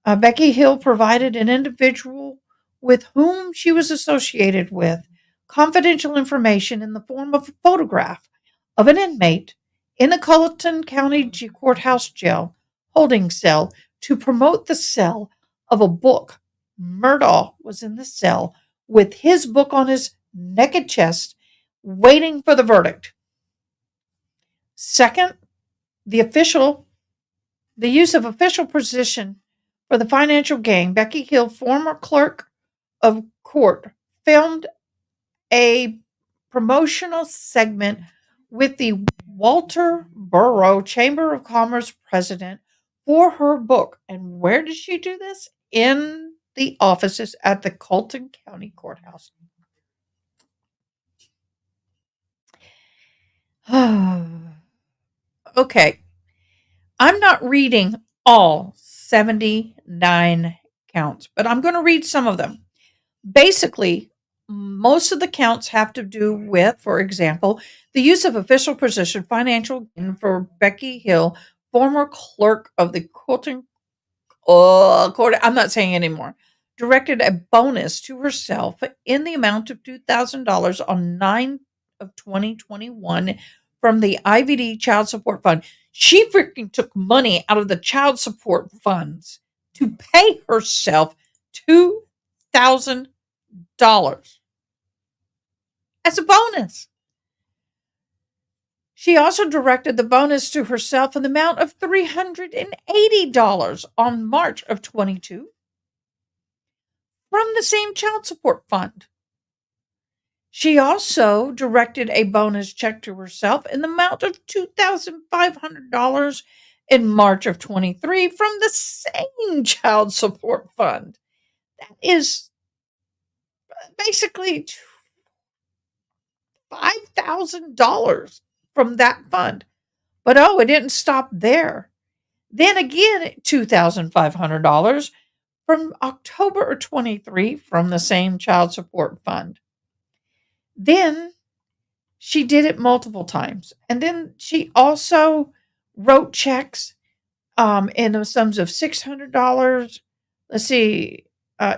Becky Hill provided an individual with whom she was associated with confidential information in the form of a photograph of an inmate in the Colleton County Courthouse jail holding cell to promote the sale of a book. Murdaugh was in the cell with his book on his naked chest, waiting for the verdict. Second, the use of official position for the financial gain. Becky Hill, former clerk of court, filmed a promotional segment with the Walter Borough Chamber of Commerce president for her book. And where did she do this? In the offices at the Colleton County Courthouse. Okay. I'm not reading all 79 counts, but I'm going to read some of them. Basically, most of the counts have to do with, for example, the use of official position financial gain for Becky Hill, former clerk of the Court. I'm not saying anymore. Directed a bonus to herself in the amount of $2,000 on 9 of 2021 from the IVD Child Support Fund. She freaking took money out of the child support funds to pay herself $2,000 as a bonus. She also directed the bonus to herself in the amount of $380 on March of 22 from the same child support fund. She also directed a bonus check to herself in the amount of $2,500 in March of 23 from the same child support fund. That is basically $5,000 from that fund. But it didn't stop there. Then again, $2,500 from October of 23 from the same child support fund. Then she did it multiple times. And then she also wrote checks in the sums of $600. Let's see,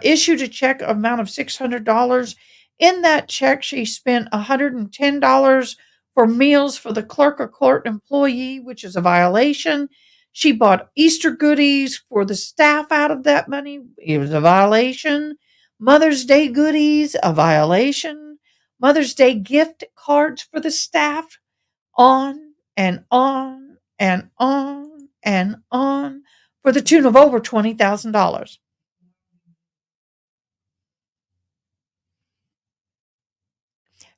issued a check amount of $600 In that check, she spent $110 for meals for the clerk or court employee, which is a violation. She bought Easter goodies for the staff out of that money. It was a violation. Mother's Day goodies, a violation. Mother's Day gift cards for the staff, on and on and on and on, for the tune of over $20,000.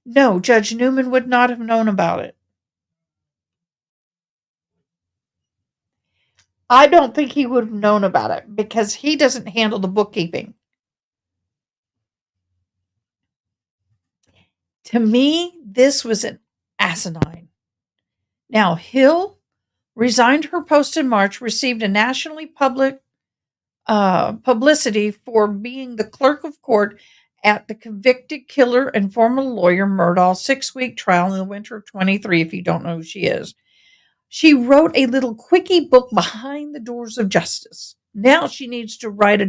No, Judge Newman would not have known about it. I don't think he would have known about it because he doesn't handle the bookkeeping. To me, this was an asinine. Now, Hill resigned her post in March, received a nationally public publicity for being the clerk of court at the convicted killer and former lawyer Murdahl's 6-week trial in the winter of 23, if you don't know who she is. She wrote a little quickie book, Behind the Doors of Justice. Now she needs to write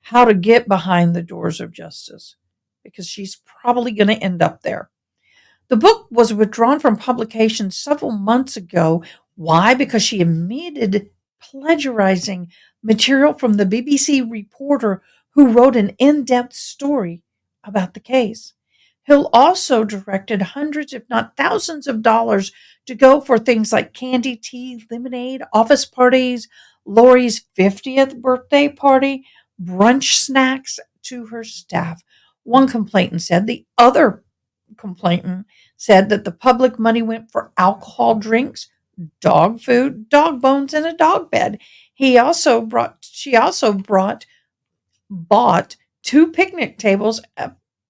how to get behind the doors of justice, because she's probably going to end up there. The book was withdrawn from publication several months ago. Why? Because she admitted plagiarizing material from the BBC reporter who wrote an in-depth story about the case. Hill also directed hundreds, if not thousands, of dollars to go for things like candy, tea, lemonade, office parties, Lori's 50th birthday party, brunch snacks to her staff. One complainant said the other complainant said that the public money went for alcohol drinks, dog food, dog bones, and a dog bed. She also bought 2 picnic tables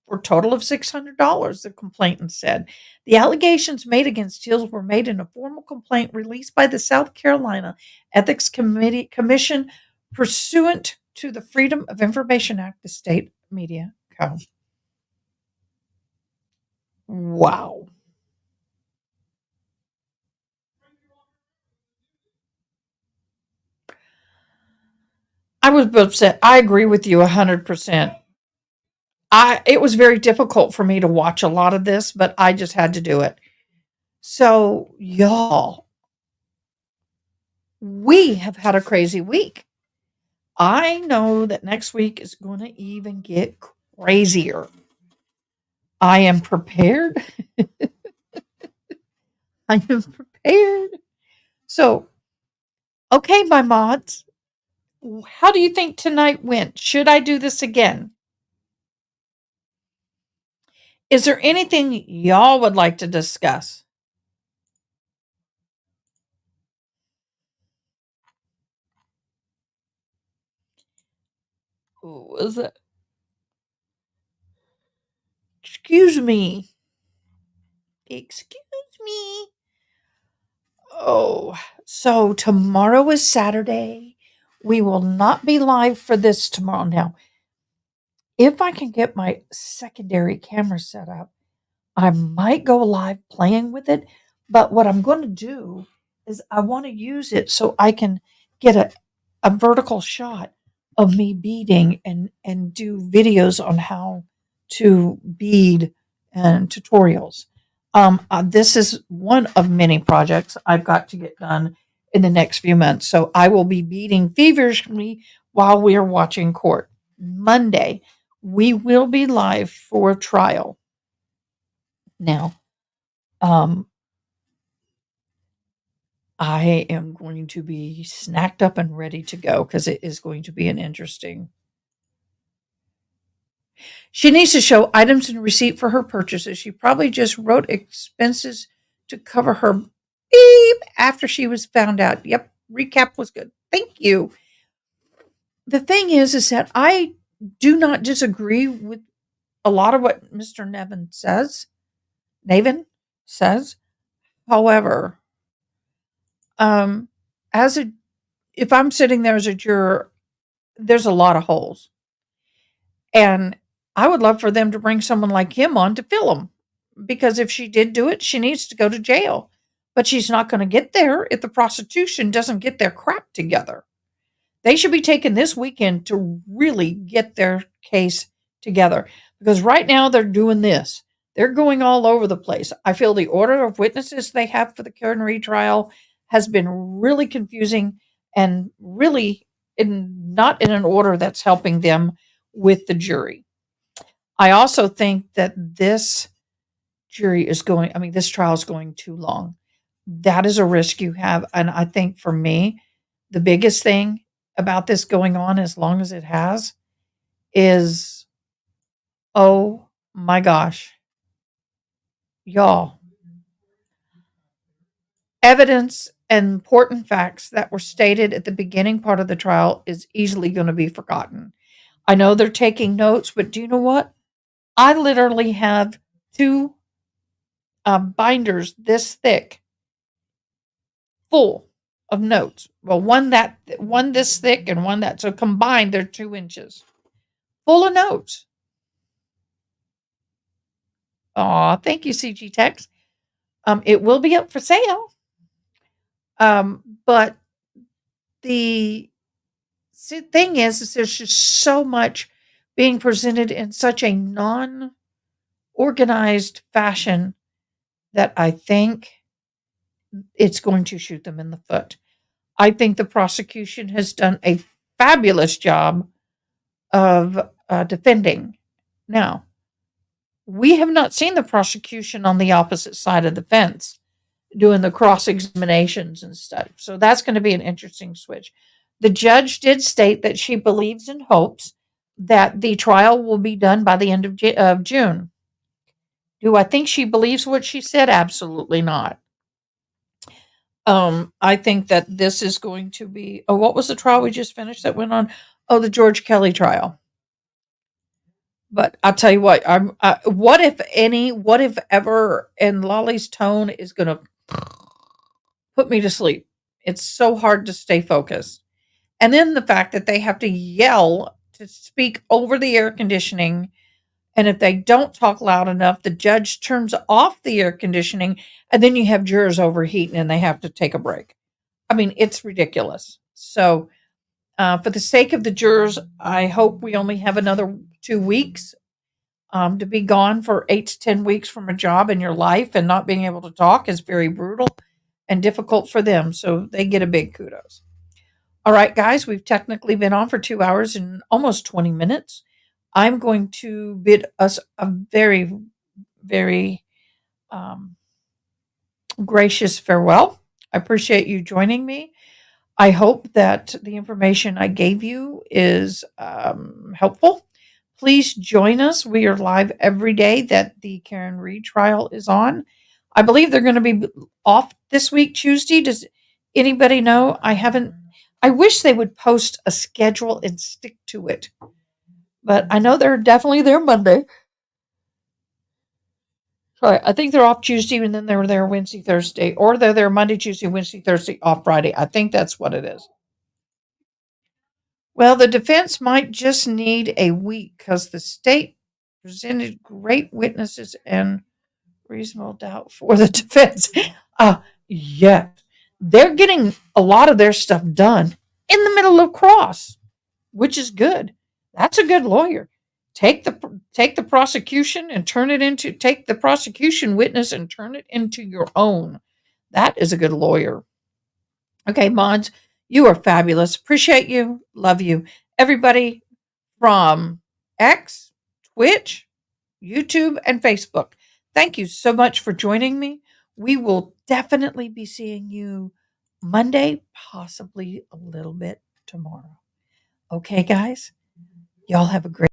for a total of $600, the complainant said. The allegations made against Hills were made in a formal complaint released by the South Carolina Ethics Commission pursuant to the Freedom of Information Act, the state media code. Wow. I was upset. I agree with you 100%. It was very difficult for me to watch a lot of this, but I just had to do it. So, y'all, we have had a crazy week. I know that next week is going to even get crazier. I am prepared. I am prepared. So, okay, my mods, how do you think tonight went? Should I do this again? Is there anything y'all would like to discuss? Was it? Excuse me. Excuse me. Oh, so tomorrow is Saturday. We will not be live for this tomorrow. Now, if I can get my secondary camera set up, I might go live playing with it. But what I'm going to do is I want to use it so I can get a vertical shot of me beading and do videos on how to bead and tutorials. This is one of many projects I've got to get done in the next few months. So I will be beading feverishly while we are watching court. Monday, we will be live for trial. Now, um, I am going to be snacked up and ready to go because it is going to be an interesting. She needs to show items and receipt for her purchases. She probably just wrote expenses to cover her beep after she was found out. Yep, recap was good. Thank you. The thing is that I do not disagree with a lot of what Mr. Navin says. However, as a if I'm sitting there as a juror, there's a lot of holes. And I would love for them to bring someone like him on to fill them. Because if she did do it, she needs to go to jail. But she's not going to get there if the prosecution doesn't get their crap together. They should be taking this weekend to really get their case together, because right now they're doing this. They're going all over the place. I feel the order of witnesses they have for the Karen Read trial has been really confusing and really not in an order that's helping them with the jury. I also think that this trial is going too long. That is a risk you have. And I think for me, the biggest thing about this going on as long as it has is, oh my gosh, y'all, evidence and important facts that were stated at the beginning part of the trial is easily going to be forgotten. I know they're taking notes, but do you know what? I literally have two binders this thick full of notes. Well, one this thick and one that, so combined they're 2 inches full of notes. Aw, thank you, CG Tex. It will be up for sale. But the thing is there's just so much being presented in such a non-organized fashion that I think it's going to shoot them in the foot. I think the prosecution has done a fabulous job of defending. Now, we have not seen the prosecution on the opposite side of the fence doing the cross examinations and stuff. So that's going to be an interesting switch. The judge did state that she believes and hopes that the trial will be done by the end of June. Do I think she believes what she said? Absolutely not. I think that this is going to be. Oh, what was the trial we just finished that went on? Oh, the George Kelly trial. But I'll tell you what. What if ever, and Lolly's tone is going to put me to sleep. It's so hard to stay focused. And then the fact that they have to yell to speak over the air conditioning. And if they don't talk loud enough, the judge turns off the air conditioning. And then you have jurors overheating and they have to take a break. I mean, it's ridiculous. So, for the sake of the jurors, I hope we only have another 2 weeks. To be gone for 8 to 10 weeks from a job in your life and not being able to talk is very brutal and difficult for them. So they get a big kudos. All right, guys, we've technically been on for 2 hours and almost 20 minutes. I'm going to bid us a very, very gracious farewell. I appreciate you joining me. I hope that the information I gave you is helpful. Please join us. We are live every day that the Karen Read trial is on. I believe they're going to be off this week, Tuesday. Does anybody know? I wish they would post a schedule and stick to it. But I know they're definitely there Monday. Sorry, I think they're off Tuesday and then they're there Wednesday, Thursday, or they're there Monday, Tuesday, Wednesday, Thursday, off Friday. I think that's what it is. Well, the defense might just need a week because the state presented great witnesses and reasonable doubt for the defense. Yet they're getting a lot of their stuff done in the middle of cross, which is good. That's a good lawyer. Take the prosecution and take the prosecution witness and turn it into your own. That is a good lawyer. Okay, mods, you are fabulous. Appreciate you. Love you. Everybody from X, Twitch, YouTube, and Facebook. Thank you so much for joining me. We will definitely be seeing you Monday, possibly a little bit tomorrow. Okay, guys? Y'all have a great